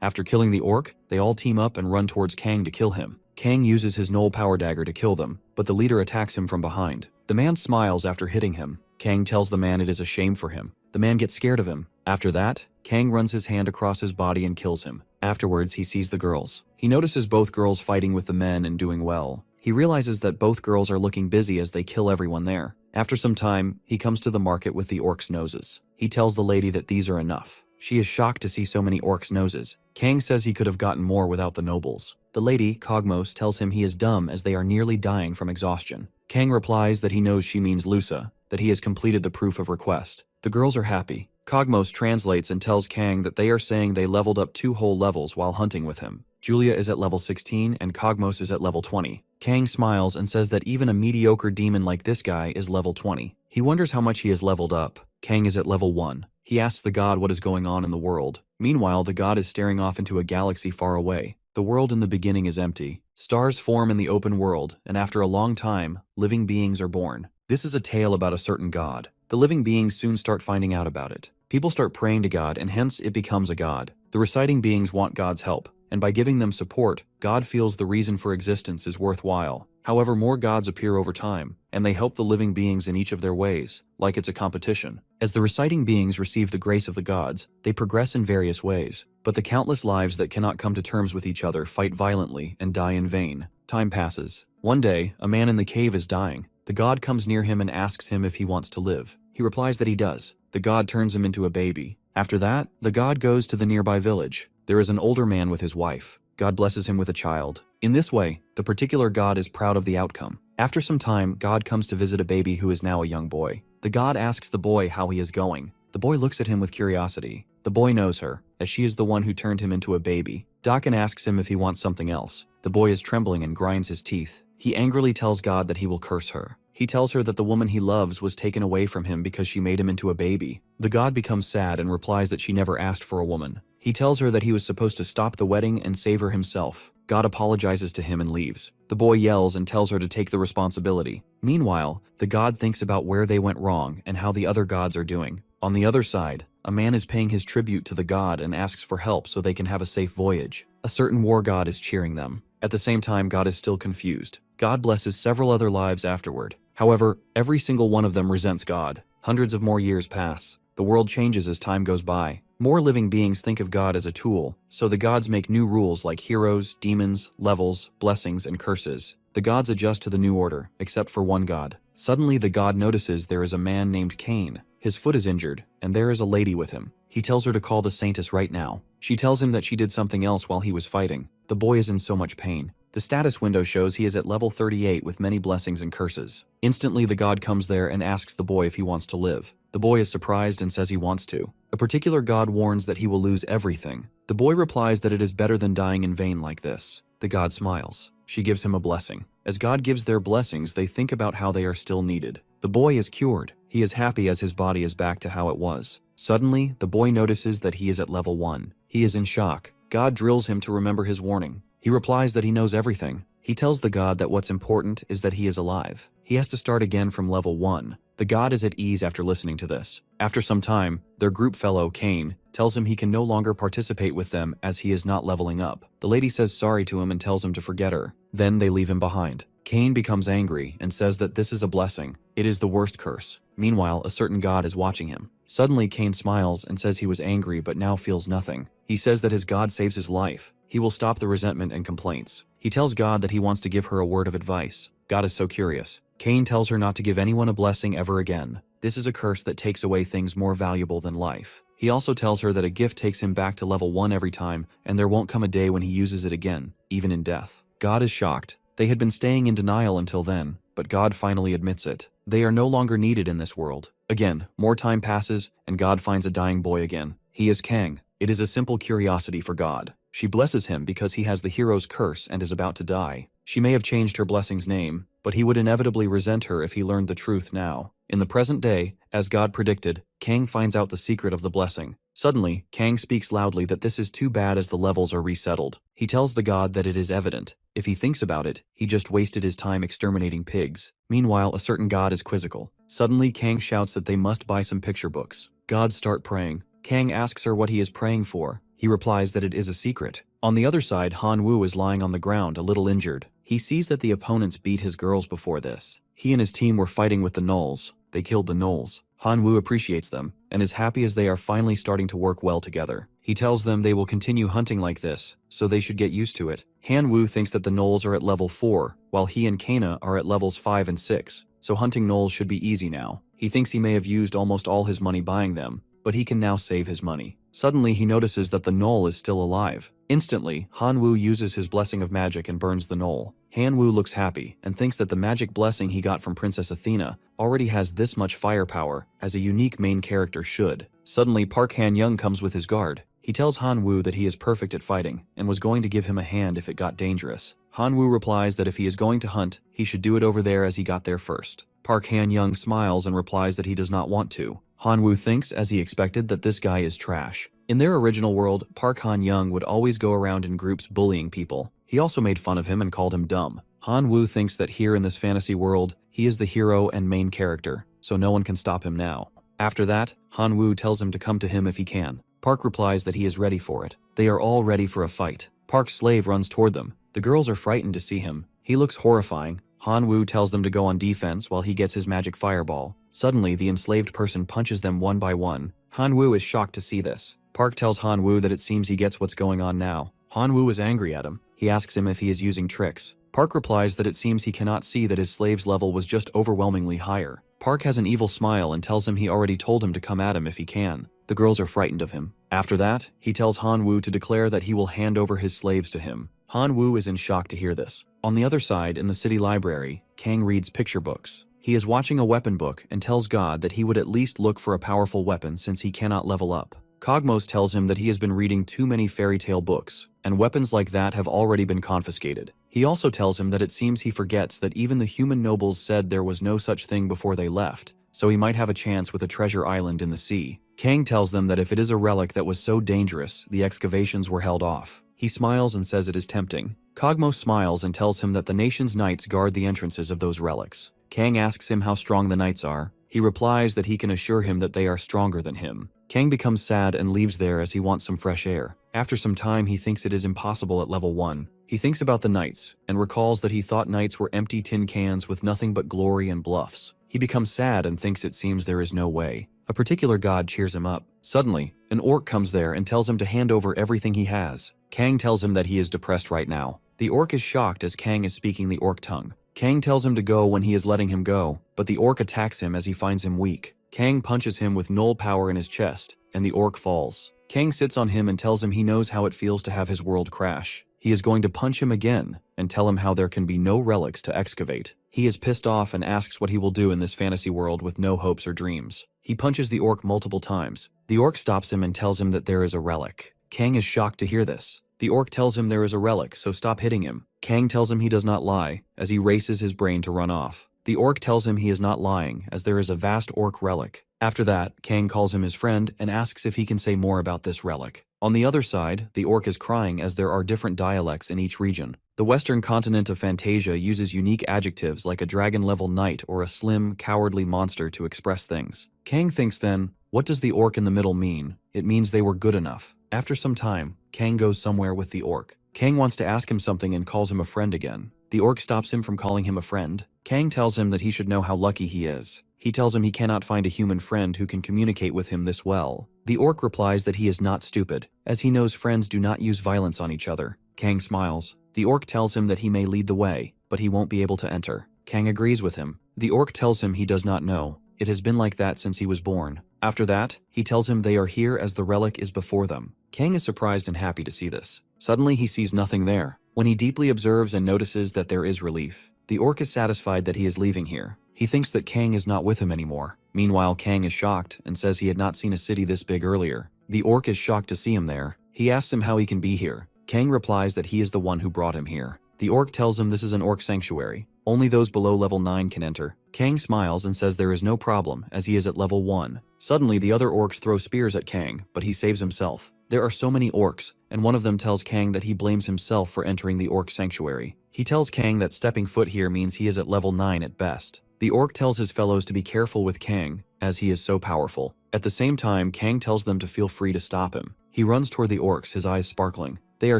After killing the orc, they all team up and run towards Kang to kill him. Kang uses his Gnoll power dagger to kill them, but the leader attacks him from behind. The man smiles after hitting him. Kang tells the man it is a shame for him. The man gets scared of him. After that, Kang runs his hand across his body and kills him. Afterwards, he sees the girls. He notices both girls fighting with the men and doing well. He realizes that both girls are looking busy as they kill everyone there. After some time, he comes to the market with the orcs' noses. He tells the lady that these are enough. She is shocked to see so many orcs' noses. Kang says he could have gotten more without the nobles. The lady, Cogmos, tells him he is dumb as they are nearly dying from exhaustion. Kang replies that he knows she means Lusa, that he has completed the proof of request. The girls are happy. Cogmos translates and tells Kang that they are saying they leveled up 2 whole levels while hunting with him. Julia is at level 16 and Cogmos is at level 20. Kang smiles and says that even a mediocre demon like this guy is level 20. He wonders how much he has leveled up. Kang is at level 1. He asks the god what is going on in the world. Meanwhile, the god is staring off into a galaxy far away. The world in the beginning is empty. Stars form in the open world, and after a long time, living beings are born. This is a tale about a certain god. The living beings soon start finding out about it. People start praying to God, and hence it becomes a god. The reciting beings want God's help, and by giving them support, God feels the reason for existence is worthwhile. However, more gods appear over time, and they help the living beings in each of their ways, like it's a competition. As the reciting beings receive the grace of the gods, they progress in various ways, but the countless lives that cannot come to terms with each other fight violently and die in vain. Time passes. One day, a man in the cave is dying. The god comes near him and asks him if he wants to live. He replies that he does. The god turns him into a baby. After that, the god goes to the nearby village. There is an older man with his wife. God blesses him with a child. In this way, the particular god is proud of the outcome. After some time, God comes to visit a baby who is now a young boy. The god asks the boy how he is going. The boy looks at him with curiosity. The boy knows her, as she is the one who turned him into a baby. Dakin asks him if he wants something else. The boy is trembling and grinds his teeth. He angrily tells God that he will curse her. He tells her that the woman he loves was taken away from him because she made him into a baby. The god becomes sad and replies that she never asked for a woman. He tells her that he was supposed to stop the wedding and save her himself. God apologizes to him and leaves. The boy yells and tells her to take the responsibility. Meanwhile, the god thinks about where they went wrong and how the other gods are doing. On the other side, A man is paying his tribute to the god and asks for help so they can have a safe voyage. A certain war god is cheering them. At the same time, God is still confused. God blesses several other lives afterward. However, every single one of them resents God. Hundreds of more years pass. The world changes as time goes by. More living beings think of God as a tool, so the gods make new rules like heroes, demons, levels, blessings, and curses. The gods adjust to the new order, except for one god. Suddenly, the god notices there is a man named Cain. His foot is injured, and there is a lady with him. He tells her to call the saintess right now. She tells him that she did something else while he was fighting. The boy is in so much pain. The status window shows he is at level 38 with many blessings and curses. Instantly, the god comes there and asks the boy if he wants to live. The boy is surprised and says he wants to. A particular god warns that he will lose everything. The boy replies that it is better than dying in vain like this. The god smiles. She gives him a blessing. As God gives their blessings, they think about how they are still needed. The boy is cured. He is happy as his body is back to how it was. Suddenly, the boy notices that he is at level 1. He is in shock. God drills him to remember his warning. He replies that he knows everything. He tells the god that what's important is that he is alive. He has to start again from level 1. The god is at ease after listening to this. After some time, their group fellow, Cain, tells him he can no longer participate with them as he is not leveling up. The lady says sorry to him and tells him to forget her. Then they leave him behind. Cain becomes angry and says that this is a blessing. It is the worst curse. Meanwhile, a certain god is watching him. Suddenly, Cain smiles and says he was angry but now feels nothing. He says that his god saves his life. He will stop the resentment and complaints. He tells God that he wants to give her a word of advice. God is so curious. Cain tells her not to give anyone a blessing ever again. This is a curse that takes away things more valuable than life. He also tells her that a gift takes him back to level 1 every time, and there won't come a day when he uses it again, even in death. God is shocked. They had been staying in denial until then, but God finally admits it. They are no longer needed in this world. Again, more time passes, and God finds a dying boy again. He is Kang. It is a simple curiosity for God. She blesses him because he has the hero's curse and is about to die. She may have changed her blessing's name, but he would inevitably resent her if he learned the truth now. In the present day, as God predicted, Kang finds out the secret of the blessing. Suddenly, Kang speaks loudly that this is too bad as the levels are resettled. He tells the god that it is evident. If he thinks about it, he just wasted his time exterminating pigs. Meanwhile, a certain god is quizzical. Suddenly, Kang shouts that they must buy some picture books. Gods start praying. Kang asks her what he is praying for. He replies that it is a secret. On the other side, Han Wu is lying on the ground, a little injured. He sees that the opponents beat his girls before this. He and his team were fighting with the gnolls. They killed the gnolls. Han Wu appreciates them, and is happy as they are finally starting to work well together. He tells them they will continue hunting like this, so they should get used to it. Han Wu thinks that the gnolls are at level 4, while he and Kana are at levels 5 and 6, so hunting gnolls should be easy now. He thinks he may have used almost all his money buying them, but he can now save his money. Suddenly, he notices that the gnoll is still alive. Instantly, Han Wu uses his blessing of magic and burns the gnoll. Han Wu looks happy and thinks that the magic blessing he got from Princess Athena already has this much firepower, as a unique main character should. Suddenly, Park Han-young comes with his guard. He tells Han Wu that he is perfect at fighting and was going to give him a hand if it got dangerous. Han Wu replies that if he is going to hunt, he should do it over there as he got there first. Park Han-young smiles and replies that he does not want to. Han Wu thinks, as he expected, that this guy is trash. In their original world, Park Han-young would always go around in groups bullying people. He also made fun of him and called him dumb. Han Wu thinks that here in this fantasy world, he is the hero and main character, so no one can stop him now. After that, Han Wu tells him to come to him if he can. Park replies that he is ready for it. They are all ready for a fight. Park's slave runs toward them. The girls are frightened to see him. He looks horrifying. Han Wu tells them to go on defense while he gets his magic fireball. Suddenly, the enslaved person punches them one by one. Han Wu is shocked to see this. Park tells Han Wu that it seems he gets what's going on now. Han Wu is angry at him. He asks him if he is using tricks. Park replies that it seems he cannot see that his slave's level was just overwhelmingly higher. Park has an evil smile and tells him he already told him to come at him if he can. The girls are frightened of him. After that, he tells Han Wu to declare that he will hand over his slaves to him. Han Wu is in shock to hear this. On the other side, in the city library, Kang reads picture books. He is watching a weapon book and tells God that he would at least look for a powerful weapon since he cannot level up. Cogmos tells him that he has been reading too many fairy tale books, and weapons like that have already been confiscated. He also tells him that it seems he forgets that even the human nobles said there was no such thing before they left, so he might have a chance with a treasure island in the sea. Kang tells them that if it is a relic that was so dangerous, the excavations were held off. He smiles and says it is tempting. Cogmos smiles and tells him that the nation's knights guard the entrances of those relics. Kang asks him how strong the knights are. He replies that he can assure him that they are stronger than him. Kang becomes sad and leaves there as he wants some fresh air. After some time, he thinks it is impossible at level 1. He thinks about the knights and recalls that he thought knights were empty tin cans with nothing but glory and bluffs. He becomes sad and thinks it seems there is no way. A particular god cheers him up. Suddenly, an orc comes there and tells him to hand over everything he has. Kang tells him that he is depressed right now. The orc is shocked as Kang is speaking the orc tongue. Kang tells him to go when he is letting him go, but the orc attacks him as he finds him weak. Kang punches him with null power in his chest, and the orc falls. Kang sits on him and tells him he knows how it feels to have his world crash. He is going to punch him again and tell him how there can be no relics to excavate. He is pissed off and asks what he will do in this fantasy world with no hopes or dreams. He punches the orc multiple times. The orc stops him and tells him that there is a relic. Kang is shocked to hear this. The orc tells him there is a relic, so stop hitting him. Kang tells him he does not lie, as he races his brain to run off. The orc tells him he is not lying, as there is a vast orc relic. After that, Kang calls him his friend and asks if he can say more about this relic. On the other side, the orc is crying as there are different dialects in each region. The western continent of Fantasia uses unique adjectives like a dragon-level knight or a slim, cowardly monster to express things. Kang thinks then, what does the orc in the middle mean? It means they were good enough. After some time, Kang goes somewhere with the orc. Kang wants to ask him something and calls him a friend again. The orc stops him from calling him a friend. Kang tells him that he should know how lucky he is. He tells him he cannot find a human friend who can communicate with him this well. The orc replies that he is not stupid, as he knows friends do not use violence on each other. Kang smiles. The orc tells him that he may lead the way, but he won't be able to enter. Kang agrees with him. The orc tells him he does not know. It has been like that since he was born. After that, he tells him they are here as the relic is before them. Kang is surprised and happy to see this. Suddenly he sees nothing there. When he deeply observes and notices that there is relief, the orc is satisfied that he is leaving here. He thinks that Kang is not with him anymore. Meanwhile, Kang is shocked and says he had not seen a city this big earlier. The orc is shocked to see him there. He asks him how he can be here. Kang replies that he is the one who brought him here. The orc tells him this is an orc sanctuary. Only those below level 9 can enter. Kang smiles and says there is no problem, as he is at level 1. Suddenly, the other orcs throw spears at Kang, but he saves himself. There are so many orcs, and one of them tells Kang that he blames himself for entering the orc sanctuary. He tells Kang that stepping foot here means he is at level 9 at best. The orc tells his fellows to be careful with Kang, as he is so powerful. At the same time, Kang tells them to feel free to stop him. He runs toward the orcs, his eyes sparkling. They are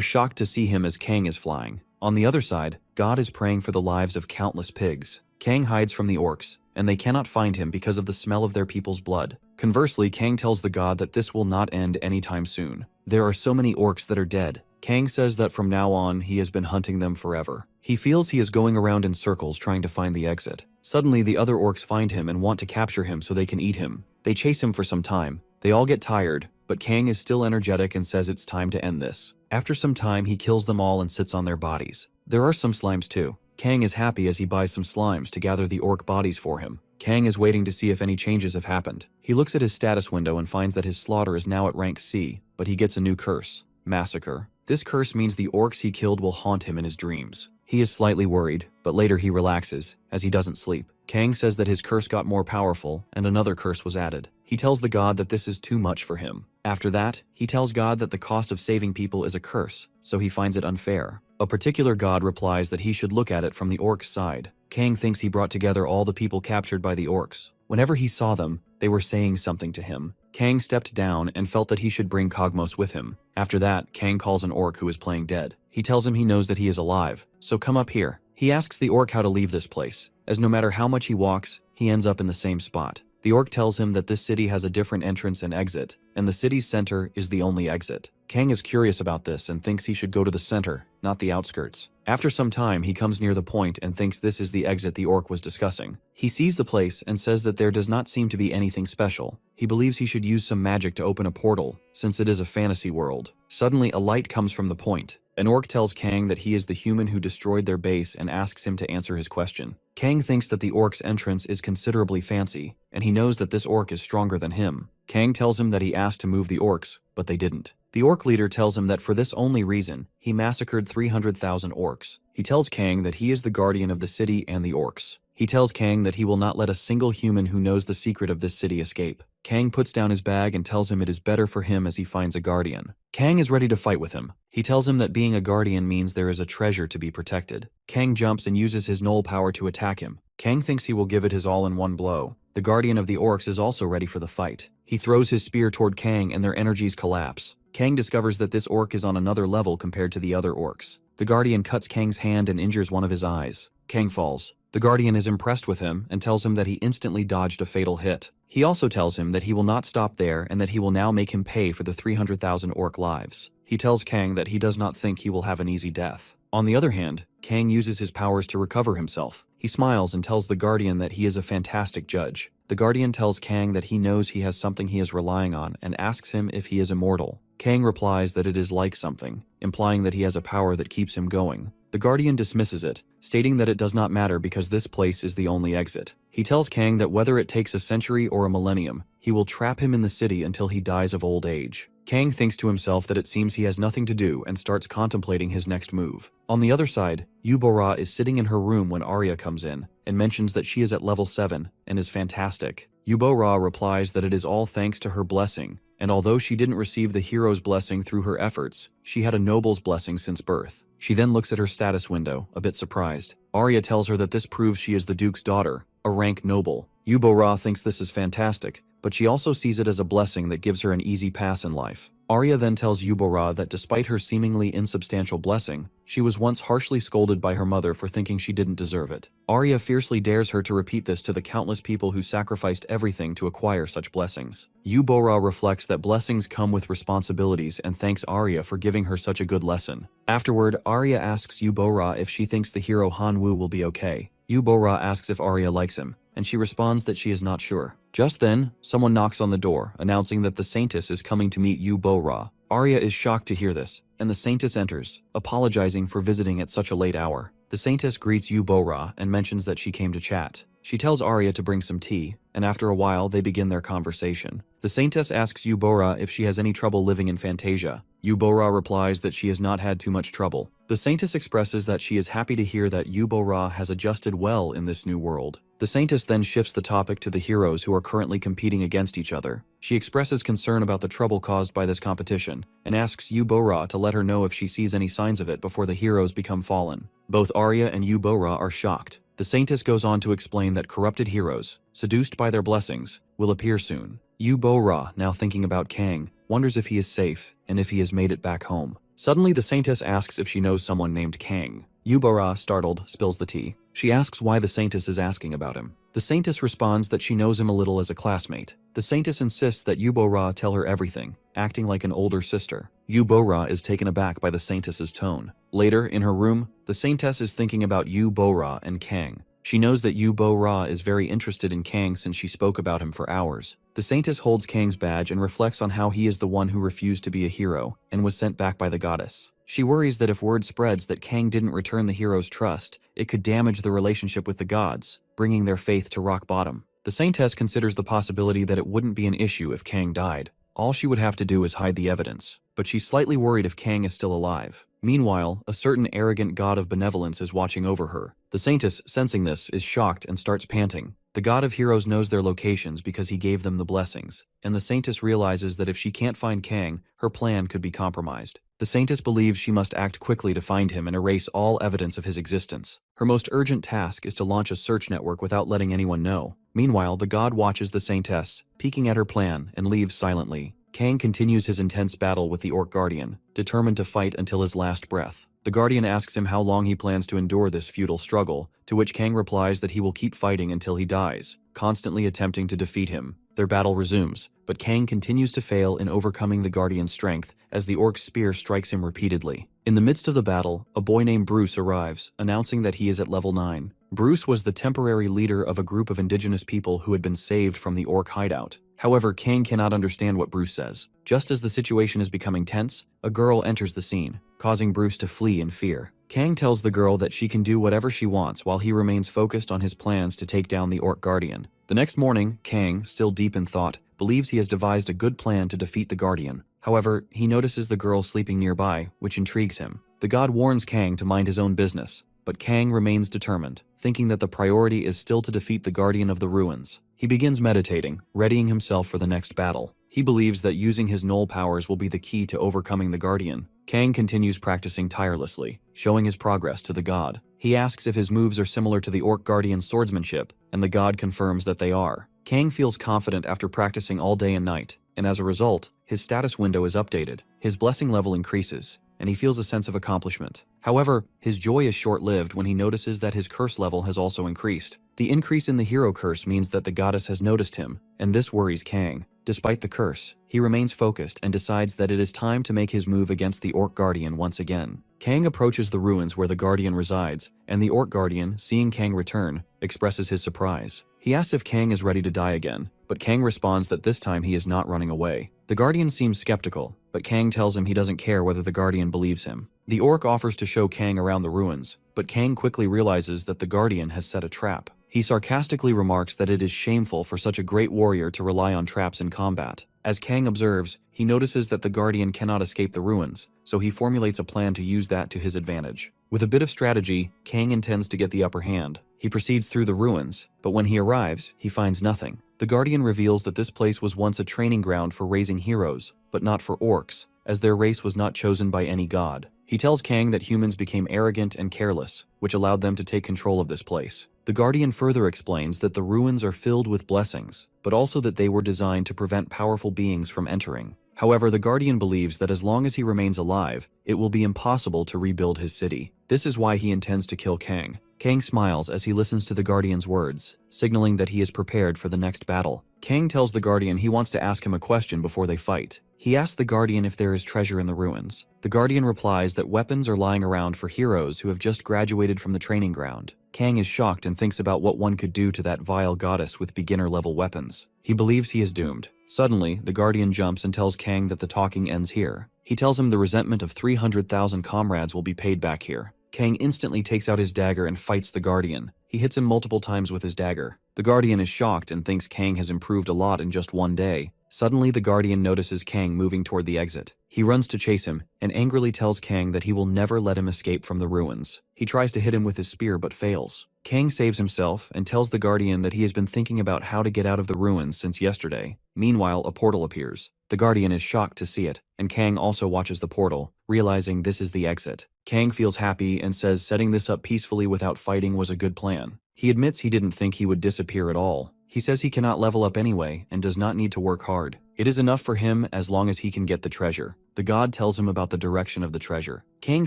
shocked to see him as Kang is flying. On the other side, God is praying for the lives of countless pigs. Kang hides from the orcs, and they cannot find him because of the smell of their people's blood. Conversely, Kang tells the god that this will not end anytime soon. There are so many orcs that are dead. Kang says that from now on, he has been hunting them forever. He feels he is going around in circles trying to find the exit. Suddenly, the other orcs find him and want to capture him so they can eat him. They chase him for some time. They all get tired, but Kang is still energetic and says it's time to end this. After some time, he kills them all and sits on their bodies. There are some slimes too. Kang is happy as he buys some slimes to gather the orc bodies for him. Kang is waiting to see if any changes have happened. He looks at his status window and finds that his slaughter is now at rank C, but he gets a new curse. Massacre. This curse means the orcs he killed will haunt him in his dreams. He is slightly worried, but later he relaxes, as he doesn't sleep. Kang says that his curse got more powerful, and another curse was added. He tells the god that this is too much for him. After that, he tells God that the cost of saving people is a curse, so he finds it unfair. A particular god replies that he should look at it from the orcs' side. Kang thinks he brought together all the people captured by the orcs. Whenever he saw them, they were saying something to him. Kang stepped down and felt that he should bring Cogmos with him. After that, Kang calls an orc who is playing dead. He tells him he knows that he is alive, so come up here. He asks the orc how to leave this place, as no matter how much he walks, he ends up in the same spot. The orc tells him that this city has a different entrance and exit, and the city's center is the only exit. Kang is curious about this and thinks he should go to the center, not the outskirts. After some time, he comes near the point and thinks this is the exit the orc was discussing. He sees the place and says that there does not seem to be anything special. He believes he should use some magic to open a portal, since it is a fantasy world. Suddenly, a light comes from the point. An orc tells Kang that he is the human who destroyed their base and asks him to answer his question. Kang thinks that the orc's entrance is considerably fancy, and he knows that this orc is stronger than him. Kang tells him that he asked to move the orcs, but they didn't. The orc leader tells him that for this only reason, he massacred 300,000 orcs. He tells Kang that he is the guardian of the city and the orcs. He tells Kang that he will not let a single human who knows the secret of this city escape. Kang puts down his bag and tells him it is better for him as he finds a guardian. Kang is ready to fight with him. He tells him that being a guardian means there is a treasure to be protected. Kang jumps and uses his null power to attack him. Kang thinks he will give it his all in one blow, The guardian of the orcs is also ready for the fight. He throws his spear toward Kang and their energies collapse. Kang discovers that this orc is on another level compared to the other orcs. The guardian cuts Kang's hand and injures one of his eyes. Kang falls. The guardian is impressed with him and tells him that he instantly dodged a fatal hit. He also tells him that he will not stop there and that he will now make him pay for the 300,000 orc lives. He tells Kang that he does not think he will have an easy death. On the other hand, Kang uses his powers to recover himself. He smiles and tells the guardian that he is a fantastic judge. The guardian tells Kang that he knows he has something he is relying on and asks him if he is immortal. Kang replies that it is like something, implying that he has a power that keeps him going. The guardian dismisses it, stating that it does not matter because this place is the only exit. He tells Kang that whether it takes a century or a millennium, he will trap him in the city until he dies of old age. Kang thinks to himself that it seems he has nothing to do and starts contemplating his next move. On the other side, Yubora is sitting in her room when Arya comes in and mentions that she is at level 7 and is fantastic. Yubora replies that it is all thanks to her blessing, and although she didn't receive the hero's blessing through her efforts, she had a noble's blessing since birth. She then looks at her status window, a bit surprised. Arya tells her that this proves she is the Duke's daughter, a rank noble. Yubora thinks this is fantastic, but she also sees it as a blessing that gives her an easy pass in life. Arya then tells Yubora that despite her seemingly insubstantial blessing, she was once harshly scolded by her mother for thinking she didn't deserve it. Arya fiercely dares her to repeat this to the countless people who sacrificed everything to acquire such blessings. Yubora reflects that blessings come with responsibilities and thanks Arya for giving her such a good lesson. Afterward, Arya asks Yubora if she thinks the hero Hanwoo will be okay. Yubora asks if Arya likes him, and she responds that she is not sure. Just then, someone knocks on the door, announcing that the Saintess is coming to meet Yubora. Arya is shocked to hear this, and the Saintess enters, apologizing for visiting at such a late hour. The Saintess greets Yubora and mentions that she came to chat. She tells Arya to bring some tea, and after a while they begin their conversation. The Saintess asks Yubora if she has any trouble living in Fantasia. Yubora replies that she has not had too much trouble. The Saintess expresses that she is happy to hear that Yubora has adjusted well in this new world. The Saintess then shifts the topic to the heroes who are currently competing against each other. She expresses concern about the trouble caused by this competition, and asks Yubora to let her know if she sees any signs of it before the heroes become fallen. Both Arya and Yubora are shocked. The Saintess goes on to explain that corrupted heroes, seduced by their blessings, will appear soon. Yubora, now thinking about Kang, wonders if he is safe and if he has made it back home. Suddenly, the Saintess asks if she knows someone named Kang. Yubora, startled, spills the tea. She asks why the Saintess is asking about him. The Saintess responds that she knows him a little as a classmate. The Saintess insists that Yubora tell her everything, acting like an older sister. Yubora is taken aback by the Saintess's tone. Later, in her room, the Saintess is thinking about Yubora and Kang. She knows that Yubora is very interested in Kang since she spoke about him for hours. The Saintess holds Kang's badge and reflects on how he is the one who refused to be a hero and was sent back by the goddess. She worries that if word spreads that Kang didn't return the hero's trust, it could damage the relationship with the gods, bringing their faith to rock bottom. The Saintess considers the possibility that it wouldn't be an issue if Kang died. All she would have to do is hide the evidence, but she's slightly worried if Kang is still alive. Meanwhile, a certain arrogant god of benevolence is watching over her. The Saintess, sensing this, is shocked and starts panting. The god of heroes knows their locations because he gave them the blessings, and the Saintess realizes that if she can't find Kang, her plan could be compromised. The Saintess believes she must act quickly to find him and erase all evidence of his existence. Her most urgent task is to launch a search network without letting anyone know. Meanwhile, the god watches the Saintess, peeking at her plan, and leaves silently. Kang continues his intense battle with the Orc Guardian, determined to fight until his last breath. The Guardian asks him how long he plans to endure this futile struggle, to which Kang replies that he will keep fighting until he dies, constantly attempting to defeat him. Their battle resumes, but Kang continues to fail in overcoming the Guardian's strength as the Orc's spear strikes him repeatedly. In the midst of the battle, a boy named Bruce arrives, announcing that he is at level 9. Bruce was the temporary leader of a group of indigenous people who had been saved from the Orc hideout. However, Kang cannot understand what Bruce says. Just as the situation is becoming tense, a girl enters the scene, causing Bruce to flee in fear. Kang tells the girl that she can do whatever she wants while he remains focused on his plans to take down the Orc Guardian. The next morning, Kang, still deep in thought, believes he has devised a good plan to defeat the Guardian. However, he notices the girl sleeping nearby, which intrigues him. The god warns Kang to mind his own business, but Kang remains determined, thinking that the priority is still to defeat the Guardian of the Ruins. He begins meditating, readying himself for the next battle. He believes that using his null powers will be the key to overcoming the Guardian. Kang continues practicing tirelessly, showing his progress to the god. He asks if his moves are similar to the Orc Guardian's swordsmanship, and the god confirms that they are. Kang feels confident after practicing all day and night, and as a result, his status window is updated, his blessing level increases, and he feels a sense of accomplishment. However, his joy is short-lived when he notices that his curse level has also increased. The increase in the hero curse means that the goddess has noticed him, and this worries Kang. Despite the curse, he remains focused and decides that it is time to make his move against the Orc Guardian once again. Kang approaches the ruins where the Guardian resides, and the Orc Guardian, seeing Kang return, expresses his surprise. He asks if Kang is ready to die again, but Kang responds that this time he is not running away. The Guardian seems skeptical, but Kang tells him he doesn't care whether the Guardian believes him. The Orc offers to show Kang around the ruins, but Kang quickly realizes that the Guardian has set a trap. He sarcastically remarks that it is shameful for such a great warrior to rely on traps in combat. As Kang observes, he notices that the Guardian cannot escape the ruins, so he formulates a plan to use that to his advantage. With a bit of strategy, Kang intends to get the upper hand. He proceeds through the ruins, but when he arrives, he finds nothing. The Guardian reveals that this place was once a training ground for raising heroes, but not for orcs, as their race was not chosen by any god. He tells Kang that humans became arrogant and careless, which allowed them to take control of this place. The Guardian further explains that the ruins are filled with blessings, but also that they were designed to prevent powerful beings from entering. However, the Guardian believes that as long as he remains alive, it will be impossible to rebuild his city. This is why he intends to kill Kang. Kang smiles as he listens to the Guardian's words, signaling that he is prepared for the next battle. Kang tells the Guardian he wants to ask him a question before they fight. He asks the Guardian if there is treasure in the ruins. The Guardian replies that weapons are lying around for heroes who have just graduated from the training ground. Kang is shocked and thinks about what one could do to that vile goddess with beginner-level weapons. He believes he is doomed. Suddenly, the Guardian jumps and tells Kang that the talking ends here. He tells him the resentment of 300,000 comrades will be paid back here. Kang instantly takes out his dagger and fights the Guardian. He hits him multiple times with his dagger. The Guardian is shocked and thinks Kang has improved a lot in just one day. Suddenly, the Guardian notices Kang moving toward the exit. He runs to chase him and angrily tells Kang that he will never let him escape from the ruins. He tries to hit him with his spear but fails. Kang saves himself and tells the Guardian that he has been thinking about how to get out of the ruins since yesterday. Meanwhile, a portal appears. The Guardian is shocked to see it, and Kang also watches the portal, realizing this is the exit. Kang feels happy and says setting this up peacefully without fighting was a good plan. He admits he didn't think he would disappear at all. He says he cannot level up anyway and does not need to work hard. It is enough for him as long as he can get the treasure. The god tells him about the direction of the treasure. Kang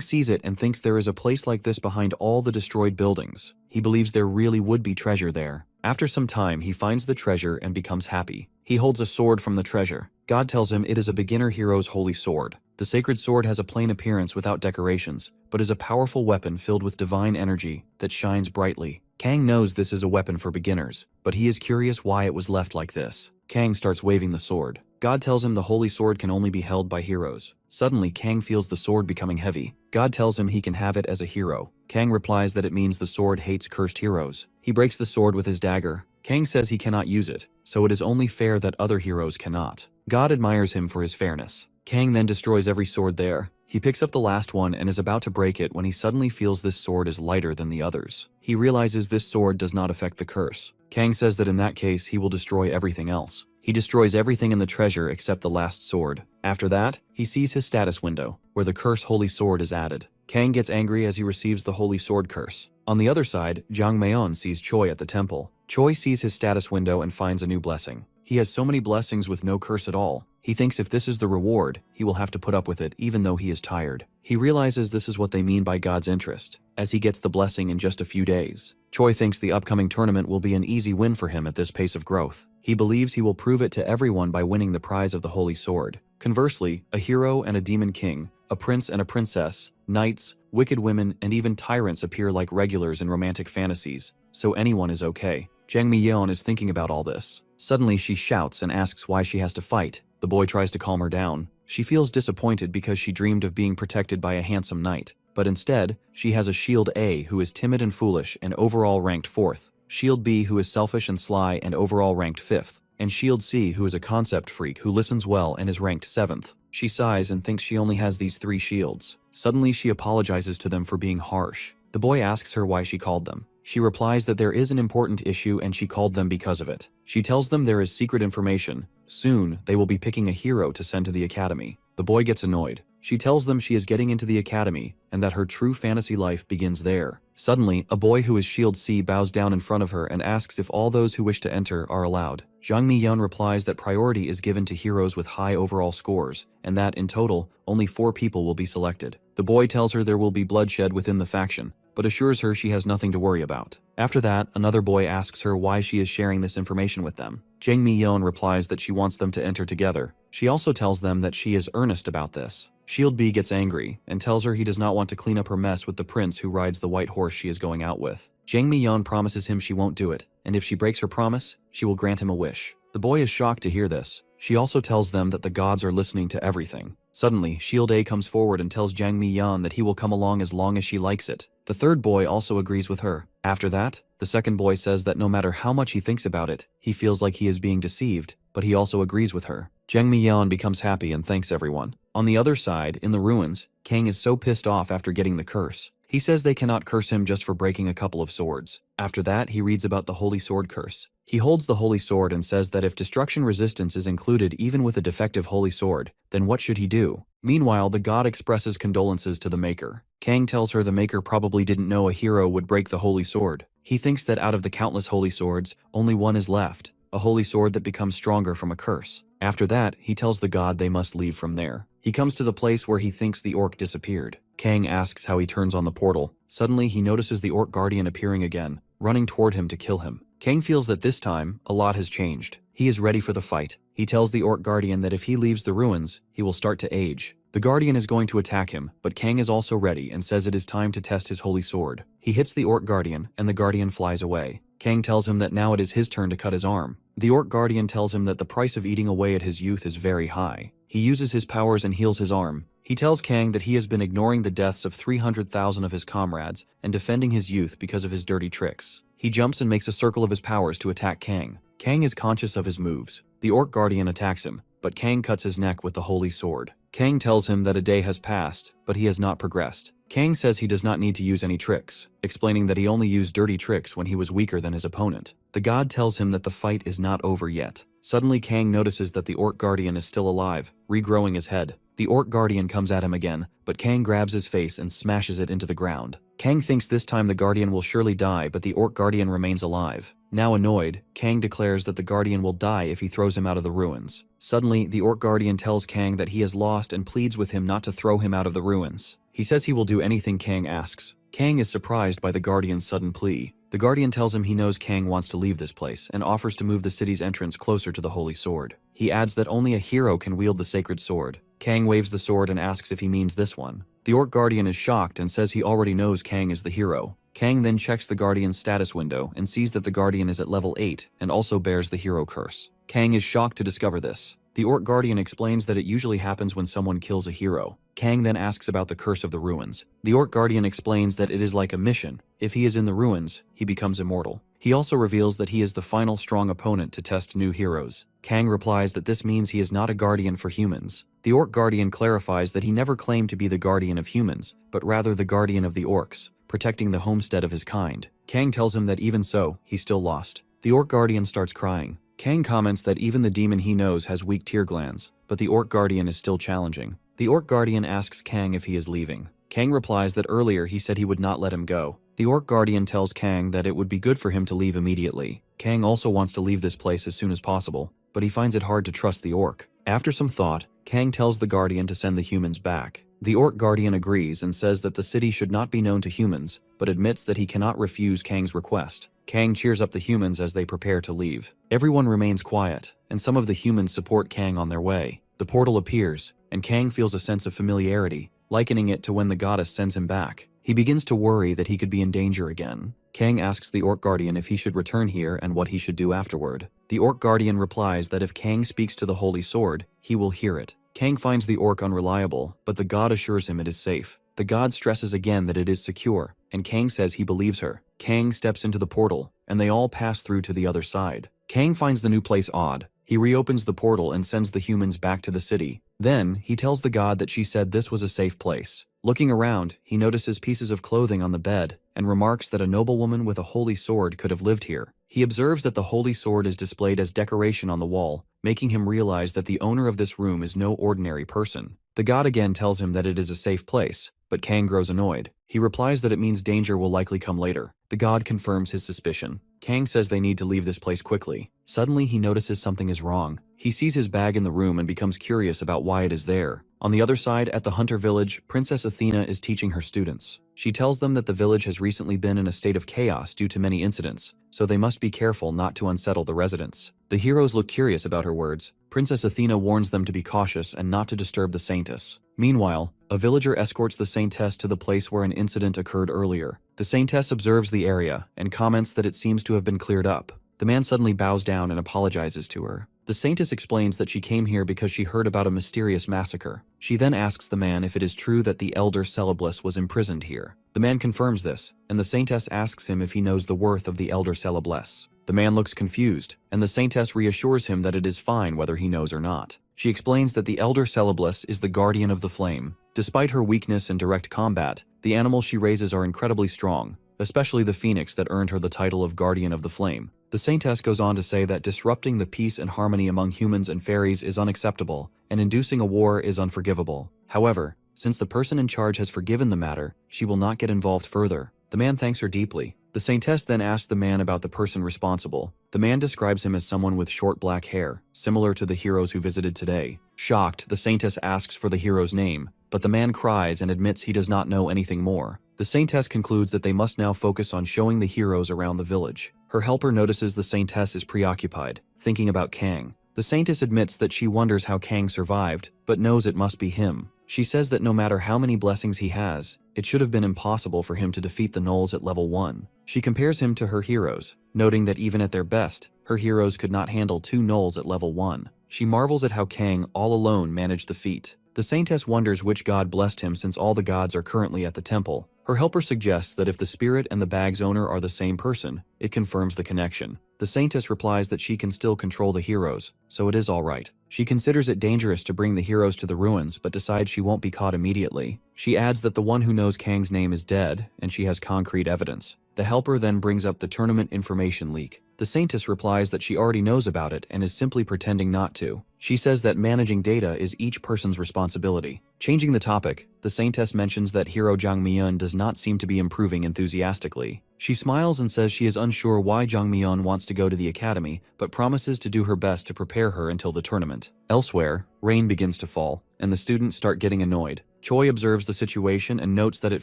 sees it and thinks there is a place like this behind all the destroyed buildings. He believes there really would be treasure there. After some time, he finds the treasure and becomes happy. He holds a sword from the treasure. God tells him it is a beginner hero's holy sword. The sacred sword has a plain appearance without decorations, but is a powerful weapon filled with divine energy that shines brightly. Kang knows this is a weapon for beginners, but he is curious why it was left like this. Kang starts waving the sword. God tells him the holy sword can only be held by heroes. Suddenly, Kang feels the sword becoming heavy. God tells him he can have it as a hero. Kang replies that it means the sword hates cursed heroes. He breaks the sword with his dagger. Kang says he cannot use it, so it is only fair that other heroes cannot. God admires him for his fairness. Kang then destroys every sword there. He picks up the last one and is about to break it when he suddenly feels this sword is lighter than the others. He realizes this sword does not affect the curse. Kang says that in that case he will destroy everything else. He destroys everything in the treasure except the last sword. After that, he sees his status window, where the curse holy sword is added. Kang gets angry as he receives the holy sword curse. On the other side, Jang Meon sees Choi at the temple. Choi sees his status window and finds a new blessing. He has so many blessings with no curse at all. He thinks if this is the reward, he will have to put up with it even though he is tired. He realizes this is what they mean by God's interest, as he gets the blessing in just a few days. Choi thinks the upcoming tournament will be an easy win for him at this pace of growth. He believes he will prove it to everyone by winning the prize of the Holy Sword. Conversely, a hero and a demon king, a prince and a princess, knights, wicked women, and even tyrants appear like regulars in romantic fantasies, so anyone is okay. Jang Mi-yeon is thinking about all this. Suddenly she shouts and asks why she has to fight. The boy tries to calm her down. She feels disappointed because she dreamed of being protected by a handsome knight, but instead, she has a Shield A who is timid and foolish and overall ranked 4th, Shield B who is selfish and sly and overall ranked 5th, and Shield C who is a concept freak who listens well and is ranked 7th. She sighs and thinks she only has these 3 shields. Suddenly she apologizes to them for being harsh. The boy asks her why she called them. She replies that there is an important issue and she called them because of it. She tells them there is secret information. Soon, they will be picking a hero to send to the academy. The boy gets annoyed. She tells them she is getting into the academy and that her true fantasy life begins there. Suddenly, a boy who is Shield C bows down in front of her and asks if all those who wish to enter are allowed. Jang Mi-yeon replies that priority is given to heroes with high overall scores, and that, in total, only 4 people will be selected. The boy tells her there will be bloodshed within the faction, but assures her she has nothing to worry about. After that, another boy asks her why she is sharing this information with them. Jang Mi-yeon replies that she wants them to enter together. She also tells them that she is earnest about this. Shield B gets angry and tells her he does not want to clean up her mess with the prince who rides the white horse she is going out with. Jang Mi-yeon promises him she won't do it, and if she breaks her promise, she will grant him a wish. The boy is shocked to hear this. She also tells them that the gods are listening to everything. Suddenly, Shield A comes forward and tells Jang Mi-yeon that he will come along as long as she likes it. The third boy also agrees with her. After that, the second boy says that no matter how much he thinks about it, he feels like he is being deceived, but he also agrees with her. Jang Mi-yeon becomes happy and thanks everyone. On the other side, in the ruins, Kang is so pissed off after getting the curse. He says they cannot curse him just for breaking a couple of swords. After that, he reads about the Holy Sword curse. He holds the Holy Sword and says that if destruction resistance is included even with a defective Holy Sword, then what should he do? Meanwhile, the god expresses condolences to the Maker. Kang tells her the Maker probably didn't know a hero would break the Holy Sword. He thinks that out of the countless Holy Swords, only one is left, a Holy Sword that becomes stronger from a curse. After that, he tells the god they must leave from there. He comes to the place where he thinks the orc disappeared. Kang asks how he turns on the portal. Suddenly, he notices the orc guardian appearing again, running toward him to kill him. Kang feels that this time, a lot has changed. He is ready for the fight. He tells the orc guardian that if he leaves the ruins, he will start to age. The guardian is going to attack him, but Kang is also ready and says it is time to test his holy sword. He hits the orc guardian, and the guardian flies away. Kang tells him that now it is his turn to cut his arm. The orc guardian tells him that the price of eating away at his youth is very high. He uses his powers and heals his arm. He tells Kang that he has been ignoring the deaths of 300,000 of his comrades and defending his youth because of his dirty tricks. He jumps and makes a circle of his powers to attack Kang. Kang is conscious of his moves. The orc guardian attacks him, but Kang cuts his neck with the holy sword. Kang tells him that a day has passed, but he has not progressed. Kang says he does not need to use any tricks, explaining that he only used dirty tricks when he was weaker than his opponent. The god tells him that the fight is not over yet. Suddenly, Kang notices that the orc guardian is still alive, regrowing his head. The orc guardian comes at him again, but Kang grabs his face and smashes it into the ground. Kang thinks this time the guardian will surely die, but the orc guardian remains alive. Now annoyed, Kang declares that the guardian will die if he throws him out of the ruins. Suddenly, the orc guardian tells Kang that he has lost and pleads with him not to throw him out of the ruins. He says he will do anything Kang asks. Kang is surprised by the guardian's sudden plea. The guardian tells him he knows Kang wants to leave this place and offers to move the city's entrance closer to the holy sword. He adds that only a hero can wield the sacred sword. Kang waves the sword and asks if he means this one. The orc guardian is shocked and says he already knows Kang is the hero. Kang then checks the guardian's status window and sees that the guardian is at level 8 and also bears the hero curse. Kang is shocked to discover this. The orc guardian explains that it usually happens when someone kills a hero. Kang then asks about the curse of the ruins. The orc guardian explains that it is like a mission. If he is in the ruins, he becomes immortal. He also reveals that he is the final strong opponent to test new heroes. Kang replies that this means he is not a guardian for humans. The orc guardian clarifies that he never claimed to be the guardian of humans, but rather the guardian of the orcs, protecting the homestead of his kind. Kang tells him that even so, he still lost. The orc guardian starts crying. Kang comments that even the demon he knows has weak tear glands, but the orc guardian is still challenging. The orc guardian asks Kang if he is leaving. Kang replies that earlier he said he would not let him go. The orc guardian tells Kang that it would be good for him to leave immediately. Kang also wants to leave this place as soon as possible, but he finds it hard to trust the orc. After some thought, Kang tells the guardian to send the humans back. The orc guardian agrees and says that the city should not be known to humans, but admits that he cannot refuse Kang's request. Kang cheers up the humans as they prepare to leave. Everyone remains quiet, and some of the humans support Kang on their way. The portal appears, and Kang feels a sense of familiarity, likening it to when the goddess sends him back. He begins to worry that he could be in danger again. Kang asks the orc guardian if he should return here and what he should do afterward. The orc guardian replies that if Kang speaks to the holy sword, he will hear it. Kang finds the orc unreliable, but the god assures him it is safe. The god stresses again that it is secure, and Kang says he believes her. Kang steps into the portal, and they all pass through to the other side. Kang finds the new place odd. He reopens the portal and sends the humans back to the city. Then, he tells the god that she said this was a safe place. Looking around, he notices pieces of clothing on the bed and remarks that a noblewoman with a holy sword could have lived here. He observes that the holy sword is displayed as decoration on the wall, making him realize that the owner of this room is no ordinary person. The god again tells him that it is a safe place, but Kang grows annoyed. He replies that it means danger will likely come later. The god confirms his suspicion. Kang says they need to leave this place quickly. Suddenly, he notices something is wrong. He sees his bag in the room and becomes curious about why it is there. On the other side, at the Hunter village, Princess Athena is teaching her students. She tells them that the village has recently been in a state of chaos due to many incidents, so they must be careful not to unsettle the residents. The heroes look curious about her words. Princess Athena warns them to be cautious and not to disturb the saintess. Meanwhile, a villager escorts the saintess to the place where an incident occurred earlier. The saintess observes the area and comments that it seems to have been cleared up. The man suddenly bows down and apologizes to her. The saintess explains that she came here because she heard about a mysterious massacre. She then asks the man if it is true that the elder Celeblus was imprisoned here. The man confirms this, and the saintess asks him if he knows the worth of the elder Celeblus. The man looks confused, and the saintess reassures him that it is fine whether he knows or not. She explains that the elder Celeblus is the guardian of the flame. Despite her weakness in direct combat, the animals she raises are incredibly strong, especially the phoenix that earned her the title of guardian of the flame. The saintess goes on to say that disrupting the peace and harmony among humans and fairies is unacceptable, and inducing a war is unforgivable. However, since the person in charge has forgiven the matter, she will not get involved further. The man thanks her deeply. The saintess then asks the man about the person responsible. The man describes him as someone with short black hair, similar to the heroes who visited today. Shocked, the saintess asks for the hero's name, but the man cries and admits he does not know anything more. The saintess concludes that they must now focus on showing the heroes around the village. Her helper notices the saintess is preoccupied, thinking about Kang. The saintess admits that she wonders how Kang survived, but knows it must be him. She says that no matter how many blessings he has, it should have been impossible for him to defeat the gnolls at level 1. She compares him to her heroes, noting that even at their best, her heroes could not handle 2 gnolls at level 1. She marvels at how Kang all alone managed the feat. The saintess wonders which god blessed him since all the gods are currently at the temple. Her helper suggests that if the spirit and the bag's owner are the same person, it confirms the connection. The saintess replies that she can still control the heroes, so it is alright. She considers it dangerous to bring the heroes to the ruins, but decides she won't be caught immediately. She adds that the one who knows Kang's name is dead, and she has concrete evidence. The helper then brings up the tournament information leak. The saintess replies that she already knows about it and is simply pretending not to. She says that managing data is each person's responsibility. Changing the topic, the saintess mentions that hero Jang Myeon does not seem to be improving enthusiastically. She smiles and says she is unsure why Jang Myeon wants to go to the academy, but promises to do her best to prepare her until the tournament. Elsewhere, rain begins to fall, and the students start getting annoyed. Choi observes the situation and notes that it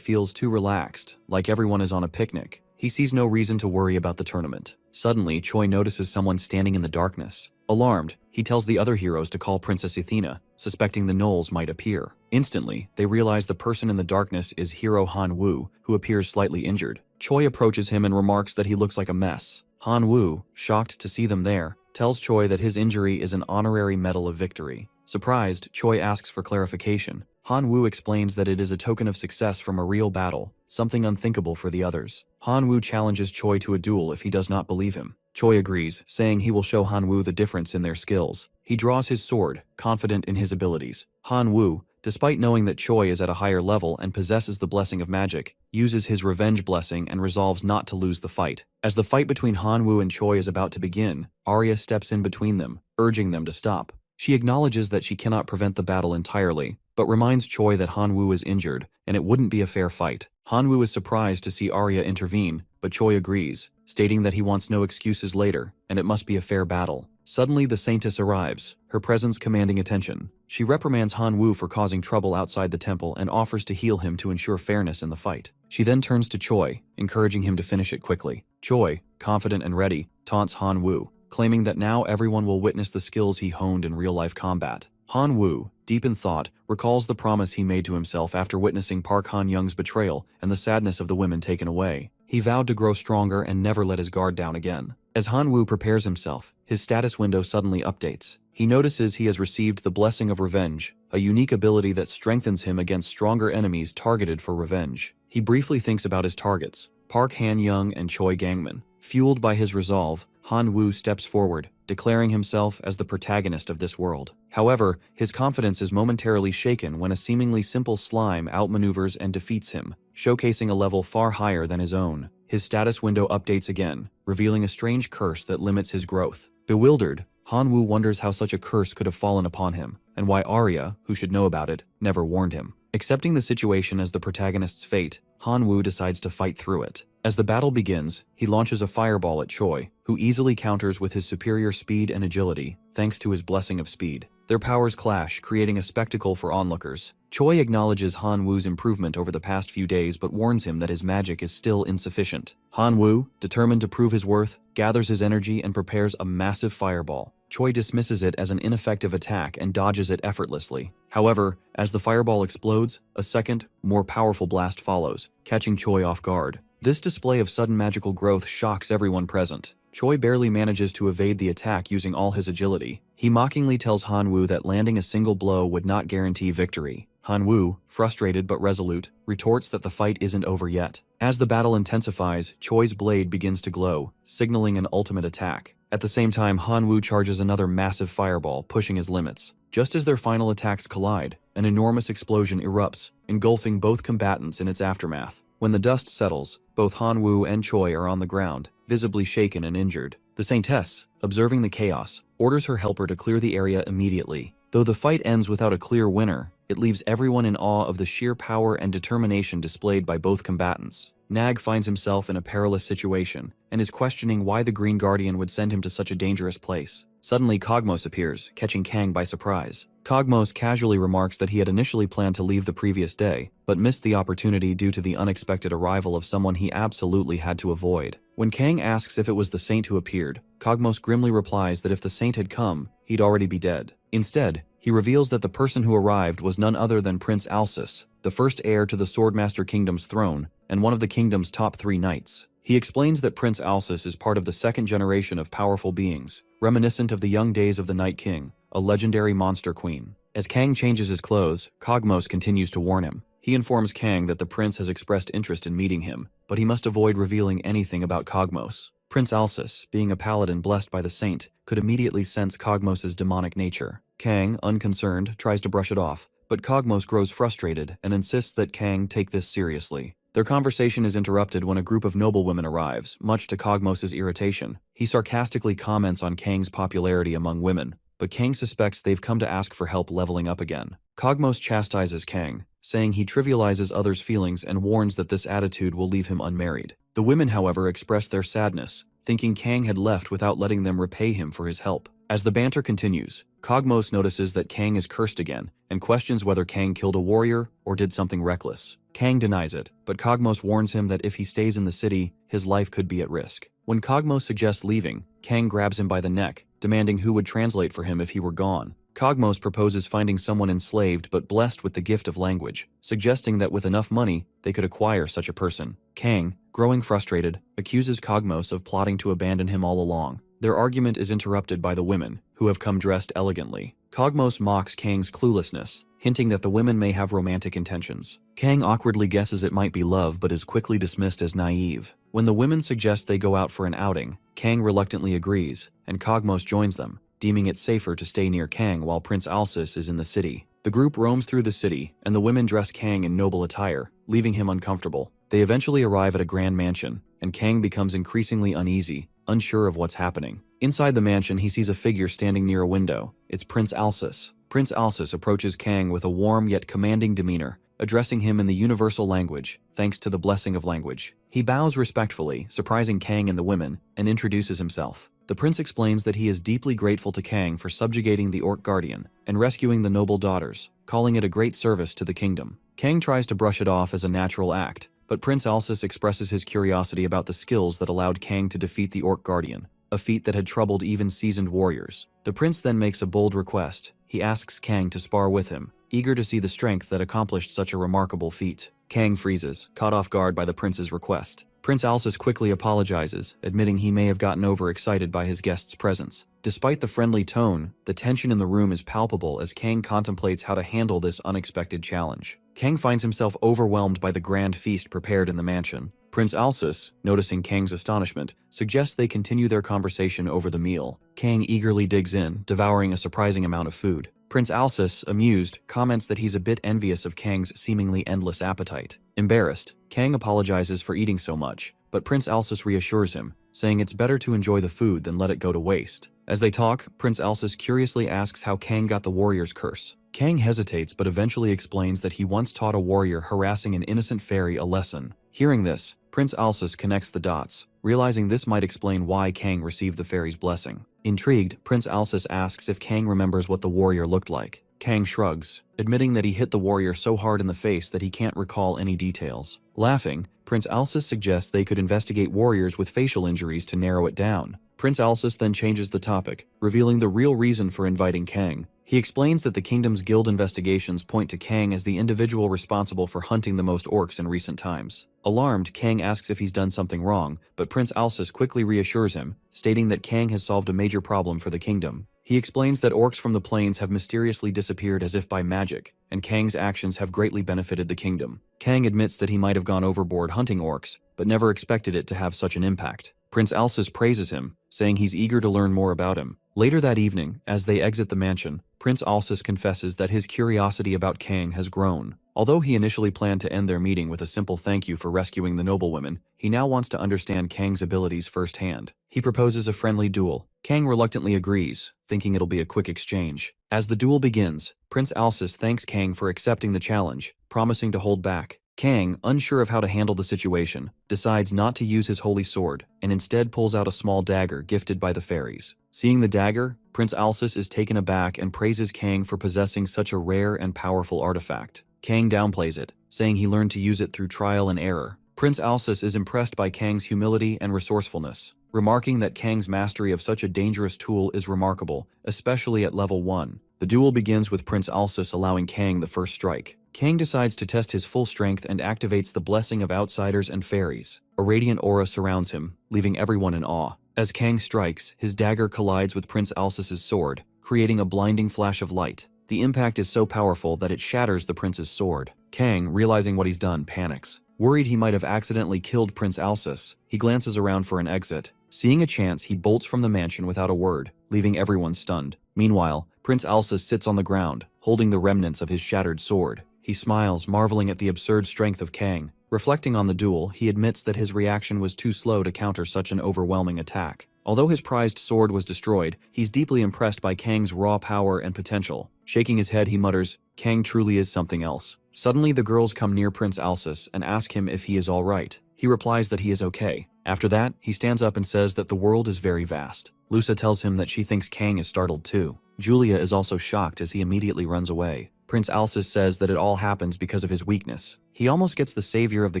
feels too relaxed, like everyone is on a picnic. He sees no reason to worry about the tournament. Suddenly, Choi notices someone standing in the darkness. Alarmed, he tells the other heroes to call Princess Athena, suspecting the gnolls might appear. Instantly, they realize the person in the darkness is hero Han Woo, who appears slightly injured. Choi approaches him and remarks that he looks like a mess. Han Woo, shocked to see them there, tells Choi that his injury is an honorary medal of victory. Surprised, Choi asks for clarification. Han Woo explains that it is a token of success from a real battle, something unthinkable for the others. Han Woo challenges Choi to a duel if he does not believe him. Choi agrees, saying he will show Han Woo the difference in their skills. He draws his sword, confident in his abilities. Han Woo, despite knowing that Choi is at a higher level and possesses the blessing of magic, uses his revenge blessing and resolves not to lose the fight. As the fight between Han Woo and Choi is about to begin, Arya steps in between them, urging them to stop. She acknowledges that she cannot prevent the battle entirely, but reminds Choi that Han Woo is injured, and it wouldn't be a fair fight. Han Woo is surprised to see Arya intervene, but Choi agrees, stating that he wants no excuses later, and it must be a fair battle. Suddenly, the Saintess arrives, her presence commanding attention. She reprimands Han Woo for causing trouble outside the temple and offers to heal him to ensure fairness in the fight. She then turns to Choi, encouraging him to finish it quickly. Choi, confident and ready, taunts Han Woo, claiming that now everyone will witness the skills he honed in real-life combat. Han Woo, deep in thought, recalls the promise he made to himself after witnessing Park Han-young's betrayal and the sadness of the women taken away. He vowed to grow stronger and never let his guard down again. As Han Woo prepares himself, his status window suddenly updates. He notices he has received the Blessing of Revenge, a unique ability that strengthens him against stronger enemies targeted for revenge. He briefly thinks about his targets, Park Han-young and Choi Gangmin. Fueled by his resolve, Han Woo steps forward, declaring himself as the protagonist of this world. However, his confidence is momentarily shaken when a seemingly simple slime outmaneuvers and defeats him, showcasing a level far higher than his own. His status window updates again, revealing a strange curse that limits his growth. Bewildered, Han Woo wonders how such a curse could have fallen upon him, and why Arya, who should know about it, never warned him. Accepting the situation as the protagonist's fate, Han Woo decides to fight through it. As the battle begins, he launches a fireball at Choi, who easily counters with his superior speed and agility, thanks to his blessing of speed. Their powers clash, creating a spectacle for onlookers. Choi acknowledges Han Woo's improvement over the past few days but warns him that his magic is still insufficient. Han Woo, determined to prove his worth, gathers his energy and prepares a massive fireball. Choi dismisses it as an ineffective attack and dodges it effortlessly. However, as the fireball explodes, a second, more powerful blast follows, catching Choi off guard. This display of sudden magical growth shocks everyone present. Choi barely manages to evade the attack using all his agility. He mockingly tells Han Woo that landing a single blow would not guarantee victory. Han Woo, frustrated but resolute, retorts that the fight isn't over yet. As the battle intensifies, Choi's blade begins to glow, signaling an ultimate attack. At the same time, Han Woo charges another massive fireball, pushing his limits. Just as their final attacks collide, an enormous explosion erupts, engulfing both combatants in its aftermath. When the dust settles, both Han Woo and Choi are on the ground, visibly shaken and injured. The Saintess, observing the chaos, orders her helper to clear the area immediately. Though the fight ends without a clear winner, it leaves everyone in awe of the sheer power and determination displayed by both combatants. Nag finds himself in a perilous situation, and is questioning why the Green Guardian would send him to such a dangerous place. Suddenly Cogmos appears, catching Kang by surprise. Cogmos casually remarks that he had initially planned to leave the previous day, but missed the opportunity due to the unexpected arrival of someone he absolutely had to avoid. When Kang asks if it was the Saint who appeared, Cogmos grimly replies that if the Saint had come, he'd already be dead. Instead, he reveals that the person who arrived was none other than Prince Alsus, the first heir to the Swordmaster Kingdom's throne, and one of the kingdom's top 3 knights. He explains that Prince Alsus is part of the second generation of powerful beings, reminiscent of the young days of the Night King, a legendary monster queen. As Kang changes his clothes, Cogmos continues to warn him. He informs Kang that the prince has expressed interest in meeting him, but he must avoid revealing anything about Cogmos. Prince Alsus, being a paladin blessed by the saint, could immediately sense Cogmos' demonic nature. Kang, unconcerned, tries to brush it off, but Cogmos grows frustrated and insists that Kang take this seriously. Their conversation is interrupted when a group of noblewomen arrives, much to Cogmos' irritation. He sarcastically comments on Kang's popularity among women, but Kang suspects they've come to ask for help leveling up again. Cogmos chastises Kang, saying he trivializes others' feelings and warns that this attitude will leave him unmarried. The women, however, express their sadness, thinking Kang had left without letting them repay him for his help. As the banter continues, Cogmos notices that Kang is cursed again and questions whether Kang killed a warrior or did something reckless. Kang denies it, but Cogmos warns him that if he stays in the city, his life could be at risk. When Cogmos suggests leaving, Kang grabs him by the neck, demanding who would translate for him if he were gone. Cogmos proposes finding someone enslaved but blessed with the gift of language, suggesting that with enough money, they could acquire such a person. Kang, growing frustrated, accuses Cogmos of plotting to abandon him all along. Their argument is interrupted by the women, who have come dressed elegantly. Cogmos mocks Kang's cluelessness, hinting that the women may have romantic intentions. Kang awkwardly guesses it might be love but is quickly dismissed as naive. When the women suggest they go out for an outing, Kang reluctantly agrees, and Cogmos joins them, deeming it safer to stay near Kang while Prince Alsus is in the city. The group roams through the city, and the women dress Kang in noble attire, leaving him uncomfortable. They eventually arrive at a grand mansion, and Kang becomes increasingly uneasy, unsure of what's happening. Inside the mansion, he sees a figure standing near a window. It's Prince Alsus. Prince Alsus approaches Kang with a warm yet commanding demeanor, addressing him in the universal language, thanks to the blessing of language. He bows respectfully, surprising Kang and the women, and introduces himself. The prince explains that he is deeply grateful to Kang for subjugating the Orc Guardian and rescuing the noble daughters, calling it a great service to the kingdom. Kang tries to brush it off as a natural act, but Prince Alsus expresses his curiosity about the skills that allowed Kang to defeat the Orc Guardian, a feat that had troubled even seasoned warriors. The prince then makes a bold request. He asks Kang to spar with him, eager to see the strength that accomplished such a remarkable feat. Kang freezes, caught off guard by the prince's request. Prince Alsus quickly apologizes, admitting he may have gotten overexcited by his guest's presence. Despite the friendly tone, the tension in the room is palpable as Kang contemplates how to handle this unexpected challenge. Kang finds himself overwhelmed by the grand feast prepared in the mansion. Prince Alsus, noticing Kang's astonishment, suggests they continue their conversation over the meal. Kang eagerly digs in, devouring a surprising amount of food. Prince Alsus, amused, comments that he's a bit envious of Kang's seemingly endless appetite. Embarrassed, Kang apologizes for eating so much, but Prince Alsus reassures him, saying it's better to enjoy the food than let it go to waste. As they talk, Prince Alsus curiously asks how Kang got the warrior's curse. Kang hesitates but eventually explains that he once taught a warrior harassing an innocent fairy a lesson. Hearing this, Prince Alsus connects the dots, realizing this might explain why Kang received the fairy's blessing. Intrigued, Prince Alsus asks if Kang remembers what the warrior looked like. Kang shrugs, admitting that he hit the warrior so hard in the face that he can't recall any details. Laughing, Prince Alsus suggests they could investigate warriors with facial injuries to narrow it down. Prince Alsus then changes the topic, revealing the real reason for inviting Kang. He explains that the kingdom's guild investigations point to Kang as the individual responsible for hunting the most orcs in recent times. Alarmed, Kang asks if he's done something wrong, but Prince Alsus quickly reassures him, stating that Kang has solved a major problem for the kingdom. He explains that orcs from the plains have mysteriously disappeared as if by magic, and Kang's actions have greatly benefited the kingdom. Kang admits that he might have gone overboard hunting orcs, but never expected it to have such an impact. Prince Alsus praises him, saying he's eager to learn more about him. Later that evening, as they exit the mansion, Prince Alsus confesses that his curiosity about Kang has grown. Although he initially planned to end their meeting with a simple thank you for rescuing the noblewomen, he now wants to understand Kang's abilities firsthand. He proposes a friendly duel. Kang reluctantly agrees, thinking it'll be a quick exchange. As the duel begins, Prince Alsus thanks Kang for accepting the challenge, promising to hold back. Kang, unsure of how to handle the situation, decides not to use his holy sword and instead pulls out a small dagger gifted by the fairies. Seeing the dagger, Prince Alsus is taken aback and praises Kang for possessing such a rare and powerful artifact. Kang downplays it, saying he learned to use it through trial and error. Prince Alsus is impressed by Kang's humility and resourcefulness, remarking that Kang's mastery of such a dangerous tool is remarkable, especially at level 1. The duel begins with Prince Alsus allowing Kang the first strike. Kang decides to test his full strength and activates the blessing of outsiders and fairies. A radiant aura surrounds him, leaving everyone in awe. As Kang strikes, his dagger collides with Prince Alsus's sword, creating a blinding flash of light. The impact is so powerful that it shatters the prince's sword. Kang, realizing what he's done, panics. Worried he might have accidentally killed Prince Alsus, he glances around for an exit. Seeing a chance, he bolts from the mansion without a word, leaving everyone stunned. Meanwhile, Prince Alsus sits on the ground, holding the remnants of his shattered sword. He smiles, marveling at the absurd strength of Kang. Reflecting on the duel, he admits that his reaction was too slow to counter such an overwhelming attack. Although his prized sword was destroyed, he's deeply impressed by Kang's raw power and potential. Shaking his head, he mutters, "Kang truly is something else." Suddenly, the girls come near Prince Alsus and ask him if he is all right. He replies that he is okay. After that, he stands up and says that the world is very vast. Lusa tells him that she thinks Kang is startled too. Julia is also shocked as he immediately runs away. Prince Alsus says that it all happens because of his weakness. He almost gets the savior of the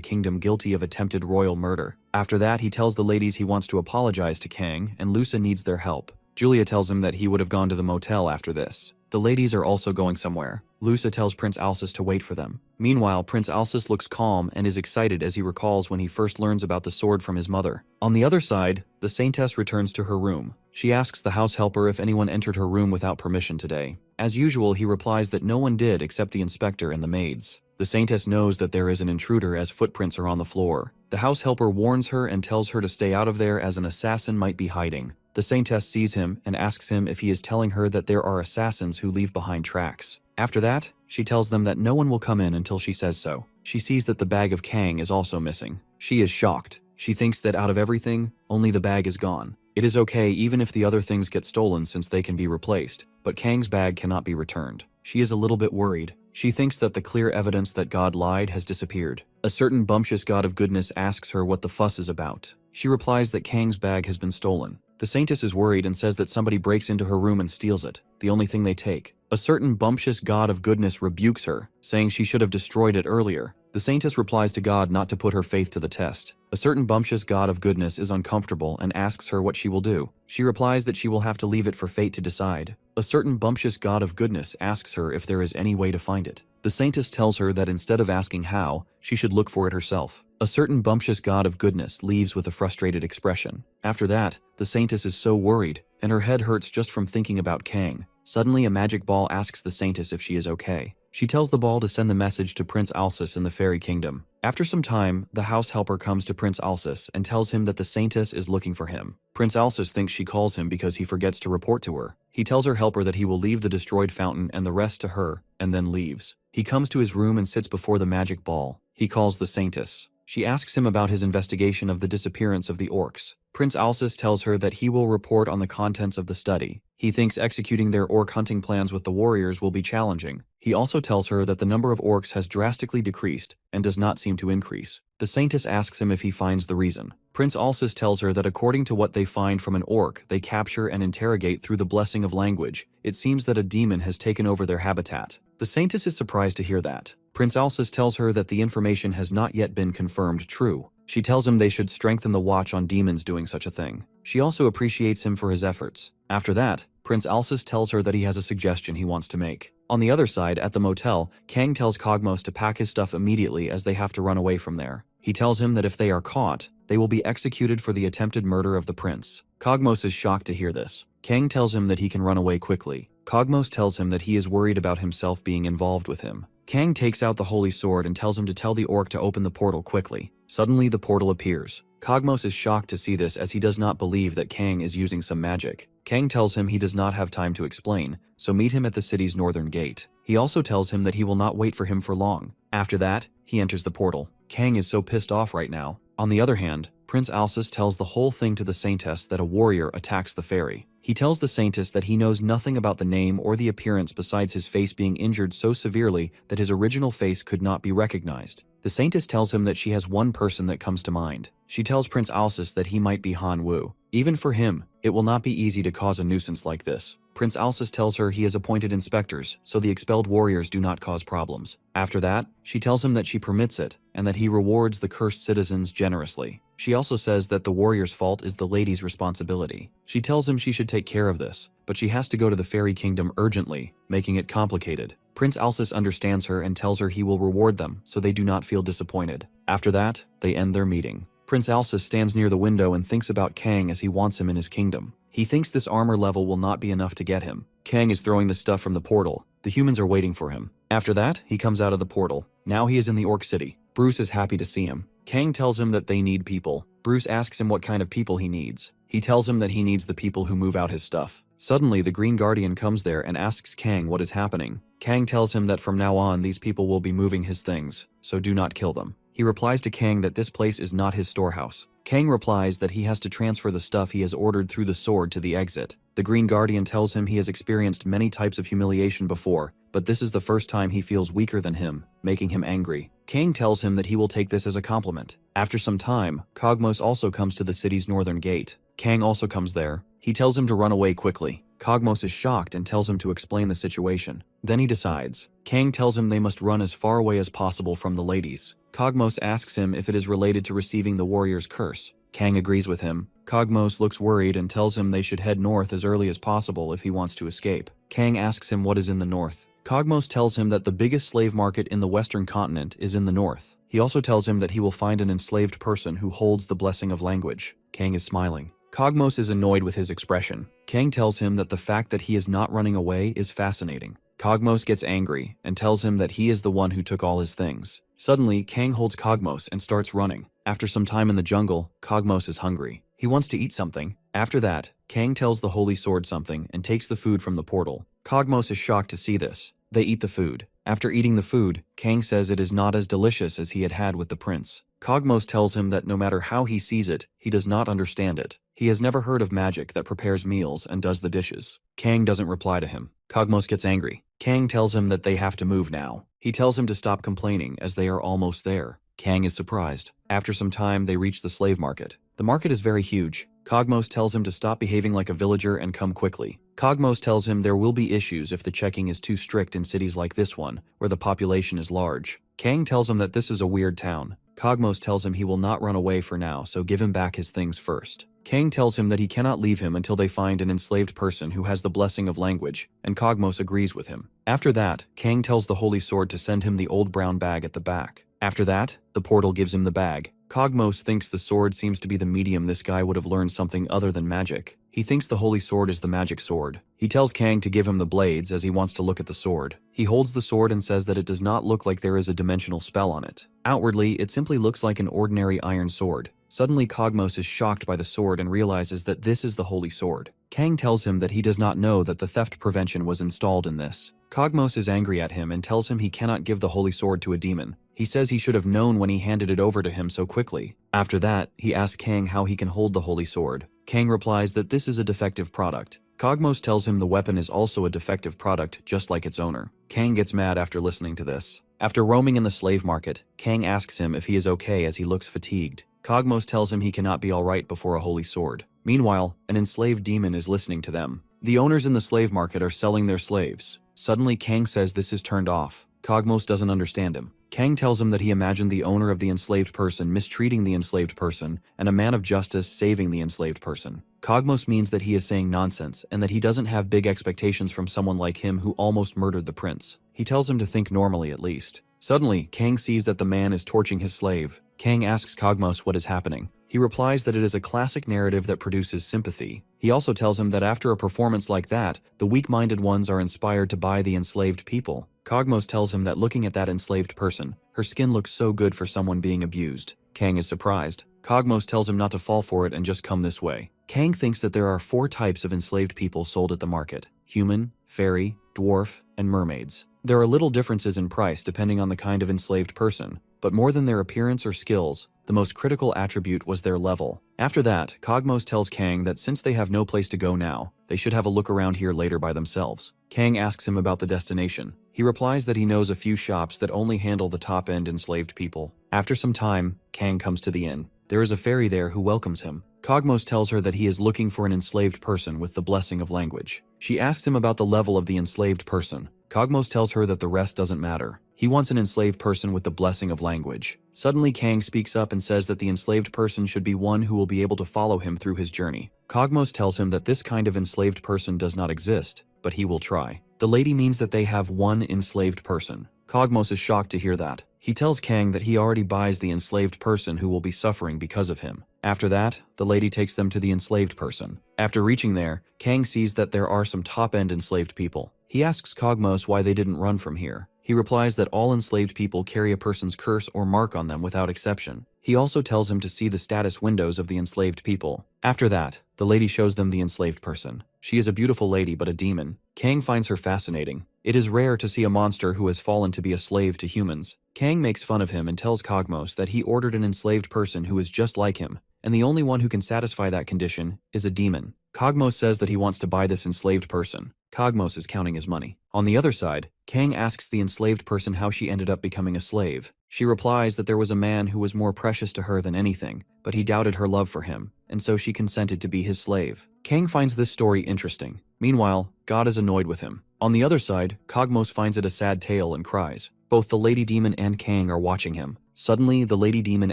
kingdom guilty of attempted royal murder. After that, he tells the ladies he wants to apologize to Kang, and Lusa needs their help. Julia tells him that he would have gone to the motel after this. The ladies are also going somewhere. Lusa tells Prince Alsus to wait for them. Meanwhile, Prince Alsus looks calm and is excited as he recalls when he first learns about the sword from his mother. On the other side, the Saintess returns to her room. She asks the house helper if anyone entered her room without permission today. As usual, he replies that no one did except the inspector and the maids. The Saintess knows that there is an intruder as footprints are on the floor. The house helper warns her and tells her to stay out of there as an assassin might be hiding. The Saintess sees him and asks him if he is telling her that there are assassins who leave behind tracks. After that, she tells them that no one will come in until she says so. She sees that the bag of Kang is also missing. She is shocked. She thinks that out of everything, only the bag is gone. It is okay even if the other things get stolen since they can be replaced, but Kang's bag cannot be returned. She is a little bit worried. She thinks that the clear evidence that God lied has disappeared. A certain bumptious god of goodness asks her what the fuss is about. She replies that Kang's bag has been stolen. The Saintess is worried and says that somebody breaks into her room and steals it, the only thing they take. A certain bumptious god of goodness rebukes her, saying she should have destroyed it earlier. The Saintess replies to God not to put her faith to the test. A certain bumptious god of goodness is uncomfortable and asks her what she will do. She replies that she will have to leave it for fate to decide. A certain bumptious god of goodness asks her if there is any way to find it. The Saintess tells her that instead of asking how, she should look for it herself. A certain bumptious god of goodness leaves with a frustrated expression. After that, the Saintess is so worried, and her head hurts just from thinking about Kang. Suddenly, a magic ball asks the Saintess if she is okay. She tells the ball to send the message to Prince Alsus in the fairy kingdom. After some time, the house helper comes to Prince Alsus and tells him that the Saintess is looking for him. Prince Alsus thinks she calls him because he forgets to report to her. He tells her helper that he will leave the destroyed fountain and the rest to her, and then leaves. He comes to his room and sits before the magic ball. He calls the Saintess. She asks him about his investigation of the disappearance of the orcs. Prince Alsus tells her that he will report on the contents of the study. He thinks executing their orc hunting plans with the warriors will be challenging. He also tells her that the number of orcs has drastically decreased and does not seem to increase. The Saintess asks him if he finds the reason. Prince Alsus tells her that according to what they find from an orc they capture and interrogate through the blessing of language, it seems that a demon has taken over their habitat. The Saintess is surprised to hear that. Prince Alsus tells her that the information has not yet been confirmed true. She tells him they should strengthen the watch on demons doing such a thing. She also appreciates him for his efforts. After that, Prince Alsus tells her that he has a suggestion he wants to make. On the other side, at the motel, Kang tells Cogmos to pack his stuff immediately as they have to run away from there. He tells him that if they are caught, they will be executed for the attempted murder of the prince. Cogmos is shocked to hear this. Kang tells him that he can run away quickly. Cogmos tells him that he is worried about himself being involved with him. Kang takes out the holy sword and tells him to tell the orc to open the portal quickly. Suddenly, the portal appears. Cogmos is shocked to see this as he does not believe that Kang is using some magic. Kang tells him he does not have time to explain, so meet him at the city's northern gate. He also tells him that he will not wait for him for long. After that, he enters the portal. Kang is so pissed off right now. On the other hand, Prince Alsus tells the whole thing to the Saintess that a warrior attacks the ferry. He tells the Saintess that he knows nothing about the name or the appearance besides his face being injured so severely that his original face could not be recognized. The Saintess tells him that she has one person that comes to mind. She tells Prince Alsus that he might be Han Wu. Even for him, it will not be easy to cause a nuisance like this. Prince Alsus tells her he has appointed inspectors, so the expelled warriors do not cause problems. After that, she tells him that she permits it, and that he rewards the cursed citizens generously. She also says that the warrior's fault is the lady's responsibility. She tells him she should take care of this, but she has to go to the fairy kingdom urgently, making it complicated. Prince Alsus understands her and tells her he will reward them so they do not feel disappointed. After that, they end their meeting. Prince Alsus stands near the window and thinks about Kang as he wants him in his kingdom. He thinks this armor level will not be enough to get him. Kang is throwing the stuff from the portal. The humans are waiting for him. After that, he comes out of the portal. Now he is in the Orc City. Bruce is happy to see him. Kang tells him that they need people. Bruce asks him what kind of people he needs. He tells him that he needs the people who move out his stuff. Suddenly, the Green Guardian comes there and asks Kang what is happening. Kang tells him that from now on these people will be moving his things, so do not kill them. He replies to Kang that this place is not his storehouse. Kang replies that he has to transfer the stuff he has ordered through the sword to the exit. The Green Guardian tells him he has experienced many types of humiliation before, but this is the first time he feels weaker than him, making him angry. Kang tells him that he will take this as a compliment. After some time, Cogmos also comes to the city's northern gate. Kang also comes there. He tells him to run away quickly. Cogmos is shocked and tells him to explain the situation. Then he decides. Kang tells him they must run as far away as possible from the ladies. Cogmos asks him if it is related to receiving the warrior's curse. Kang agrees with him. Cogmos looks worried and tells him they should head north as early as possible if he wants to escape. Kang asks him what is in the north. Cogmos tells him that the biggest slave market in the western continent is in the north. He also tells him that he will find an enslaved person who holds the blessing of language. Kang is smiling. Cogmos is annoyed with his expression. Kang tells him that the fact that he is not running away is fascinating. Cogmos gets angry and tells him that he is the one who took all his things. Suddenly, Kang holds Cogmos and starts running. After some time in the jungle, Cogmos is hungry. He wants to eat something. After that, Kang tells the Holy Sword something and takes the food from the portal. Cogmos is shocked to see this. They eat the food. After eating the food, Kang says it is not as delicious as he had with the prince. Cogmos tells him that no matter how he sees it, he does not understand it. He has never heard of magic that prepares meals and does the dishes. Kang doesn't reply to him. Cogmos gets angry. Kang tells him that they have to move now. He tells him to stop complaining as they are almost there. Kang is surprised. After some time, they reach the slave market. The market is very huge. Cogmos tells him to stop behaving like a villager and come quickly. Cogmos tells him there will be issues if the checking is too strict in cities like this one, where the population is large. Kang tells him that this is a weird town. Cogmos tells him he will not run away for now, so give him back his things first. Kang tells him that he cannot leave him until they find an enslaved person who has the blessing of language, and Cogmos agrees with him. After that, Kang tells the Holy Sword to send him the old brown bag at the back. After that, the portal gives him the bag. Cogmos thinks the sword seems to be the medium this guy would have learned something other than magic. He thinks the Holy Sword is the magic sword. He tells Kang to give him the blades as he wants to look at the sword. He holds the sword and says that it does not look like there is a dimensional spell on it. Outwardly, it simply looks like an ordinary iron sword. Suddenly Cogmos is shocked by the sword and realizes that this is the holy sword. Kang tells him that he does not know that the theft prevention was installed in this. Cogmos is angry at him and tells him he cannot give the holy sword to a demon. He says he should have known when he handed it over to him so quickly. After that, he asks Kang how he can hold the holy sword. Kang replies that this is a defective product. Cogmos tells him the weapon is also a defective product, just like its owner. Kang gets mad after listening to this. After roaming in the slave market, Kang asks him if he is okay as he looks fatigued. Cogmos tells him he cannot be alright before a holy sword. Meanwhile, an enslaved demon is listening to them. The owners in the slave market are selling their slaves. Suddenly Kang says this is turned off. Cogmos doesn't understand him. Kang tells him that he imagined the owner of the enslaved person mistreating the enslaved person and a man of justice saving the enslaved person. Cogmos means that he is saying nonsense and that he doesn't have big expectations from someone like him who almost murdered the prince. He tells him to think normally at least. Suddenly, Kang sees that the man is torching his slave. Kang asks Cogmos what is happening. He replies that it is a classic narrative that produces sympathy. He also tells him that after a performance like that, the weak-minded ones are inspired to buy the enslaved people. Cogmos tells him that looking at that enslaved person, her skin looks so good for someone being abused. Kang is surprised. Cogmos tells him not to fall for it and just come this way. Kang thinks that there are 4 types of enslaved people sold at the market: human, fairy, dwarf, and mermaids. There are little differences in price depending on the kind of enslaved person, but more than their appearance or skills, the most critical attribute was their level. After that, Cogmos tells Kang that since they have no place to go now, they should have a look around here later by themselves. Kang asks him about the destination. He replies that he knows a few shops that only handle the top-end enslaved people. After some time, Kang comes to the inn. There is a fairy there who welcomes him. Cogmos tells her that he is looking for an enslaved person with the blessing of language. She asks him about the level of the enslaved person. Cogmos tells her that the rest doesn't matter. He wants an enslaved person with the blessing of language. Suddenly Kang speaks up and says that the enslaved person should be one who will be able to follow him through his journey. Cogmos tells him that this kind of enslaved person does not exist, but he will try. The lady means that they have one enslaved person. Cogmos is shocked to hear that. He tells Kang that he already buys the enslaved person who will be suffering because of him. After that, the lady takes them to the enslaved person. After reaching there, Kang sees that there are some top-end enslaved people. He asks Cogmos why they didn't run from here. He replies that all enslaved people carry a person's curse or mark on them without exception. He also tells him to see the status windows of the enslaved people. After that, the lady shows them the enslaved person. She is a beautiful lady but a demon. Kang finds her fascinating. It is rare to see a monster who has fallen to be a slave to humans. Kang makes fun of him and tells Cogmos that he ordered an enslaved person who is just like him, and the only one who can satisfy that condition is a demon. Cogmos says that he wants to buy this enslaved person. Cogmos is counting his money. On the other side, Kang asks the enslaved person how she ended up becoming a slave. She replies that there was a man who was more precious to her than anything, but he doubted her love for him, and so she consented to be his slave. Kang finds this story interesting. Meanwhile, God is annoyed with him. On the other side, Cogmos finds it a sad tale and cries. Both the Lady Demon and Kang are watching him. Suddenly, the Lady Demon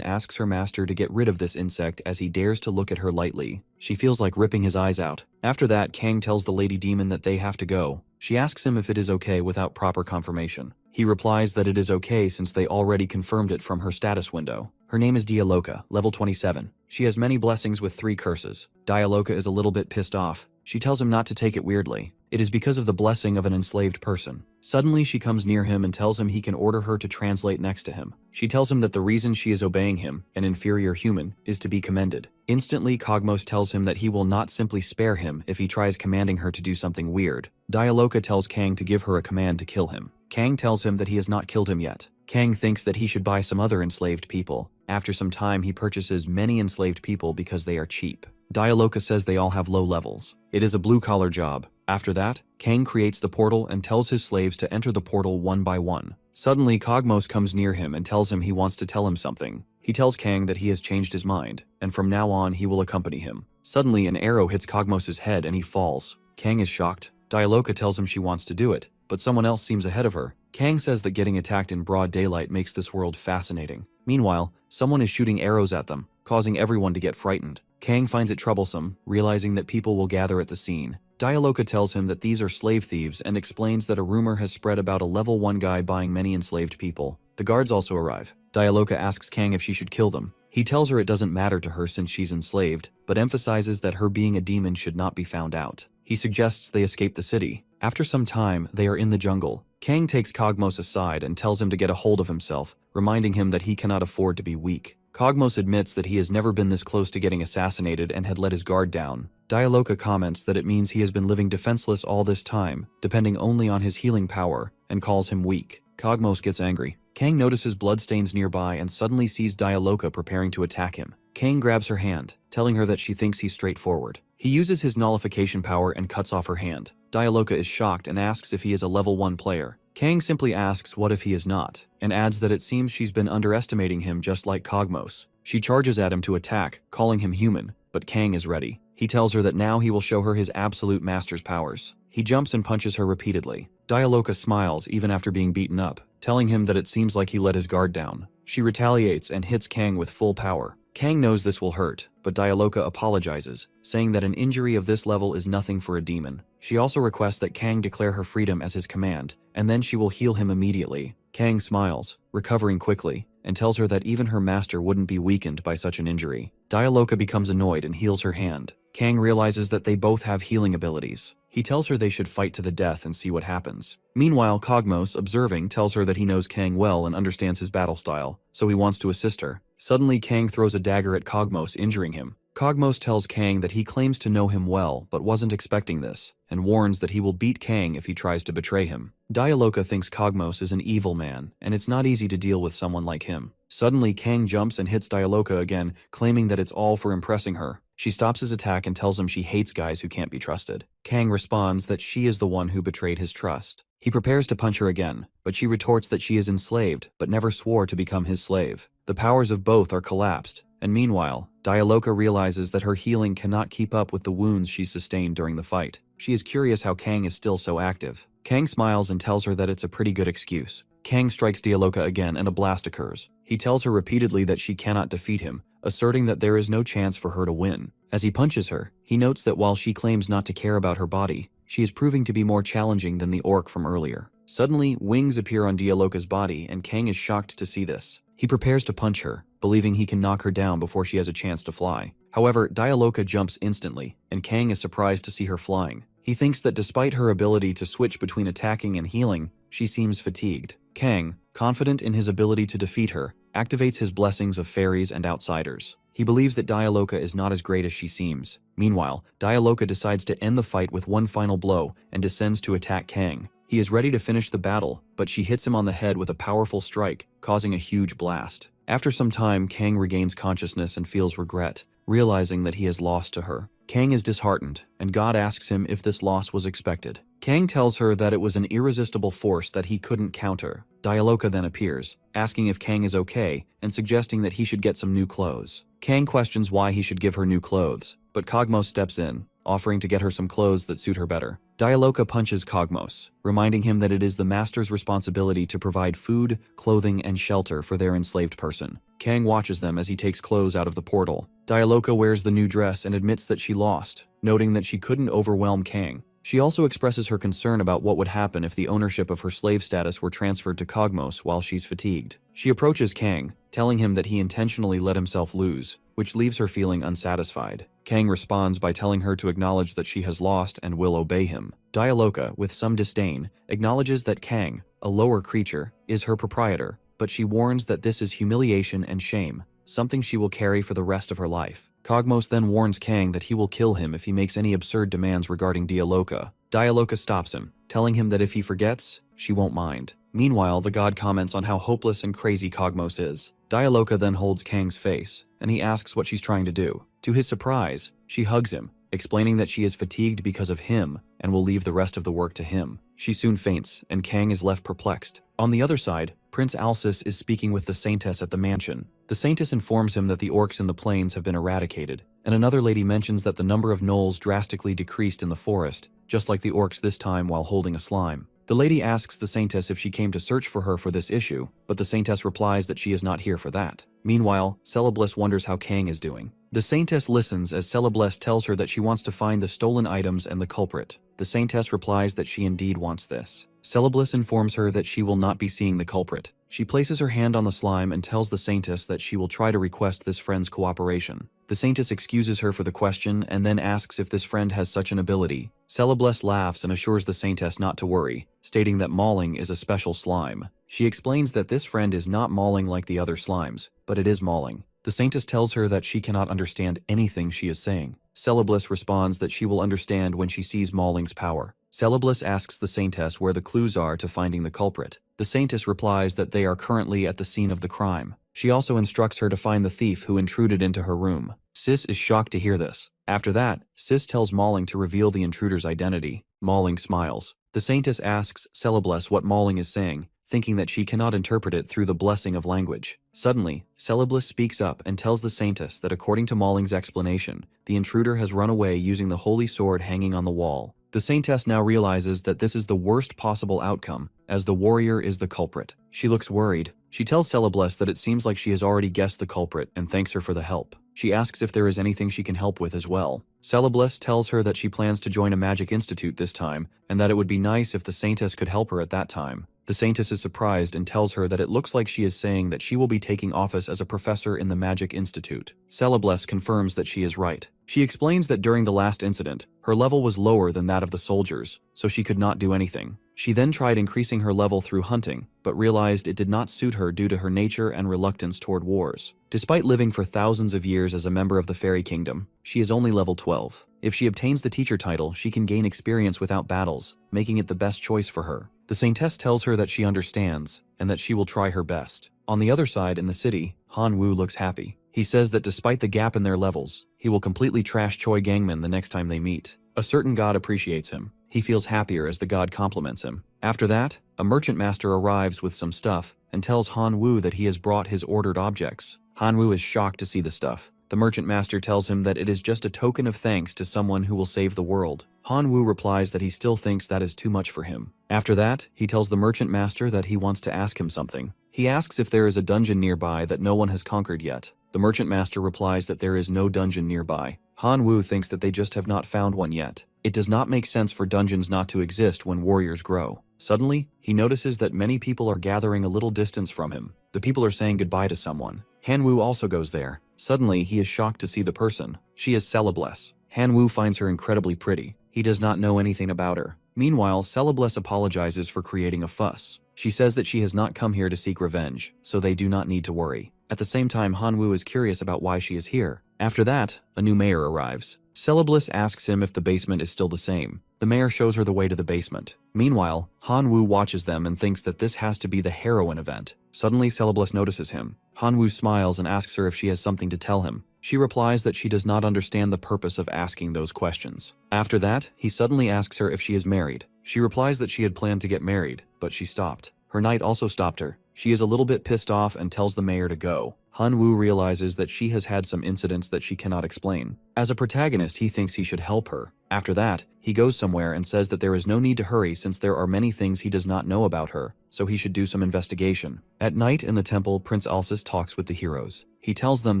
asks her master to get rid of this insect as he dares to look at her lightly. She feels like ripping his eyes out. After that, Kang tells the Lady Demon that they have to go. She asks him if it is okay without proper confirmation. He replies that it is okay since they already confirmed it from her status window. Her name is Dialoka, level 27. She has many blessings with 3 curses. Dialoka is a little bit pissed off. She tells him not to take it weirdly. It is because of the blessing of an enslaved person. Suddenly, she comes near him and tells him he can order her to translate next to him. She tells him that the reason she is obeying him, an inferior human, is to be commended. Instantly, Cogmos tells him that he will not simply spare him if he tries commanding her to do something weird. Dialoka tells Kang to give her a command to kill him. Kang tells him that he has not killed him yet. Kang thinks that he should buy some other enslaved people. After some time, he purchases many enslaved people because they are cheap. Dialoka says they all have low levels. It is a blue-collar job. After that, Kang creates the portal and tells his slaves to enter the portal one by one. Suddenly, Cogmos comes near him and tells him he wants to tell him something. He tells Kang that he has changed his mind, and from now on he will accompany him. Suddenly, an arrow hits Cogmos' head and he falls. Kang is shocked. Dialoka tells him she wants to do it, but someone else seems ahead of her. Kang says that getting attacked in broad daylight makes this world fascinating. Meanwhile, someone is shooting arrows at them, causing everyone to get frightened. Kang finds it troublesome, realizing that people will gather at the scene. Dialoka tells him that these are slave thieves and explains that a rumor has spread about a level 1 guy buying many enslaved people. The guards also arrive. Dialoka asks Kang if she should kill them. He tells her it doesn't matter to her since she's enslaved, but emphasizes that her being a demon should not be found out. He suggests they escape the city. After some time, they are in the jungle. Kang takes Cogmos aside and tells him to get a hold of himself, reminding him that he cannot afford to be weak. Cogmos admits that he has never been this close to getting assassinated and had let his guard down. Dialoka comments that it means he has been living defenseless all this time, depending only on his healing power, and calls him weak. Cogmos gets angry. Kang notices bloodstains nearby and suddenly sees Dialoka preparing to attack him. Kang grabs her hand, telling her that she thinks he's straightforward. He uses his nullification power and cuts off her hand. Dialoka is shocked and asks if he is a level 1 player. Kang simply asks what if he is not, and adds that it seems she's been underestimating him just like Cogmos. She charges at him to attack, calling him human, but Kang is ready. He tells her that now he will show her his absolute master's powers. He jumps and punches her repeatedly. Dialoka smiles even after being beaten up, telling him that it seems like he let his guard down. She retaliates and hits Kang with full power. Kang knows this will hurt, but Dialoka apologizes, saying that an injury of this level is nothing for a demon. She also requests that Kang declare her freedom as his command, and then she will heal him immediately. Kang smiles, recovering quickly, and tells her that even her master wouldn't be weakened by such an injury. Dialoka becomes annoyed and heals her hand. Kang realizes that they both have healing abilities. He tells her they should fight to the death and see what happens. Meanwhile, Cogmos, observing, tells her that he knows Kang well and understands his battle style, so he wants to assist her. Suddenly, Kang throws a dagger at Cogmos, injuring him. Cogmos tells Kang that he claims to know him well, but wasn't expecting this, and warns that he will beat Kang if he tries to betray him. Dialoka thinks Cogmos is an evil man, and it's not easy to deal with someone like him. Suddenly, Kang jumps and hits Dialoka again, claiming that it's all for impressing her. She stops his attack and tells him she hates guys who can't be trusted. Kang responds that she is the one who betrayed his trust. He prepares to punch her again, but she retorts that she is enslaved, but never swore to become his slave. The powers of both are collapsed, and meanwhile, Dialoka realizes that her healing cannot keep up with the wounds she sustained during the fight. She is curious how Kang is still so active. Kang smiles and tells her that it's a pretty good excuse. Kang strikes Dialoka again and a blast occurs. He tells her repeatedly that she cannot defeat him, asserting that there is no chance for her to win. As he punches her, he notes that while she claims not to care about her body, she is proving to be more challenging than the orc from earlier. Suddenly, wings appear on Dialoka's body, and Kang is shocked to see this. He prepares to punch her, believing he can knock her down before she has a chance to fly. However, Dialoka jumps instantly, and Kang is surprised to see her flying. He thinks that despite her ability to switch between attacking and healing, she seems fatigued. Kang, confident in his ability to defeat her, activates his blessings of fairies and outsiders. He believes that Dialoka is not as great as she seems. Meanwhile, Dialoka decides to end the fight with one final blow and descends to attack Kang. He is ready to finish the battle, but she hits him on the head with a powerful strike, causing a huge blast. After some time, Kang regains consciousness and feels regret, realizing that he has lost to her. Kang is disheartened, and God asks him if this loss was expected. Kang tells her that it was an irresistible force that he couldn't counter. Dialoka then appears, asking if Kang is okay and suggesting that he should get some new clothes. Kang questions why he should give her new clothes, but Cogmos steps in, offering to get her some clothes that suit her better. Dialoka punches Cogmos, reminding him that it is the master's responsibility to provide food, clothing, and shelter for their enslaved person. Kang watches them as he takes clothes out of the portal. Dialoka wears the new dress and admits that she lost, noting that she couldn't overwhelm Kang. She also expresses her concern about what would happen if the ownership of her slave status were transferred to Cogmos while she's fatigued. She approaches Kang, telling him that he intentionally let himself lose, which leaves her feeling unsatisfied. Kang responds by telling her to acknowledge that she has lost and will obey him. Dialoka, with some disdain, acknowledges that Kang, a lower creature, is her proprietor, but she warns that this is humiliation and shame, something she will carry for the rest of her life. Cogmos then warns Kang that he will kill him if he makes any absurd demands regarding Dialoka. Dialoka stops him, telling him that if he forgets, she won't mind. Meanwhile, the god comments on how hopeless and crazy Cogmos is. Dialoka then holds Kang's face, and he asks what she's trying to do. To his surprise, she hugs him, explaining that she is fatigued because of him and will leave the rest of the work to him. She soon faints, and Kang is left perplexed. On the other side, Prince Alsis is speaking with the Saintess at the mansion. The Saintess informs him that the orcs in the plains have been eradicated, and another lady mentions that the number of gnolls drastically decreased in the forest, just like the orcs this time while holding a slime. The lady asks the Saintess if she came to search for her for this issue, but the Saintess replies that she is not here for that. Meanwhile, Celebliss wonders how Kang is doing. The Saintess listens as Celebliss tells her that she wants to find the stolen items and the culprit. The Saintess replies that she indeed wants this. Celebliss informs her that she will not be seeing the culprit. She places her hand on the slime and tells the Saintess that she will try to request this friend's cooperation. The Saintess excuses her for the question and then asks if this friend has such an ability. Celebliss laughs and assures the Saintess not to worry, stating that mauling is a special slime. She explains that this friend is not mauling like the other slimes, but it is mauling. The saintess tells her that she cannot understand anything she is saying. Celebliss responds that she will understand when she sees Mauling's power. Celebliss asks the saintess where the clues are to finding the culprit. The saintess replies that they are currently at the scene of the crime. She also instructs her to find the thief who intruded into her room. Sis is shocked to hear this. After that, Sis tells Mauling to reveal the intruder's identity. Mauling smiles. The saintess asks Celebliss what Mauling is saying, thinking that she cannot interpret it through the blessing of language. Suddenly, Celebliss speaks up and tells the saintess that according to Mauling's explanation, the intruder has run away using the holy sword hanging on the wall. The saintess now realizes that this is the worst possible outcome, as the warrior is the culprit. She looks worried. She tells Celebliss that it seems like she has already guessed the culprit and thanks her for the help. She asks if there is anything she can help with as well. Celebliss tells her that she plans to join a magic institute this time, and that it would be nice if the saintess could help her at that time. The saintess is surprised and tells her that it looks like she is saying that she will be taking office as a professor in the Magic Institute. Celebliss confirms that she is right. She explains that during the last incident, her level was lower than that of the soldiers, so she could not do anything. She then tried increasing her level through hunting, but realized it did not suit her due to her nature and reluctance toward wars. Despite living for thousands of years as a member of the Fairy Kingdom, she is only level 12. If she obtains the teacher title, she can gain experience without battles, making it the best choice for her. The saintess tells her that she understands, and that she will try her best. On the other side, in the city, Han Wu looks happy. He says that despite the gap in their levels, he will completely trash Choi Gangman the next time they meet. A certain god appreciates him. He feels happier as the god compliments him. After that, a merchant master arrives with some stuff and tells Han Wu that he has brought his ordered objects. Han Wu is shocked to see the stuff. The merchant master tells him that it is just a token of thanks to someone who will save the world. Han Wu replies that he still thinks that is too much for him. After that, he tells the merchant master that he wants to ask him something. He asks if there is a dungeon nearby that no one has conquered yet. The merchant master replies that there is no dungeon nearby. Han Wu thinks that they just have not found one yet. It does not make sense for dungeons not to exist when warriors grow. Suddenly, he notices that many people are gathering a little distance from him. The people are saying goodbye to someone. Han Wu also goes there. Suddenly, he is shocked to see the person. She is Celebliss. Han Wu finds her incredibly pretty. He does not know anything about her. Meanwhile, Celebliss apologizes for creating a fuss. She says that she has not come here to seek revenge, so they do not need to worry. At the same time, Han Wu is curious about why she is here. After that, a new mayor arrives. Celebliss asks him if the basement is still the same. The mayor shows her the way to the basement. Meanwhile, Han Wu watches them and thinks that this has to be the heroine event. Suddenly, Celebliss notices him. Han Wu smiles and asks her if she has something to tell him. She replies that she does not understand the purpose of asking those questions. After that, he suddenly asks her if she is married. She replies that she had planned to get married, but she stopped. Her knight also stopped her. She is a little bit pissed off and tells the mayor to go. Han Wu realizes that she has had some incidents that she cannot explain. As a protagonist, he thinks he should help her. After that, he goes somewhere and says that there is no need to hurry since there are many things he does not know about her, so he should do some investigation. At night in the temple, Prince Alsis talks with the heroes. He tells them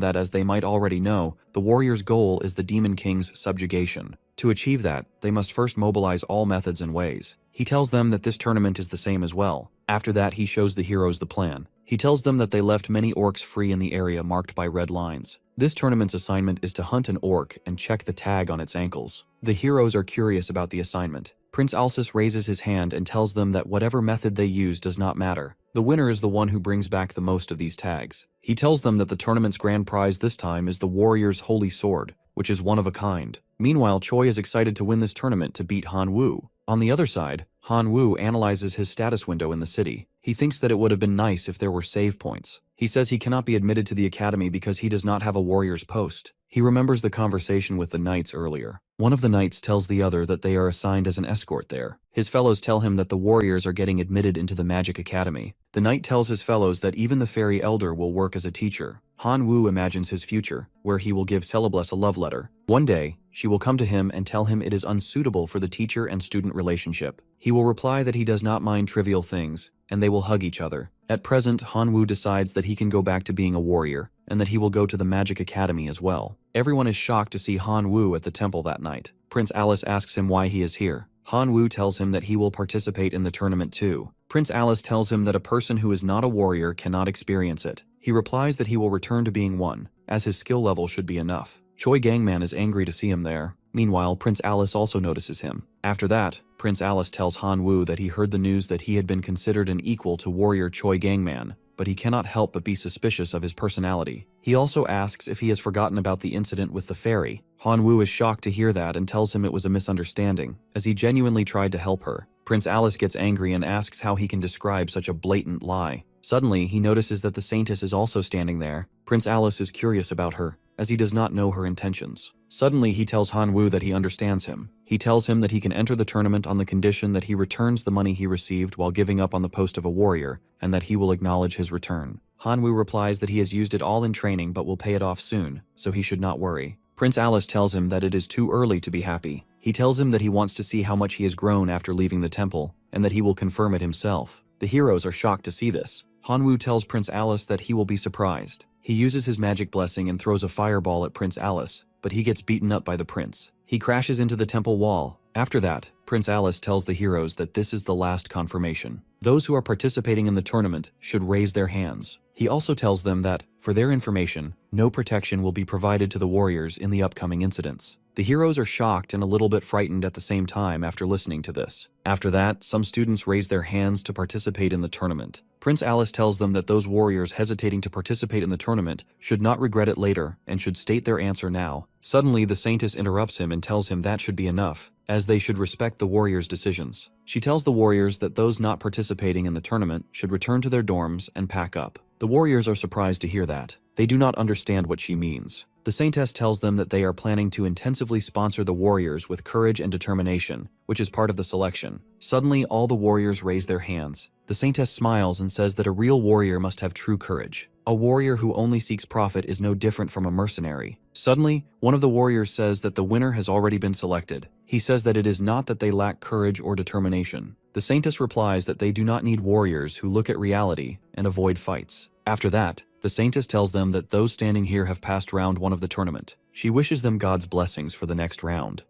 that as they might already know, the warrior's goal is the Demon King's subjugation. To achieve that, they must first mobilize all methods and ways. He tells them that this tournament is the same as well. After that, he shows the heroes the plan. He tells them that they left many orcs free in the area marked by red lines. This tournament's assignment is to hunt an orc and check the tag on its ankles. The heroes are curious about the assignment. Prince Alsis raises his hand and tells them that whatever method they use does not matter. The winner is the one who brings back the most of these tags. He tells them that the tournament's grand prize this time is the warrior's holy sword, which is one of a kind. Meanwhile, Choi is excited to win this tournament to beat Han Wu. On the other side, Han Wu analyzes his status window in the city. He thinks that it would have been nice if there were save points. He says he cannot be admitted to the academy because he does not have a warrior's post. He remembers the conversation with the knights earlier. One of the knights tells the other that they are assigned as an escort there. His fellows tell him that the warriors are getting admitted into the magic academy. The knight tells his fellows that even the fairy elder will work as a teacher. Han Wu imagines his future, where he will give Celebliss a love letter. One day, she will come to him and tell him it is unsuitable for the teacher and student relationship. He will reply that he does not mind trivial things, and they will hug each other. At present, Han Wu decides that he can go back to being a warrior, and that he will go to the Magic Academy as well. Everyone is shocked to see Han Wu at the temple that night. Prince Alice asks him why he is here. Han Wu tells him that he will participate in the tournament too. Prince Alice tells him that a person who is not a warrior cannot experience it. He replies that he will return to being one, as his skill level should be enough. Choi Gangman is angry to see him there. Meanwhile, Prince Alice also notices him. After that, Prince Alice tells Han Wu that he heard the news that he had been considered an equal to warrior Choi Gangman, but but he cannot help but be suspicious of his personality. He also asks if he has forgotten about the incident with the fairy. Hanwoo is shocked to hear that and tells him it was a misunderstanding, as he genuinely tried to help her. Prince Alice gets angry and asks how he can describe such a blatant lie. Suddenly, he notices that the Saintess is also standing there. Prince Alice is curious about her, as he does not know her intentions. Suddenly, he tells Hanwoo that he understands him. He tells him that he can enter the tournament on the condition that he returns the money he received while giving up on the post of a warrior, and that he will acknowledge his return. Hanwoo replies that he has used it all in training but will pay it off soon, so he should not worry. Prince Alice tells him that it is too early to be happy. He tells him that he wants to see how much he has grown after leaving the temple, and that he will confirm it himself. The heroes are shocked to see this. Hanwoo tells Prince Alice that he will be surprised. He uses his magic blessing and throws a fireball at Prince Alice, but he gets beaten up by the prince. He crashes into the temple wall. After that, Prince Alice tells the heroes that this is the last confirmation. Those who are participating in the tournament should raise their hands. He also tells them that, for their information, no protection will be provided to the warriors in the upcoming incidents. The heroes are shocked and a little bit frightened at the same time after listening to this. After that, some students raise their hands to participate in the tournament. Prince Alice tells them that those warriors hesitating to participate in the tournament should not regret it later and should state their answer now. Suddenly, the Saintess interrupts him and tells him that should be enough, as they should respect the warriors' decisions. She tells the warriors that those not participating in the tournament should return to their dorms and pack up. The warriors are surprised to hear that. They do not understand what she means. The Saintess tells them that they are planning to intensively sponsor the warriors with courage and determination, which is part of the selection. Suddenly, all the warriors raise their hands. The Saintess smiles and says that a real warrior must have true courage. A warrior who only seeks profit is no different from a mercenary. Suddenly, one of the warriors says that the winner has already been selected. He says that it is not that they lack courage or determination. The Saintess replies that they do not need warriors who look at reality and avoid fights. After that, the Saintess tells them that those standing here have passed round one of the tournament. She wishes them God's blessings for the next round.